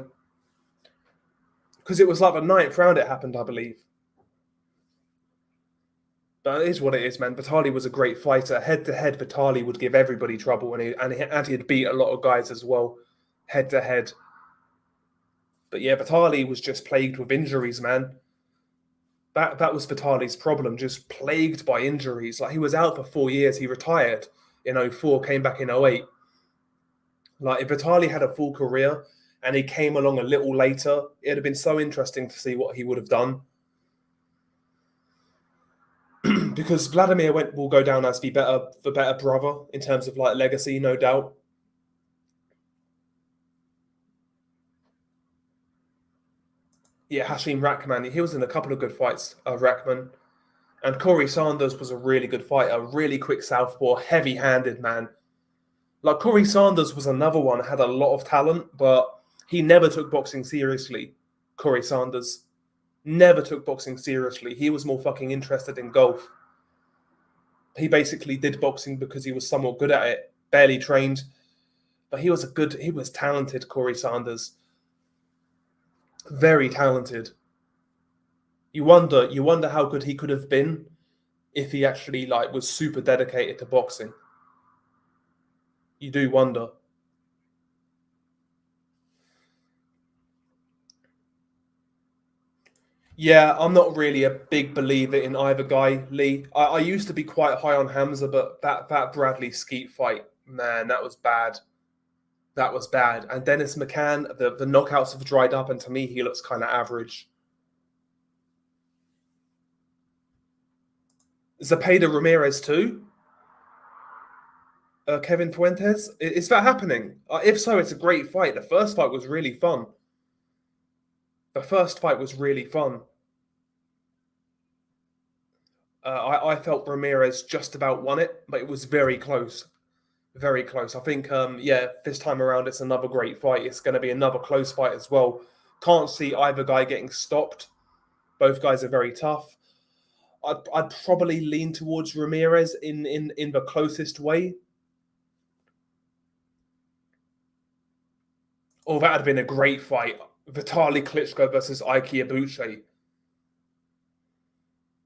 Speaker 1: Because it was like the ninth round it happened, I believe. But it is what it is, man. Vitali was a great fighter. Head to head, Vitali would give everybody trouble, and he'd beat a lot of guys as well, head to head. But yeah, Vitali was just plagued with injuries, man. That was Vitali's problem, just plagued by injuries. Like he was out for 4 years. He retired in 04, came back in 08. Like if Vitali had a full career and he came along a little later, it'd have been so interesting to see what he would have done. Because Vladimir will go down as the better brother in terms of like legacy, no doubt. Yeah, Hashim Rahman, he was in a couple of good fights, Rahman. And Corey Sanders was a really good fighter, really quick southpaw, heavy-handed man. Like Corey Sanders was another one, had a lot of talent, but he never took boxing seriously. Corey Sanders never took boxing seriously. He was more fucking interested in golf. He basically did boxing because he was somewhat good at it, barely trained, but he was talented, Corey Sanders. Very talented. You wonder how good he could have been if he actually like was super dedicated to boxing. You do wonder. Yeah, I'm not really a big believer in either guy, Lee. I used to be quite high on Hamza, but that Bradley Skeet fight, man, that was bad. That was bad. And Dennis McCann, the knockouts have dried up, and to me, he looks kind of average. Zepeda Ramirez too. Kevin Fuentes. Is that happening? If so, it's a great fight. The first fight was really fun. The first fight was really fun. I felt Ramirez just about won it, but it was very close. Very close. I think, this time around, it's another great fight. It's going to be another close fight as well. Can't see either guy getting stopped. Both guys are very tough. I'd probably lean towards Ramirez in the closest way. Oh, that had been a great fight. Vitaly Klitschko versus Ike Ibuche.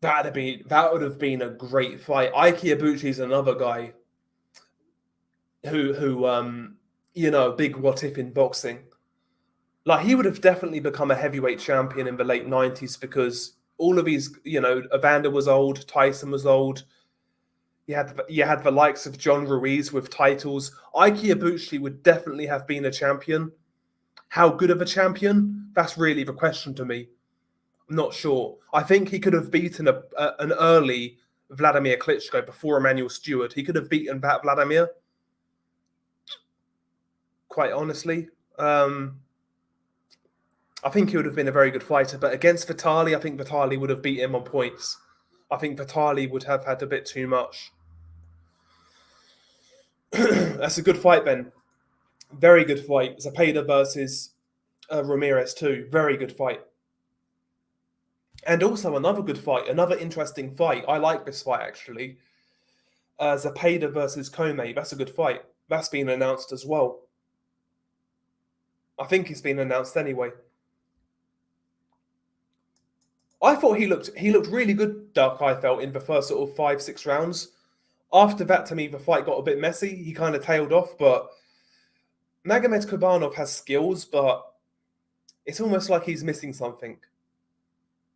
Speaker 1: That would have been a great fight. Ike Ibuchi's another guy who big what if in boxing. Like he would have definitely become a heavyweight champion in the late 90s because all of these, Evander was old, Tyson was old. You had the likes of John Ruiz with titles. Ike Ibuchi would definitely have been a champion. How good of a champion? That's really the question to me. I'm not sure. I think he could have beaten an early Vladimir Klitschko before Emmanuel Stewart. He could have beaten that Vladimir. Quite honestly, I think he would have been a very good fighter. But against Vitali, I think Vitali would have beat him on points. I think Vitali would have had a bit too much. That's a good fight, Ben. Very good fight. Zepeda versus Ramirez too. Very good fight. And also another good fight, another interesting fight. I like this fight actually. Zepeda versus Comey. That's a good fight. That's been announced as well. I think it's been announced anyway. I thought he looked really good, Duck, I felt, in the first sort of 5-6 rounds. After that, to me, the fight got a bit messy. He kind of tailed off, but Magomed Kurbanov has skills, but it's almost like he's missing something.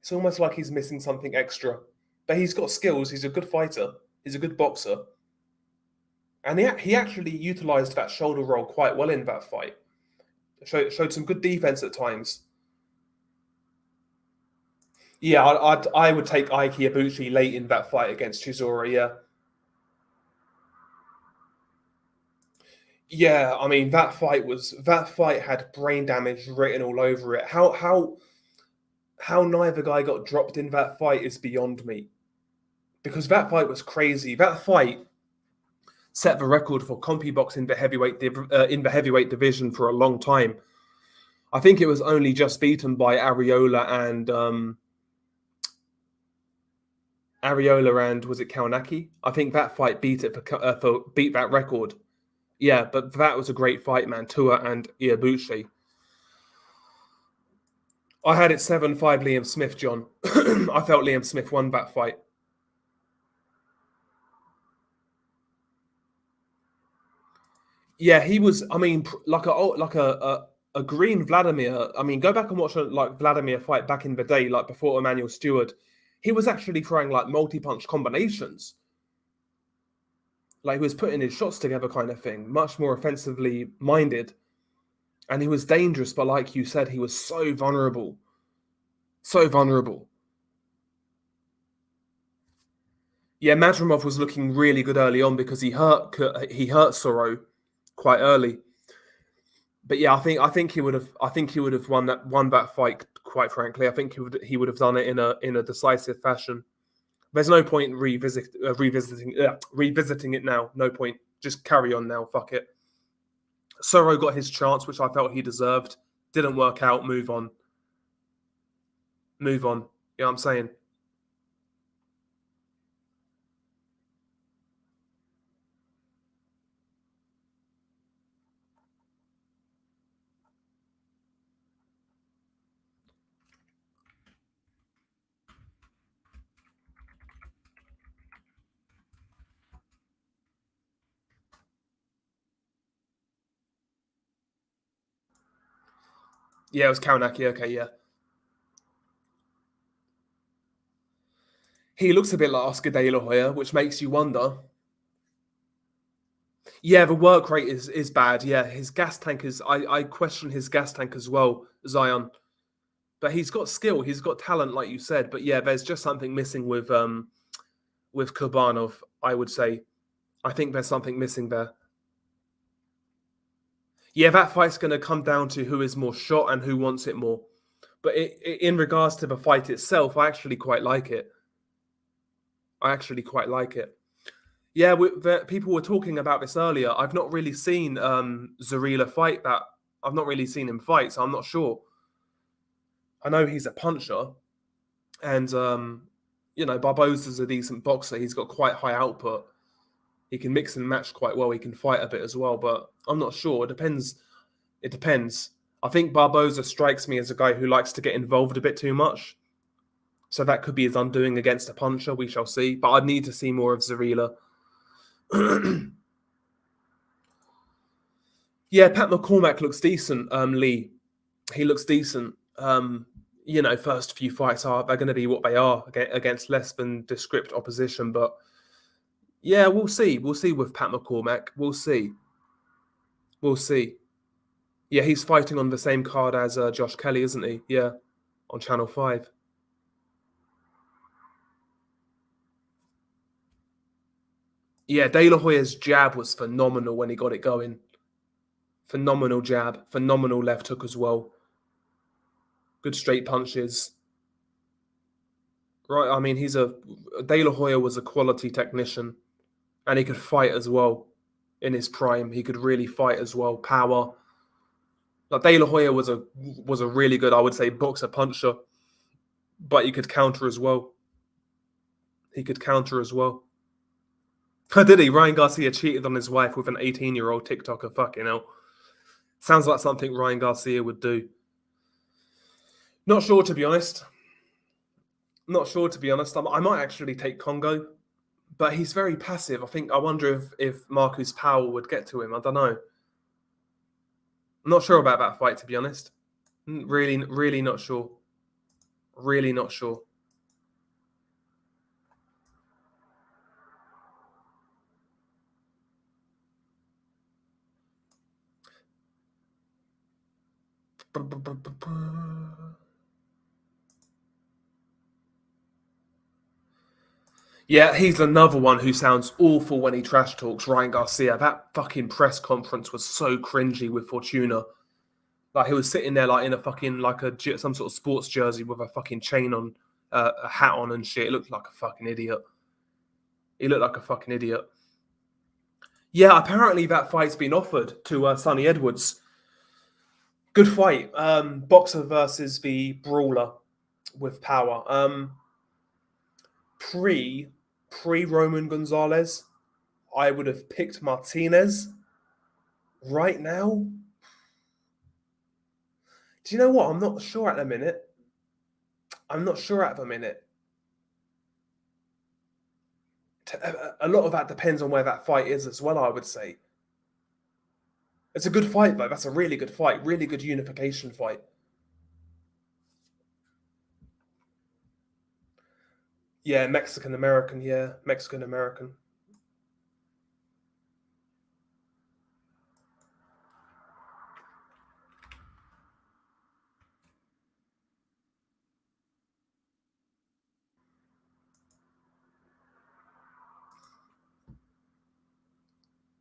Speaker 1: It's almost like he's missing something extra. But he's got skills. He's a good fighter. He's a good boxer. And he actually utilised that shoulder roll quite well in that fight. Showed some good defense at times. Yeah, I would take Ike Ibuchi late in that fight against Chisora, yeah. Yeah, I mean that fight had brain damage written all over it. How neither guy got dropped in that fight is beyond me. Because that fight was crazy. That fight set the record for CompuBox in the heavyweight division for a long time. I think it was only just beaten by Ariola and was it Kawanaki? I think that fight beat it beat that record. Yeah, but that was a great fight, man. Tua and Ibuchi. I had it 7-5 Liam Smith, John. I felt Liam Smith won that fight. Yeah, he was. I mean, like a green Vladimir. I mean, go back and watch like Vladimir fight back in the day, like before Emmanuel Stewart. He was actually throwing like multi-punch combinations. Like he was putting his shots together, kind of thing. Much more offensively minded, and he was dangerous. But like you said, he was so vulnerable. So vulnerable. Yeah, Madrimov was looking really good early on because he hurt Soro quite early. But yeah, I think he would have won that fight. Quite frankly, I think he would have done it in a decisive fashion. There's no point in revisiting it now. No point. Just carry on now. Fuck it. Soro got his chance, which I felt he deserved. Didn't work out. Move on. Move on. You know what I'm saying? Yeah, it was Kawanaki. Okay, yeah. He looks a bit like Oscar De La Hoya, which makes you wonder. Yeah, the work rate is bad. Yeah, his gas tank is. I question his gas tank as well, Zion. But he's got skill. He's got talent, like you said. But yeah, there's just something missing with Kurbanov. I would say. I think there's something missing there. Yeah, that fight's going to come down to who is more shot and who wants it more. But in regards to the fight itself, I actually quite like it. Yeah, people were talking about this earlier. I've not really seen Zarila fight that. I've not really seen him fight, so I'm not sure. I know he's a puncher, and Barbosa's a decent boxer. He's got quite high output. He can mix and match quite well. He can fight a bit as well, but I'm not sure. It depends. It depends. I think Barbosa strikes me as a guy who likes to get involved a bit too much. So that could be his undoing against a puncher. We shall see. But I'd need to see more of Zarila. Yeah, Pat McCormack looks decent. Lee, he looks decent. First few fights they're going to be what they are against less than descript opposition. But yeah, we'll see. We'll see with Pat McCormack. We'll see. We'll see. Yeah, he's fighting on the same card as Josh Kelly, isn't he? Yeah, on Channel 5. Yeah, De La Hoya's jab was phenomenal when he got it going. Phenomenal jab, phenomenal left hook as well. Good straight punches. Right, I mean, De La Hoya was a quality technician, and he could fight as well in his prime. He could really fight as well. Power. Like De La Hoya was a really good, I would say, boxer puncher, but he could counter as well. He could counter as well. Did he? Ryan Garcia cheated on his wife with an 18-year-old TikToker. Fucking hell. Sounds like something Ryan Garcia would do. Not sure, to be honest. Not sure, to be honest. I might actually take Congo, but he's very passive. I wonder if Marcus Powell would get to him. I don't know. I'm not sure about that fight, to be honest. Really, really not sure. Really not sure. Yeah, he's another one who sounds awful when he trash talks. Ryan Garcia. That fucking press conference was so cringy with Fortuna. Like he was sitting there like in a fucking some sort of sports jersey with a fucking chain on, a hat on and shit. It looked like a fucking idiot. He looked like a fucking idiot. Yeah, apparently that fight's been offered to Sonny Edwards. Good fight. Boxer versus the brawler with power. Pre Roman Gonzalez, I would have picked Martinez. Right now, do you know what? I'm not sure at the minute. A lot of that depends on where that fight is as well, I would say. It's a good fight, though. That's a really good fight. Really good unification fight. Yeah, Mexican-American. Yeah, Mexican-American.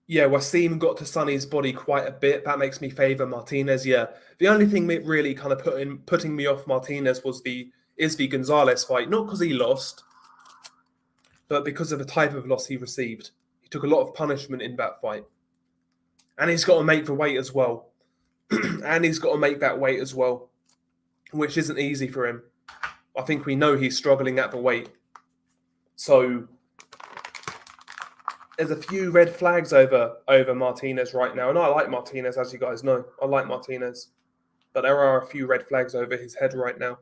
Speaker 1: Yeah, Wasim got to Sonny's body quite a bit. That makes me favour Martinez. Yeah, the only thing that really kind of putting me off Martinez was the Gonzalez fight. Not because he lost, but because of the type of loss he received. He took a lot of punishment in that fight, and he's got to make the weight as well. And he's got to make that weight as well, which isn't easy for him. I think we know he's struggling at the weight. So there's a few red flags over Martinez right now. And I like Martinez, as you guys know. I like Martinez. But there are a few red flags over his head right now.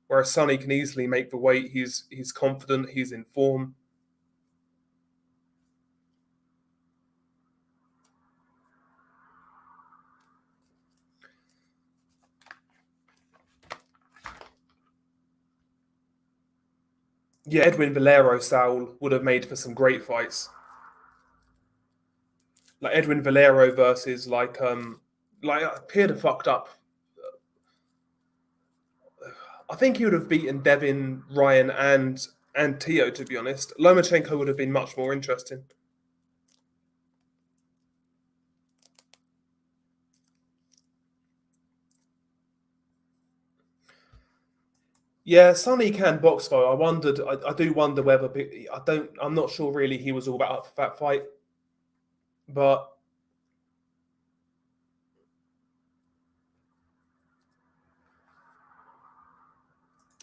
Speaker 1: Whereas Sonny can easily make the weight. He's confident. He's in form. Yeah, Edwin Valero, Saul, would have made for some great fights. Like Edwin Valero versus Pearder fucked up. I think he would have beaten Devin, Ryan, and Tio, to be honest. Lomachenko would have been much more interesting. Yeah, Sonny can box though. I do wonder whether I'm not sure really he was all that up for that fight. But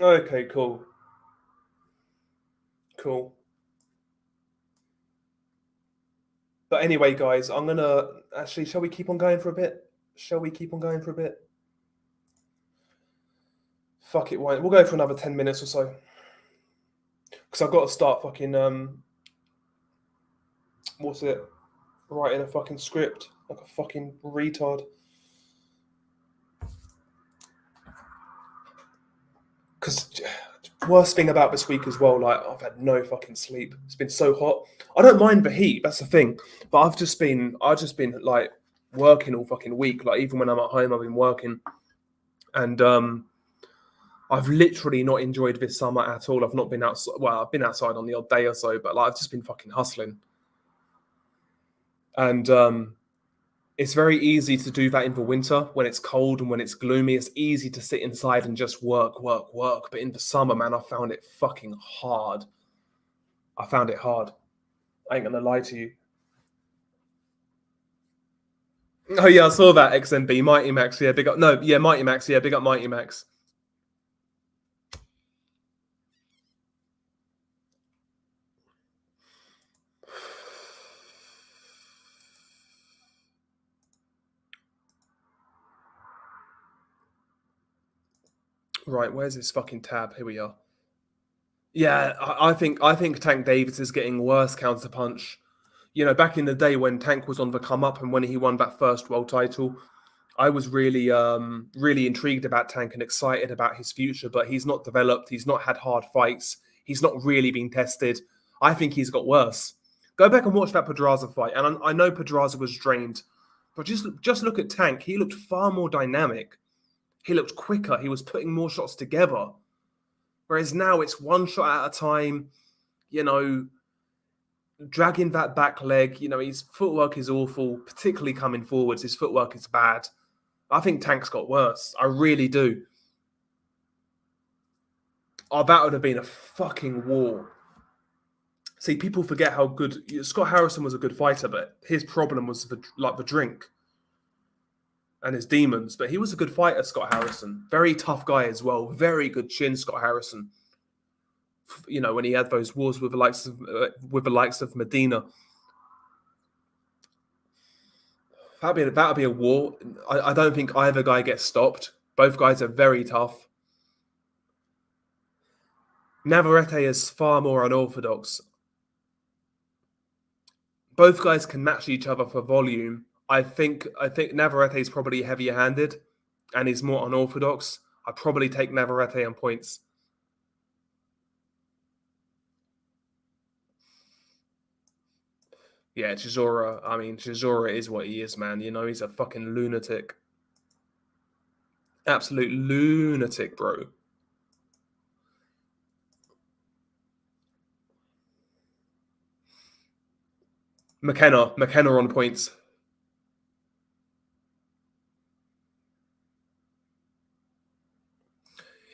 Speaker 1: okay, cool. Cool. But anyway, guys, I'm gonna actually shall we keep on going for a bit? Shall we keep on going for a bit? Fuck it, why? We'll go for another 10 minutes or so. Because I've got to start fucking, what's it? Writing a fucking script. Like a fucking retard. Because worst thing about this week as well, like I've had no fucking sleep. It's been so hot. I don't mind the heat, that's the thing. But I've just been like working all fucking week. Like even when I'm at home, I've been working. And I've literally not enjoyed this summer at all. I've not been outside. Well, I've been outside on the odd day or so, but like I've just been fucking hustling. And it's very easy to do that in the winter when it's cold and when it's gloomy. It's easy to sit inside and just work. But in the summer, man, I found it fucking hard. I found it hard. I ain't gonna lie to you. Oh yeah, I saw that XMB Mighty Max. Yeah, big up. No, yeah, Mighty Max. Yeah, big up Mighty Max. Right, where's this fucking tab? Here we are. Yeah, I think Tank Davis is getting worse counterpunch. You know, back in the day when Tank was on the come up and when he won that first world title, I was really really intrigued about Tank and excited about his future. But he's not developed. He's not had hard fights. He's not really been tested. I think he's got worse. Go back and watch that Pedraza fight, and I know Pedraza was drained, but just look at Tank. He looked far more dynamic. He looked quicker. He was putting more shots together. Whereas now it's one shot at a time, you know, dragging that back leg. You know, his footwork is awful, particularly coming forwards. His footwork is bad. I think Tank's got worse. I really do. Oh, that would have been a fucking war. See, people forget how good Scott Harrison was a good fighter, but his problem was the drink and his demons. But he was a good fighter, Scott Harrison. Very tough guy as well. Very good chin, Scott Harrison. You know, when he had those wars with the likes of Medina. That'd be a war. I don't think either guy gets stopped. Both guys are very tough. Navarrete is far more unorthodox. Both guys can match each other for volume. I think Navarrete is probably heavier handed and he's more unorthodox. I'd probably take Navarrete on points. Yeah, Chisora. I mean, Chisora is what he is, man. You know, he's a fucking lunatic. Absolute lunatic, bro. McKenna on points.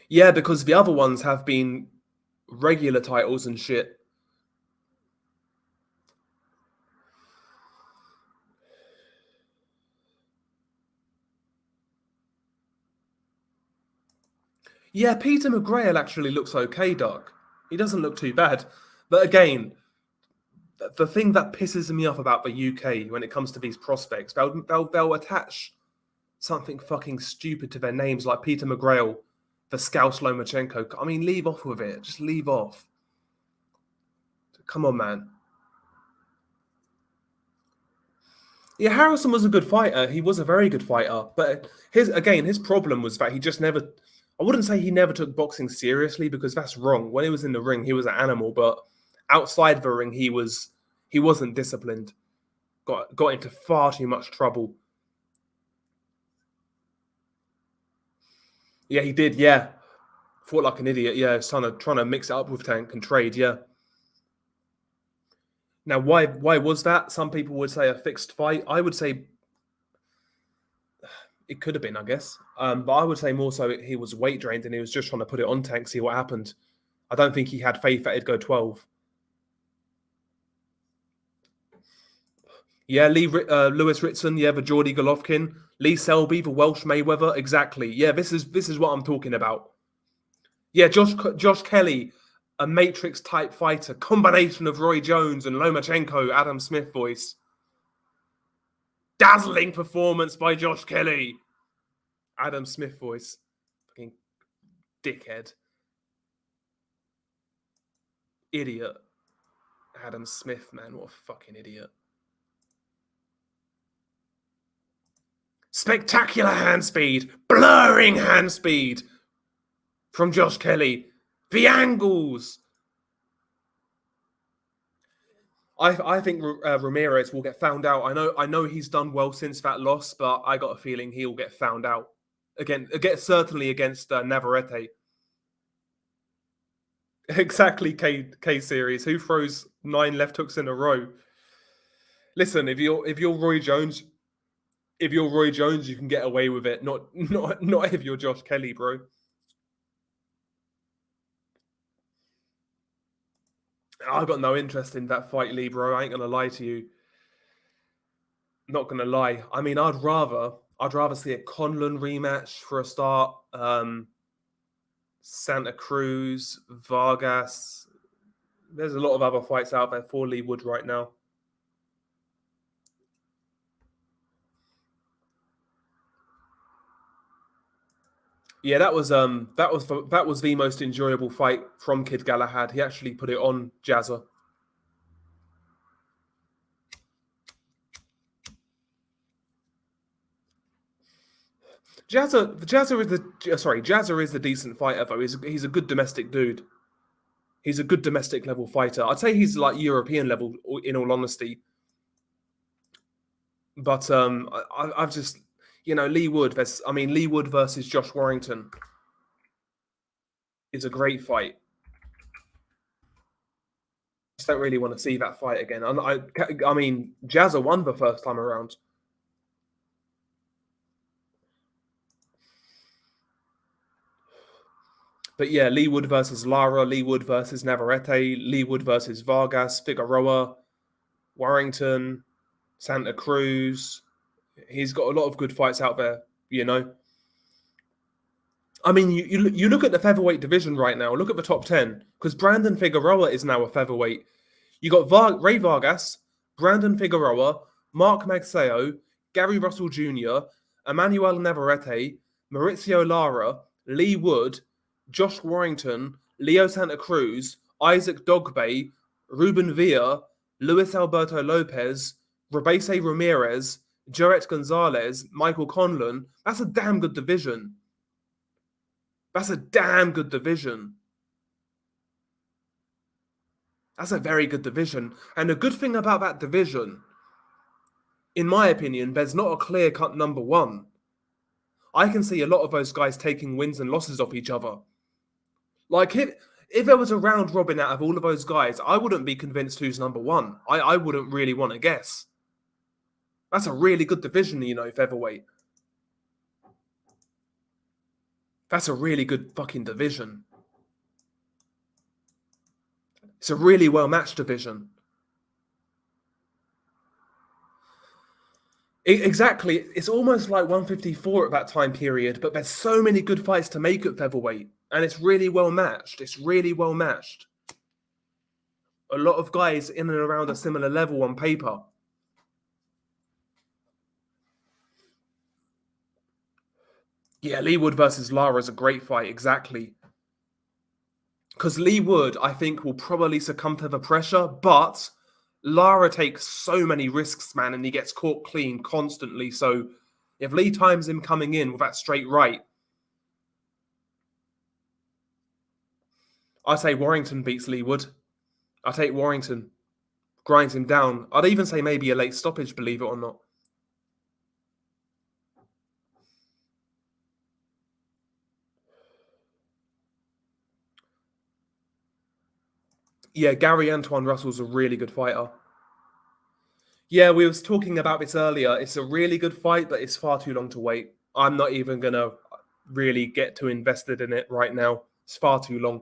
Speaker 1: Yeah, because the other ones have been regular titles and shit. Yeah, Peter McGrail actually looks okay, Doc. He doesn't look too bad. But again, the thing that pisses me off about the UK when it comes to these prospects, they'll attach something fucking stupid to their names like Peter McGrail, Vaskaus Lomachenko. I mean, leave off with it. Just leave off. Come on, man. Yeah, Harrison was a good fighter. He was a very good fighter. But his problem was that he just never... I wouldn't say he never took boxing seriously because that's wrong. When he was in the ring, he was an animal. But outside the ring, he wasn't disciplined. Got into far too much trouble. Yeah, he did. Yeah, fought like an idiot. Yeah, he's trying to mix it up with Tank and trade. Yeah. Now, why was that? Some people would say a fixed fight. I would say it could have been, I guess. But I would say more so he was weight drained and he was just trying to put it on Tank, see what happened. I don't think he had faith that it'd go 12. Yeah, Lewis Ritson. Yeah, the Geordie Golovkin. Lee Selby, the Welsh Mayweather. Exactly. Yeah, this is what I'm talking about. Yeah, Josh Kelly, a Matrix type fighter, combination of Roy Jones and Lomachenko, Adam Smith voice. Dazzling performance by Josh Kelly. Adam Smith voice. Fucking Dickhead. Idiot. Adam Smith, man. What a fucking idiot. Spectacular hand speed. Blurring hand speed from Josh Kelly. The angles. I think Ramirez will get found out. I know he's done well since that loss, but I got a feeling he'll get found out again. Certainly against Navarrete. Exactly, K series. Who throws 9 left hooks in a row? Listen, if you're Roy Jones, you can get away with it. Not if you're Josh Kelly, bro. I got no interest in that fight, Lee, bro. I ain't gonna lie to you. Not gonna lie. I mean, I'd rather see a Conlon rematch for a start. Santa Cruz, Vargas. There's a lot of other fights out there for Lee Wood right now. Yeah, that was the most enjoyable fight from Kid Galahad. He actually put it on Jazza. Jazza is the decent fighter though. He's a good domestic dude. He's a good domestic level fighter. I'd say he's like European level, in all honesty. But I've just, Lee Wood. Lee Wood versus Josh Warrington is a great fight. I just don't really want to see that fight again. I mean, Jazza won the first time around. But yeah, Lee Wood versus Lara, Lee Wood versus Navarrete, Lee Wood versus Vargas, Figueroa, Warrington, Santa Cruz. He's got a lot of good fights out there, I mean, you look at the featherweight division right now. Look at the top 10, because Brandon Figueroa is now a featherweight. You got Ray Vargas, Brandon Figueroa, Mark Magsayo, Gary Russell Jr., Emmanuel Navarrete, Maurizio Lara, Lee Wood, Josh Warrington, Leo Santa Cruz, Isaac Dogbay, Ruben Villa, Luis Alberto Lopez, Robese Ramirez, Jarrett Gonzalez, Michael Conlon. That's a damn good division. That's a damn good division. That's a very good division. And the good thing about that division, in my opinion, there's not a clear-cut number one. I can see a lot of those guys taking wins and losses off each other. Like, if there was a round robin out of all of those guys, I wouldn't be convinced who's number one. I wouldn't really want to guess. That's a really good division, featherweight. That's a really good fucking division. It's a really well-matched division. Exactly. It's almost like 154 at that time period, but there's so many good fights to make at featherweight, and it's really well-matched. It's really well-matched. A lot of guys in and around a similar level on paper. Yeah, Lee Wood versus Lara is a great fight, exactly. Because Lee Wood, I think, will probably succumb to the pressure, but Lara takes so many risks, man, and he gets caught clean constantly. So if Lee times him coming in with that straight right, I say Warrington beats Lee Wood. I take Warrington, grinds him down. I'd even say maybe a late stoppage, believe it or not. Yeah, Gary Antoine Russell's a really good fighter. Yeah, we was talking about this earlier. It's a really good fight, but it's far too long to wait. I'm not even going to really get too invested in it right now. It's far too long.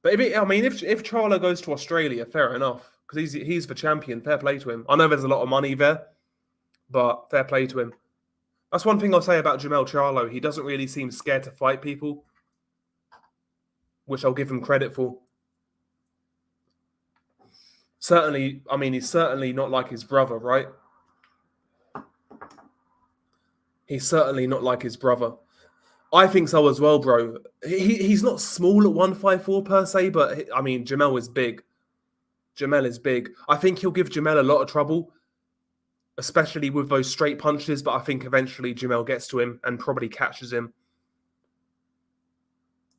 Speaker 1: But if Charlo goes to Australia, fair enough, because he's the champion. Fair play to him. I know there's a lot of money there, but fair play to him. That's one thing I'll say about Jamel Charlo. He doesn't really seem scared to fight people, which I'll give him credit for. Certainly, he's certainly not like his brother, right? He's certainly not like his brother. I think so as well, bro. He's not small at 154 per se, but I mean, Jamel is big. Jamel is big. I think he'll give Jamel a lot of trouble, especially with those straight punches, but I think eventually Jamel gets to him and probably catches him.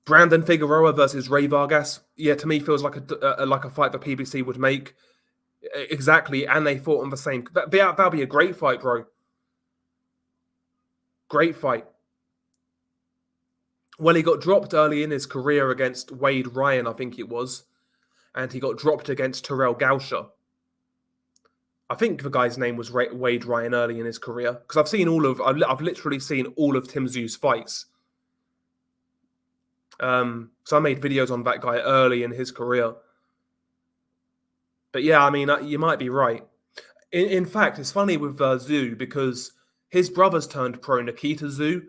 Speaker 1: Brandon Figueroa versus Ray Vargas. Yeah, to me feels like a fight that PBC would make. Exactly, and they fought on the same. That'll be a great fight, bro. Great fight. Well, he got dropped early in his career against Wade Ryan, I think it was, and he got dropped against Terrell Gausha. I think the guy's name was Wade Ryan early in his career, because I've literally seen all of Tim Tszyu's fights. So I made videos on that guy early in his career. But yeah, I mean, you might be right. In fact, it's funny with Tszyu because his brother's turned pro, Nikita Tszyu,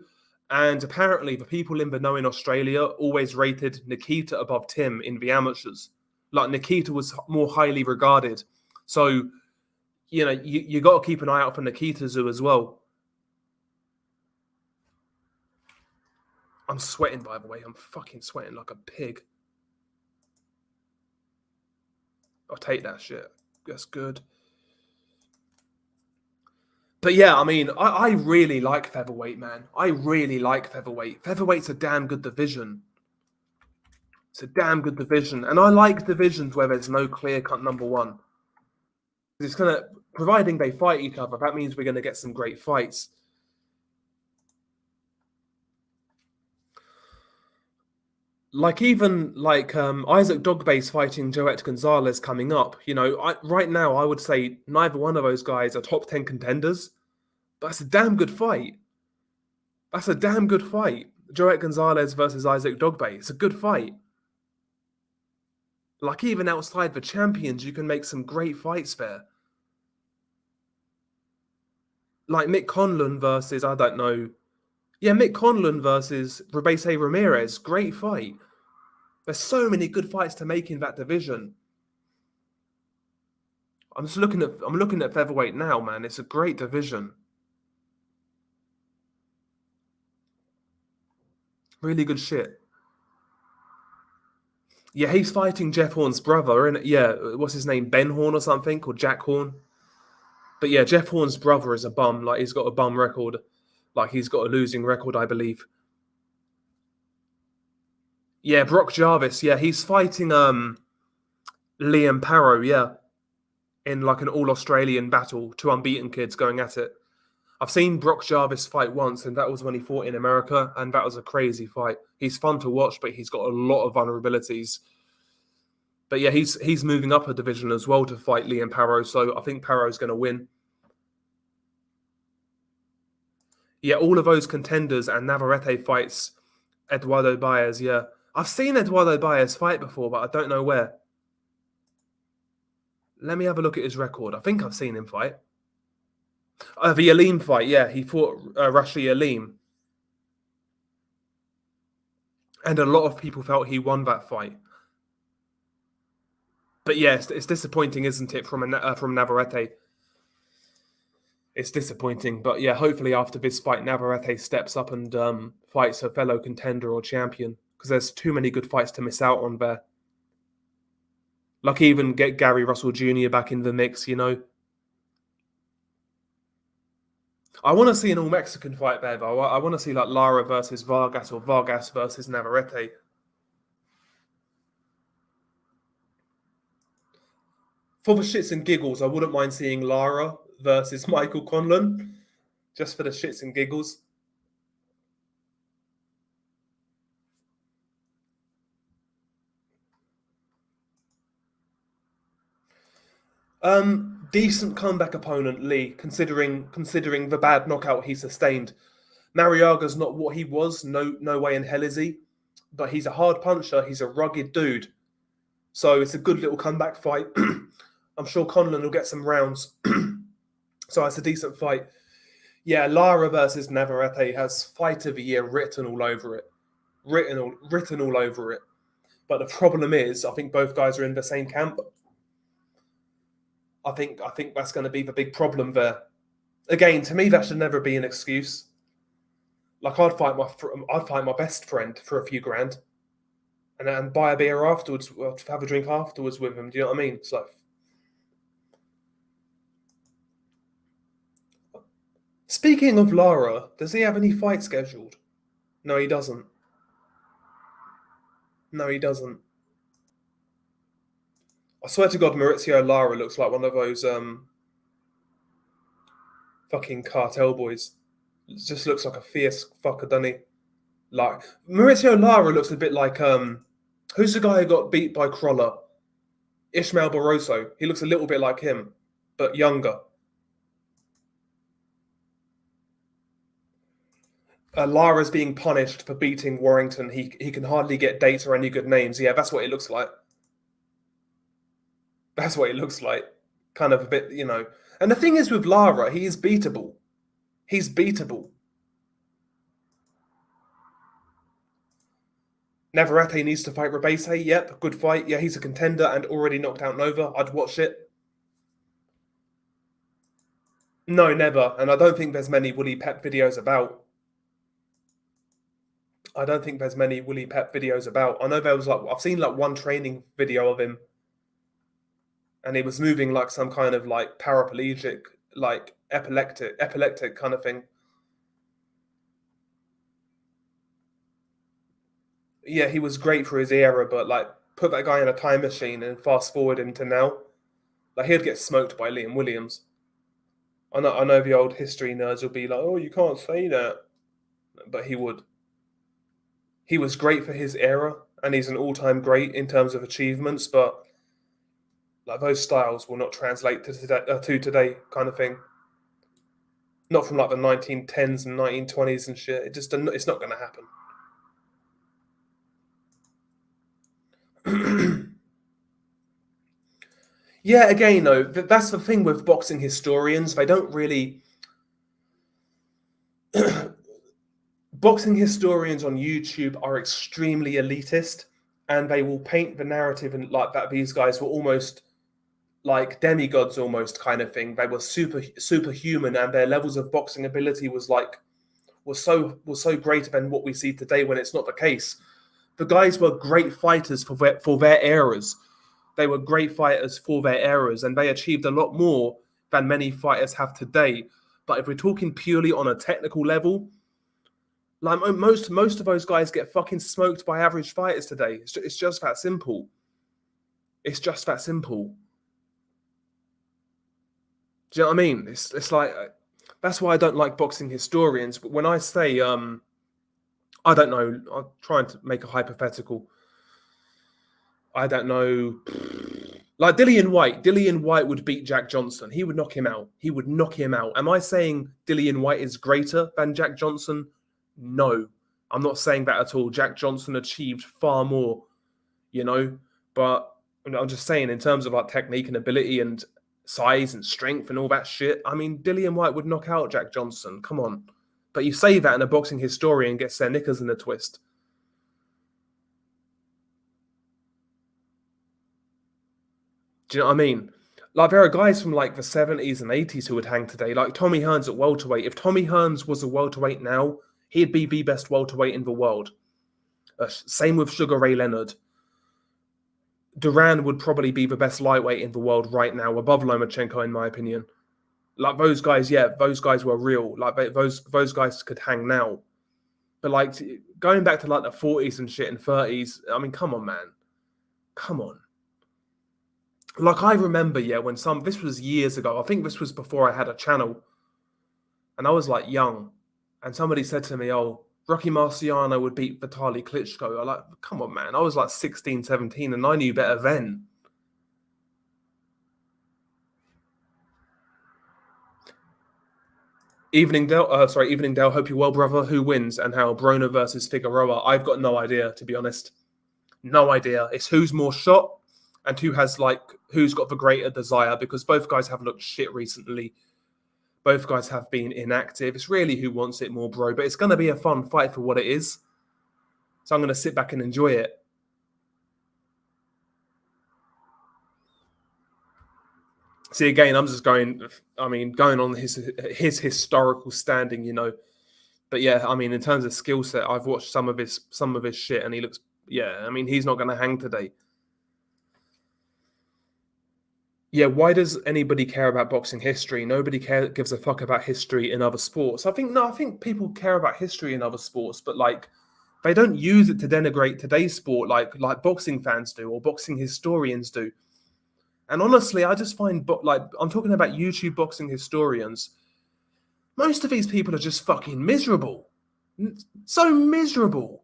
Speaker 1: and apparently the people in the know in Australia always rated Nikita above Tim in the amateurs. Like Nikita was more highly regarded. So, you got to keep an eye out for Nikita Tszyu as well. I'm sweating, by the way. I'm fucking sweating like a pig. I'll take that shit. That's good. But yeah, I mean, I really like featherweight, man. I really like featherweight. Featherweight's a damn good division. It's a damn good division. And I like divisions where there's no clear-cut number one. It's providing they fight each other, that means we're going to get some great fights. Isaac Dogbase fighting Joet Gonzalez coming up. Right now, I would say neither one of those guys are top 10 contenders. But that's a damn good fight. That's a damn good fight. Joet Gonzalez versus Isaac Dogbase. It's a good fight. Like, even outside the champions, you can make some great fights there. Like Mick Conlan versus, I don't know. Yeah, Mick Conlan versus Rebese Ramirez. Great fight. There's so many good fights to make in that division. I'm looking at featherweight now, man. It's a great division. Really good shit. Yeah, he's fighting Jeff Horn's brother, and what's his name? Ben Horn or something, or Jack Horn. But yeah, Jeff Horn's brother is a bum. Like, he's got a bum record. Like, he's got a losing record, I believe. Yeah, Brock Jarvis. Yeah, he's fighting Liam Parrow. Yeah, in like an all-Australian battle, two unbeaten kids going at it. I've seen Brock Jarvis fight once, and that was when he fought in America, and that was a crazy fight. He's fun to watch, but he's got a lot of vulnerabilities. But yeah, he's moving up a division as well to fight Liam Parrow, so I think Parrow's going to win. Yeah, all of those contenders and Navarrete fights Eduardo Baez, yeah. I've seen Eduardo Baez fight before, but I don't know where. Let me have a look at his record. I think I've seen him fight. The Aleem fight, yeah. He fought Rashid Aleem. And a lot of people felt he won that fight. But yes, it's disappointing, isn't it, from Navarrete? It's disappointing. But yeah, hopefully after this fight, Navarrete steps up and fights a fellow contender or champion. Because there's too many good fights to miss out on there. Like, even get Gary Russell Jr. back in the mix, I want to see an all-Mexican fight there, though. I want to see like Lara versus Vargas or Vargas versus Navarrete. For the shits and giggles, I wouldn't mind seeing Lara versus Michael Conlan. Just for the shits and giggles. Decent comeback opponent, Lee, considering the bad knockout he sustained. Mariaga's not what he was, no way in hell is he. But he's a hard puncher, he's a rugged dude. So it's a good little comeback fight. I'm sure Conlan will get some rounds. So it's a decent fight. Yeah, Lara versus Navarrete has Fight of the Year written all over it. Written all over it. But the problem is, I think both guys are in the same camp. I think that's going to be the big problem there. Again, to me, that should never be an excuse. Like I'd fight my best friend for a few grand, and then buy a beer afterwards, or have a drink afterwards with him. Do you know what I mean? It's like, speaking of Lara, does he have any fights scheduled? No, he doesn't. No, he doesn't. I swear to God, Maurizio Lara looks like one of those fucking cartel boys. It just looks like a fierce fucker, doesn't he? Like Maurizio Lara looks a bit like who's the guy who got beat by Crawler? Ishmael Barroso. He looks a little bit like him, but younger. Lara's being punished for beating Warrington. He can hardly get dates or any good names. Yeah, that's what it looks like. That's what it looks like. Kind of a bit, you know. And the thing is with Lara, he is beatable. He's beatable. Navarrete needs to fight Rebese. Yep, good fight. Yeah, he's a contender and already knocked out Nova. I'd watch it. No, never. And I don't think there's many Willie Pep videos about. I don't think there's many Willie Pep videos about. I know there was I've seen one training video of him, and he was moving like some kind of paraplegic, epileptic kind of thing. Yeah, he was great for his era, but put that guy in a time machine and fast forward him to now, he'd get smoked by Liam Williams. I know the old history nerds will be like, oh, you can't say that, but he would. He was great for his era, and he's an all-time great in terms of achievements, but those styles will not translate to today kind of thing. Not from the 1910s and 1920s and shit. It's not going to happen. Yeah, again, though, that's the thing with boxing historians. They don't really. Boxing historians on YouTube are extremely elitist, and they will paint the narrative and that these guys were almost like demigods, almost kind of thing. They were superhuman, and their levels of boxing ability was so greater than what we see today. When it's not the case, the guys were great fighters for their eras. They were great fighters for their eras, and they achieved a lot more than many fighters have today. But if we're talking purely on a technical level, most of those guys get fucking smoked by average fighters today. It's just that simple. It's just that simple. Do you know what I mean? It's like that's why I don't like boxing historians. But when I say I don't know, I'm trying to make a hypothetical. I don't know. Like Dillian White would beat Jack Johnson. He would knock him out. Am I saying Dillian White is greater than Jack Johnson? No, I'm not saying that at all. Jack Johnson achieved far more, but I'm just saying in terms of technique and ability and size and strength and all that shit. I mean, Dillian White would knock out Jack Johnson. Come on. But you say that and a boxing historian gets their knickers in a twist. Do you know what I mean? There are guys from the 70s and 80s who would hang today, like Tommy Hearns at welterweight. If Tommy Hearns was a welterweight now, he'd be the best welterweight in the world. Same with Sugar Ray Leonard. Duran would probably be the best lightweight in the world right now, above Lomachenko, in my opinion. Those guys, yeah, those guys were real. Those guys could hang now. But going back to the 40s and shit and 30s, I mean, come on, man. Come on. I remember, yeah, when this was years ago. I think this was before I had a channel. And I was young. And somebody said to me, oh, Rocky Marciano would beat Vitaly Klitschko. I'm like, come on, man. I was 16, 17, and I knew better then. Evening Dale. Hope you're well, brother. Who wins and how? Broner versus Figueroa. I've got no idea, to be honest. No idea. It's who's more shot and who's got the greater desire, because both guys have looked shit recently. Both guys have been inactive. It's really who wants it more, bro. But it's going to be a fun fight for what it is. So I'm going to sit back and enjoy it. See, again, I'm just going on his historical standing, But yeah, I mean, in terms of skill set, I've watched some of his shit, and he looks. Yeah, I mean, he's not going to hang today. Yeah, why does anybody care about boxing history? Nobody gives a fuck about history in other sports. I think people care about history in other sports, but like they don't use it to denigrate today's sport like boxing fans do or boxing historians do. And honestly, I just find like I'm talking about YouTube boxing historians. Most of these people are just fucking miserable. So miserable.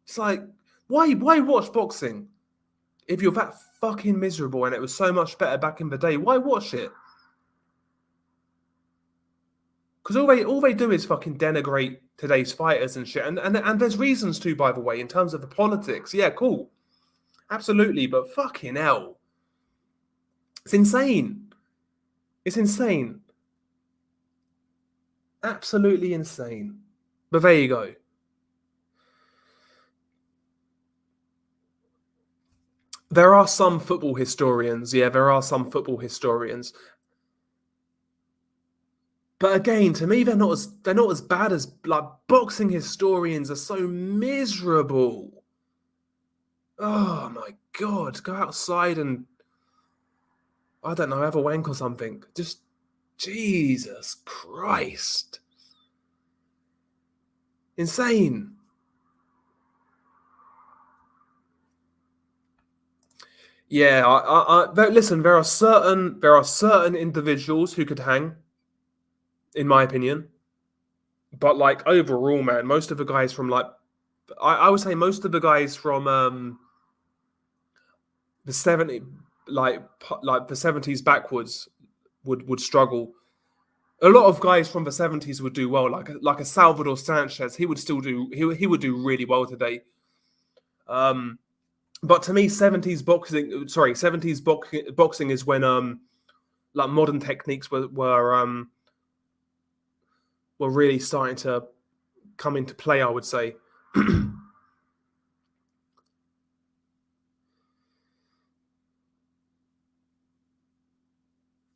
Speaker 1: It's like, why watch boxing? If you're that fucking miserable and it was so much better back in the day, why watch it? Because all they do is fucking denigrate today's fighters and shit. And there's reasons to, by the way, in terms of the politics. Yeah, cool. Absolutely, but fucking hell. It's insane. It's insane. Absolutely insane. But there you go. There are some football historians. Yeah, there are some football historians. But again, to me, they're not as bad as like boxing historians are so miserable. Oh my god, go outside and I don't know, have a wank or something. Just Jesus Christ. Insane. Yeah, listen, there are certain individuals who could hang, in my opinion. But like overall, man, most of the guys from like I would say most of the guys from the 70 like the 70s backwards would struggle. A lot of guys from the 70s would do well, like a Salvador Sanchez. He would still do he would do really well today. But to me, 70s boxing is when like modern techniques were really starting to come into play, I would say.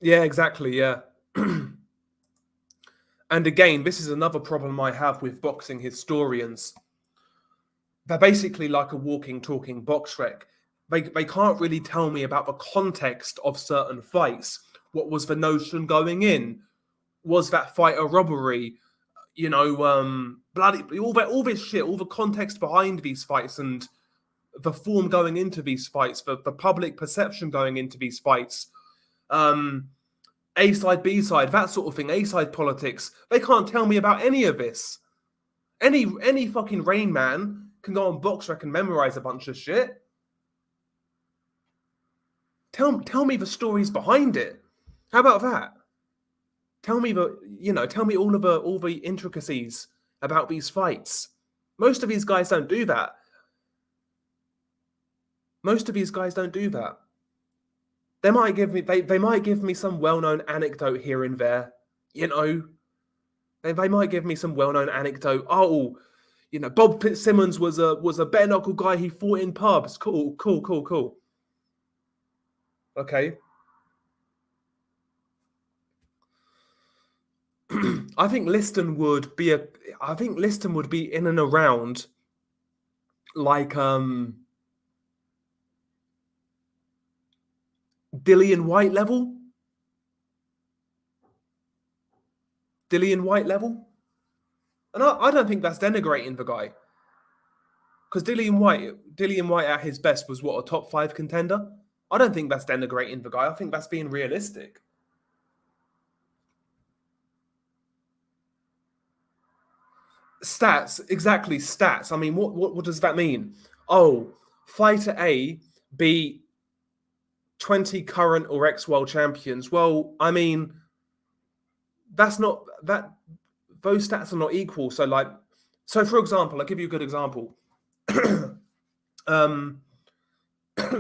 Speaker 1: Yeah, exactly. Yeah. And again, this is another problem I have with boxing historians. They're basically like a walking, talking box rec. They can't really tell me about the context of certain fights. What was the notion going in? Was that fight a robbery? You know, bloody all this shit, all the context behind these fights and the form going into these fights, the public perception going into these fights. A side, B side, that sort of thing, A side politics. They can't tell me about any of this. Any fucking Rain Man can go on BoxRec and memorize a bunch of shit. Tell me the stories behind it. How about that? Tell me all the intricacies about these fights. Most of these guys don't do that. They might give me some well-known anecdote here and there. You know, they might give me some well-known anecdote. Oh, you know, Bob Fitzsimmons was a bare knuckle guy. He fought in pubs. Cool. Okay. I think Liston would be in and around like Dillian White level. And I don't think that's denigrating the guy. Because Dillian White at his best was what, a top 5 contender? I don't think that's denigrating the guy. I think that's being realistic. Stats, exactly, stats. I mean, what does that mean? Oh, fighter A beat 20 current or ex-world champions. Well, I mean, those stats are not equal. So for example, I'll give you a good example.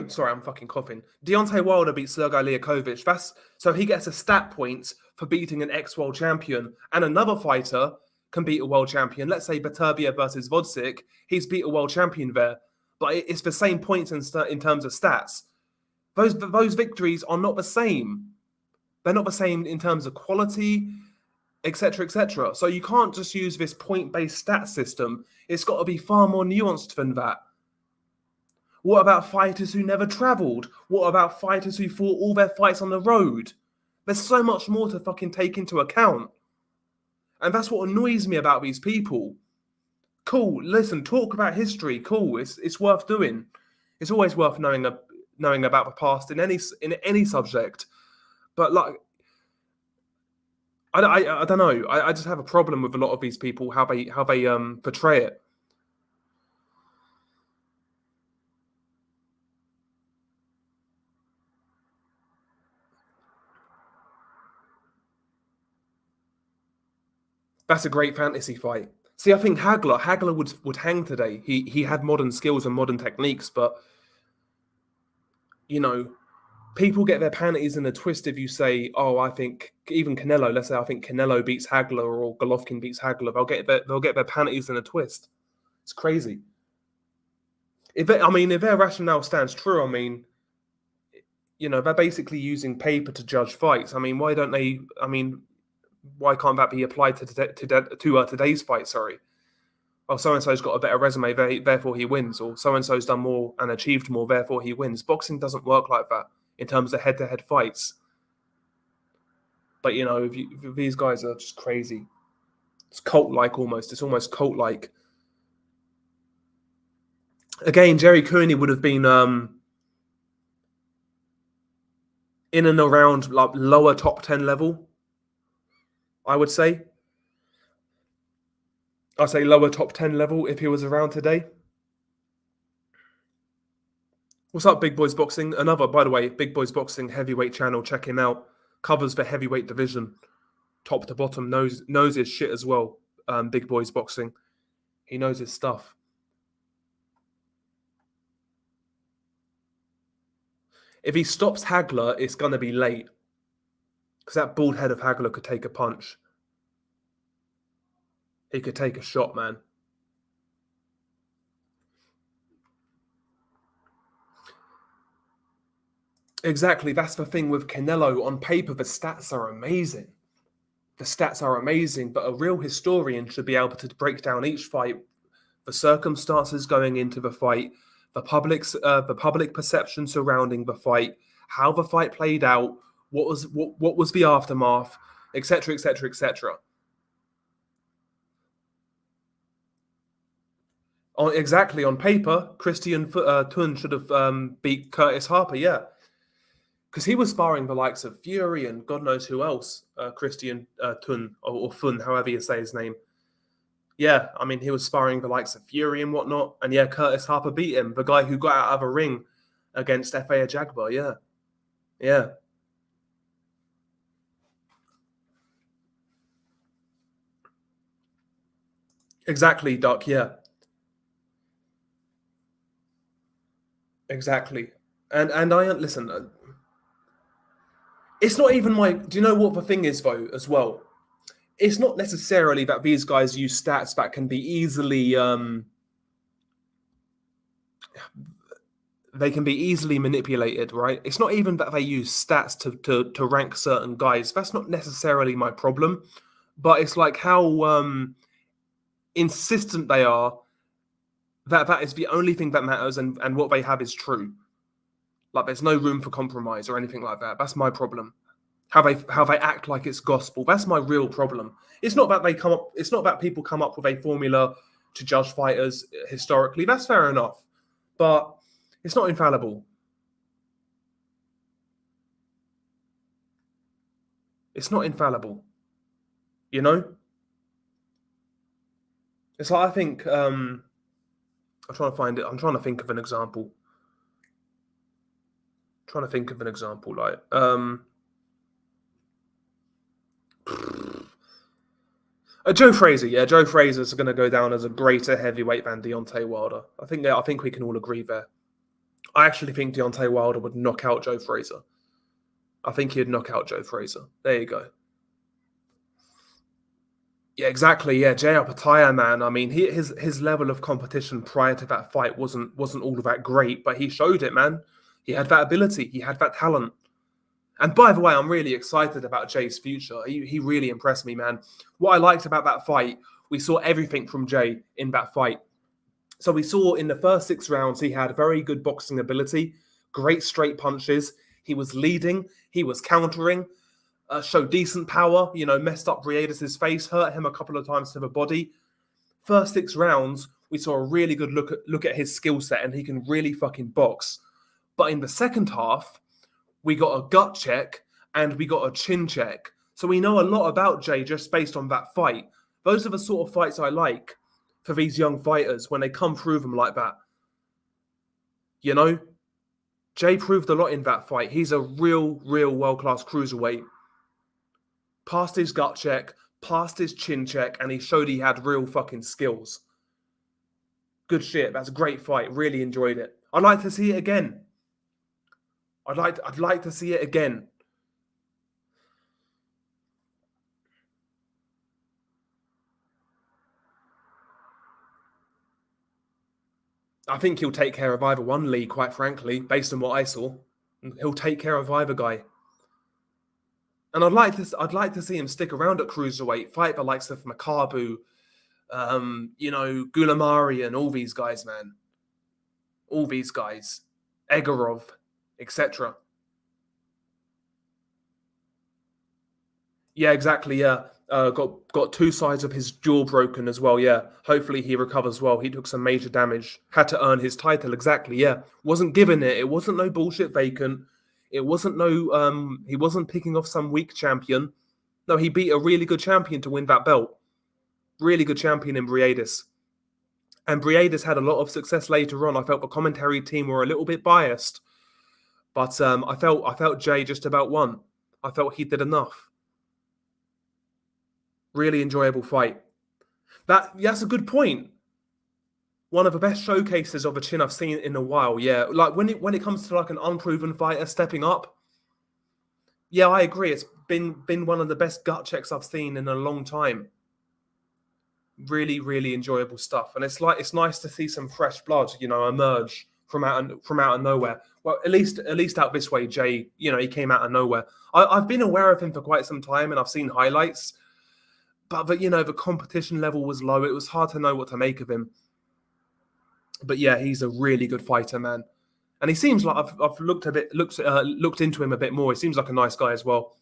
Speaker 1: Sorry, I'm fucking coughing. Deontay Wilder beat Sergey Liakovic. So he gets a stat point for beating an ex-world champion, and another fighter can beat a world champion. Let's say Beterbiev versus Vodzik. He's beat a world champion there, but it's the same points in terms of stats. Those victories are not the same. They're not the same in terms of quality. etc., etc. So you can't just use this point-based stat system. It's got to be far more nuanced than that. What about fighters who never travelled? What about fighters who fought all their fights on the road? There's so much more to fucking take into account. And that's what annoys me about these people. Cool, listen, talk about history. Cool, it's worth doing. It's always worth knowing about the past in any subject. But like, I don't know. I just have a problem with a lot of these people, how they portray it. That's a great fantasy fight. See, I think Hagler would hang today. He had modern skills and modern techniques, but you know, people get their panties in a twist if you say, "Oh, I think even Canelo." Let's say I think Canelo beats Hagler or Golovkin beats Hagler. They'll get their panties in a twist. It's crazy. If their rationale stands true, I mean, they're basically using paper to judge fights. I mean, why don't they? I mean, why can't that be applied to today's fight? Sorry. Oh, so and so's got a better resume, therefore he wins. Or so and so's done more and achieved more, therefore he wins. Boxing doesn't work like that in terms of head-to-head fights. But these guys are just crazy. It's cult-like almost. It's almost cult-like. Again, Jerry Cooney would have been in and around like lower top 10 level, I would say. I'd say lower top 10 level if he was around today. What's up, Big Boys Boxing? Another, by the way, Big Boys Boxing heavyweight channel. Check him out. Covers the heavyweight division, top to bottom. Knows his shit as well. Big Boys Boxing. He knows his stuff. If he stops Hagler, it's going to be late. Because that bald head of Hagler could take a punch. He could take a shot, man. Exactly. That's the thing with Canelo. On paper, the stats are amazing. The stats are amazing, but a real historian should be able to break down each fight, the circumstances going into the fight, the public perception surrounding the fight, how the fight played out, what was the aftermath, etc., etc., etc. Exactly, on paper, Christian Thun should have beat Curtis Harper, yeah. Because he was sparring the likes of Fury and God knows who else, Christian Thun, or Thun, however you say his name. Yeah, I mean, he was sparring the likes of Fury and whatnot. And yeah, Curtis Harper beat him, the guy who got out of a ring against F.A. Ajagba, yeah. Yeah. Exactly, Doc, yeah. Exactly. And I listen, it's not even do you know what the thing is though as well? It's not necessarily that these guys use stats that can be easily manipulated, right? It's not even that they use stats to rank certain guys. That's not necessarily my problem, but it's like how insistent they are that is the only thing that matters, and what they have is true. Like there's no room for compromise or anything like that. That's my problem. How they act like it's gospel. That's my real problem. It's not that people come up with a formula to judge fighters historically. That's fair enough, but it's not infallible. It's not infallible. You know? It's like I think I'm trying to find it. I'm trying to think of an example. Like Joe Frazier, yeah, Joe Frazier's going to go down as a greater heavyweight than Deontay Wilder. I think we can all agree there. I actually think Deontay Wilder would knock out Joe Frazier. I think he'd knock out Joe Frazier. There you go. Yeah, exactly. Yeah, Jay Apataya, man. I mean, his level of competition prior to that fight wasn't all that great, but he showed it, man. He had that ability. He had that talent. And by the way, I'm really excited about Jay's future. He really impressed me, man. What I liked about that fight, we saw everything from Jay in that fight. So we saw in the first 6 rounds, he had very good boxing ability, great straight punches. He was leading, he was countering, showed decent power, messed up Briedis' face, hurt him a couple of times to the body. First 6 rounds, we saw a really good look at his skill set, and he can really fucking box. But in the second half, we got a gut check and we got a chin check. So we know a lot about Jay just based on that fight. Those are the sort of fights I like for these young fighters when they come through them like that. Jay proved a lot in that fight. He's a real world-class cruiserweight. Passed his gut check, passed his chin check, and he showed he had real fucking skills. Good shit. That's a great fight. Really enjoyed it. I'd like to see it again. I'd like to see it again. I think he'll take care of either one, Lee, quite frankly, based on what I saw. He'll take care of either guy. And I'd like to see him stick around at cruiserweight, fight the likes of Makabu, Gulamari and all these guys, man. All these guys. Egorov, etc. Yeah, exactly, yeah. Got 2 sides of his jaw broken as well, yeah. Hopefully he recovers well. He took some major damage. Had to earn his title, exactly, yeah. Wasn't given it. It wasn't no bullshit vacant. It wasn't he wasn't picking off some weak champion. No, he beat a really good champion to win that belt. Really good champion in Briedis. And Briedis had a lot of success later on. I felt the commentary team were a little bit biased. But I felt Jay just about won. I felt he did enough. Really enjoyable fight. That's a good point. One of the best showcases of a chin I've seen in a while. Yeah, like when it comes to like an unproven fighter stepping up. Yeah, I agree. It's been one of the best gut checks I've seen in a long time. Really enjoyable stuff, and it's nice to see some fresh blood, emerge from out of nowhere. Well, at least out this way, Jay. He came out of nowhere. I've been aware of him for quite some time, and I've seen highlights. But the competition level was low. It was hard to know what to make of him. But yeah, he's a really good fighter, man. And he seems like I've looked into him a bit more. He seems like a nice guy as well.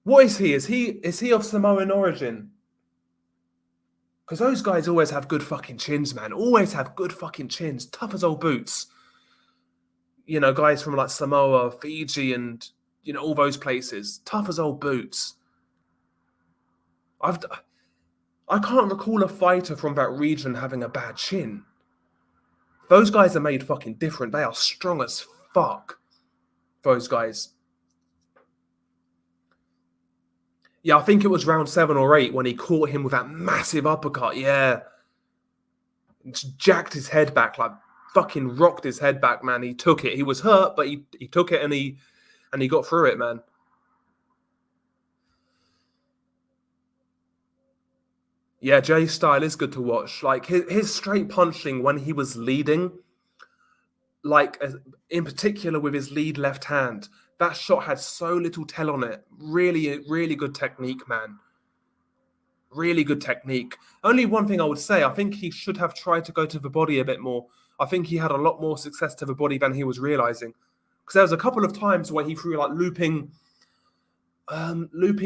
Speaker 1: What is he? Is he of Samoan origin? Because those guys always have good fucking chins, man. Always have good fucking chins. Tough as old boots. Guys from like Samoa, Fiji, and all those places. Tough as old boots. I can't recall a fighter from that region having a bad chin. Those guys are made fucking different. They are strong as fuck. Those guys. Yeah, I think it was round 7 or 8 when he caught him with that massive uppercut. Yeah. Just jacked his head back, like fucking rocked his head back, man. He took it. He was hurt, but he took it and he got through it, man. Yeah, Jay's style is good to watch. Like his straight punching when he was leading, like in particular with his lead left hand, that shot had so little tell on it. Really good technique, man. Really good technique. Only one thing I would say, I think he should have tried to go to the body a bit more. I think he had a lot more success to the body than he was realizing. Because there was a couple of times where he threw like looping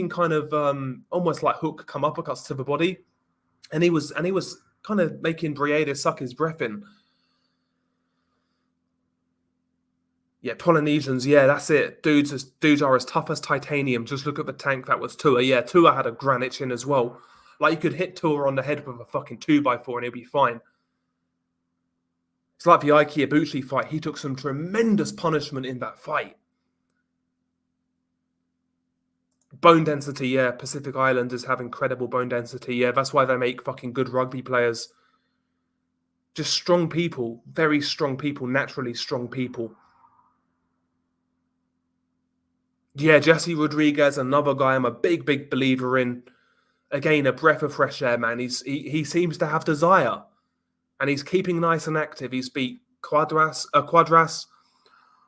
Speaker 1: kind of almost like hook come uppercuts to the body. And he was kind of making Brieda suck his breath in. Yeah, Polynesians, yeah, that's it. Dudes are as tough as titanium. Just look at the tank that was Tua. Yeah, Tua had a granite chin as well. Like you could hit Tua on the head with a fucking 2x4 and he'll be fine. It's like the Ike Ibushi fight. He took some tremendous punishment in that fight. Bone density, yeah. Pacific Islanders have incredible bone density, yeah. That's why they make fucking good rugby players. Just strong people, very strong people, naturally strong people. Yeah, Jesse Rodriguez, another guy I'm a big believer in. Again, a breath of fresh air, man. He seems to have desire. And he's keeping nice and active. He's beat Quadras,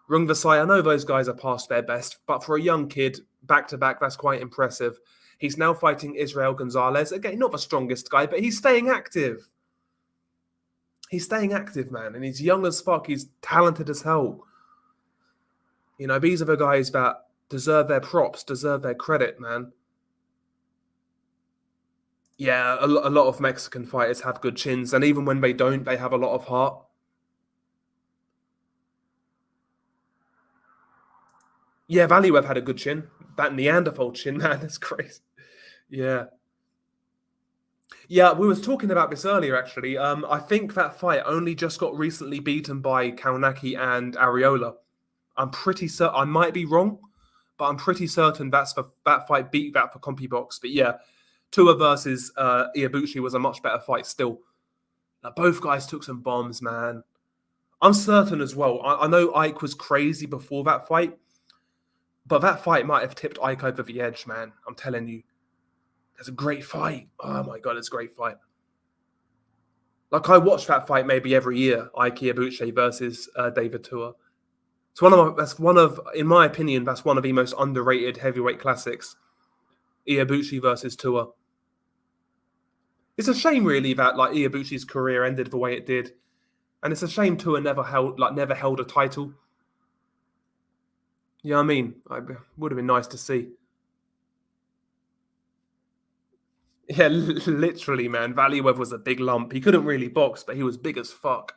Speaker 1: Rungvisai, I know those guys are past their best, but for a young kid, back to back, that's quite impressive. He's now fighting Israel Gonzalez. Again, not the strongest guy, but he's staying active. He's staying active, man, and he's young as fuck. He's talented as hell. You know, these are the guys that deserve their props, deserve their credit, man. Yeah, a lot of Mexican fighters have good chins, and even when they don't, they have a lot of heart. Yeah, Valiev had a good chin. That Neanderthal chin, man, that's crazy. Yeah. Yeah, we was talking about this earlier, actually. I think that fight only just got recently beaten by Kaunaki and Areola. I'm pretty certain, I might be wrong, but I'm pretty certain that fight beat that for CompuBox. But yeah, Tua versus Iwabuchi was a much better fight still. Like, both guys took some bombs, man. I'm certain as well. I know Ike was crazy before that fight, but that fight might have tipped Ike over the edge, man. I'm telling you. It's a great fight. Oh my god, it's a great fight. Like, I watch that fight maybe every year, Ike Iwabuchi versus David Tua. In my opinion, that's one of the most underrated heavyweight classics. Iwabuchi versus Tua. It's a shame, really, that like Iwabuchi's career ended the way it did, and it's a shame Tua never held a title. You know what I mean? It would have been nice to see. Yeah, literally, man. Valiev was a big lump. He couldn't really box, but he was big as fuck.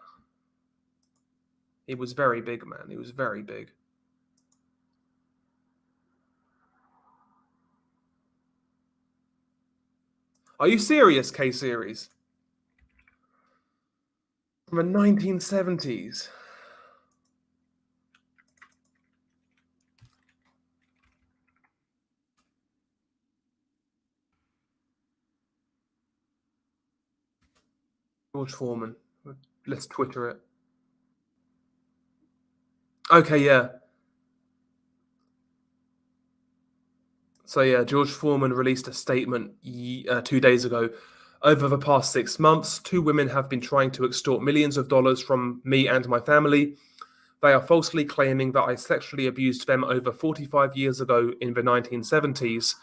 Speaker 1: He was very big, man. He was very big. Are you serious, K-Series? From the 1970s. George Foreman. Let's Twitter it. Okay, yeah. So yeah, George Foreman released a statement 2 days ago. Over the past 6 months, two women have been trying to extort millions of dollars from me and my family. They are falsely claiming that I sexually abused them over 45 years ago in the 1970s.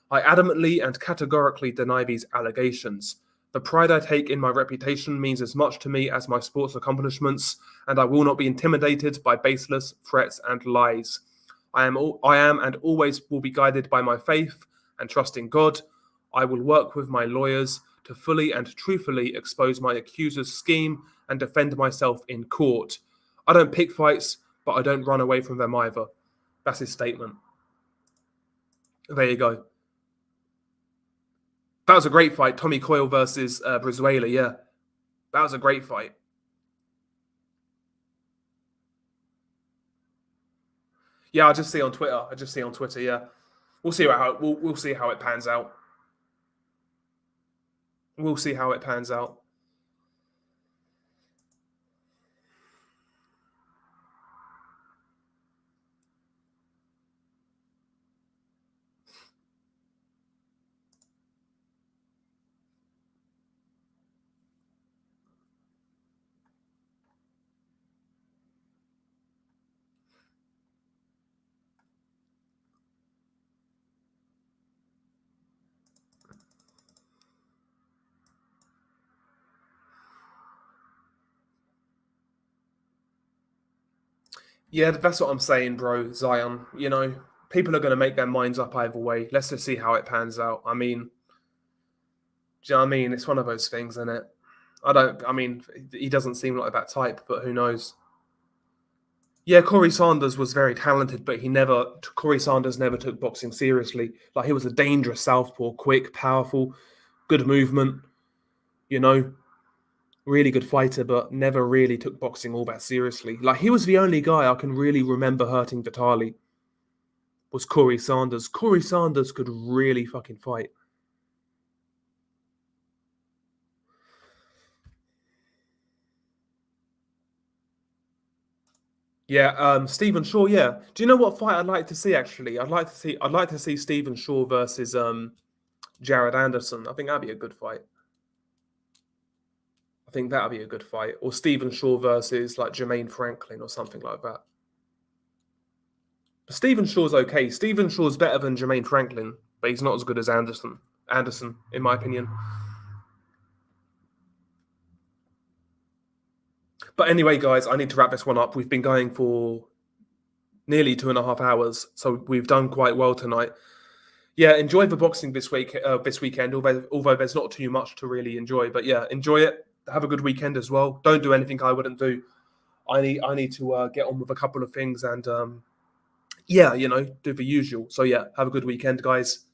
Speaker 1: I adamantly and categorically deny these allegations. The pride I take in my reputation means as much to me as my sports accomplishments, and I will not be intimidated by baseless threats and lies. I am and always will be guided by my faith and trust in God. I will work with my lawyers to fully and truthfully expose my accuser's scheme and defend myself in court. I don't pick fights, but I don't run away from them either. That's his statement. There you go. That was a great fight. Tommy Coyle versus Brizuela, yeah. That was a great fight. Yeah, I just see on Twitter. Yeah, we'll see how it pans out. We'll see how it pans out. Yeah, that's what I'm saying, bro. Zion. You know, people are going to make their minds up either way. Let's just see how it pans out. I mean, do you know what I mean? It's one of those things, isn't it? I mean, he doesn't seem like that type, but who knows? Yeah, Corey Sanders was very talented, but Corey Sanders never took boxing seriously. Like, he was a dangerous southpaw, quick, powerful, good movement, you know, really good fighter, but never really took boxing all that seriously. Like, he was the only guy I can really remember hurting Vitali was Corey Sanders. Corey Sanders could really fucking fight. Yeah, Stephen Shaw. Yeah, do you know what fight I'd like to see? Actually, I'd like to see Stephen Shaw versus Jared Anderson. I think that'd be a good fight. I think that'd be a good fight. Or Stephen Shaw versus like Jermaine Franklin or something like that. Stephen Shaw's okay. Stephen Shaw's better than Jermaine Franklin, but he's not as good as Anderson. Anderson, in my opinion. But anyway, guys, I need to wrap this one up. We've been going for nearly 2.5 hours, so we've done quite well tonight. Yeah, enjoy the boxing this weekend. Although there's not too much to really enjoy, but yeah, enjoy it. Have a good weekend as well. Don't do anything I wouldn't do. I need to get on with a couple of things and yeah, do the usual. So yeah, have a good weekend, guys.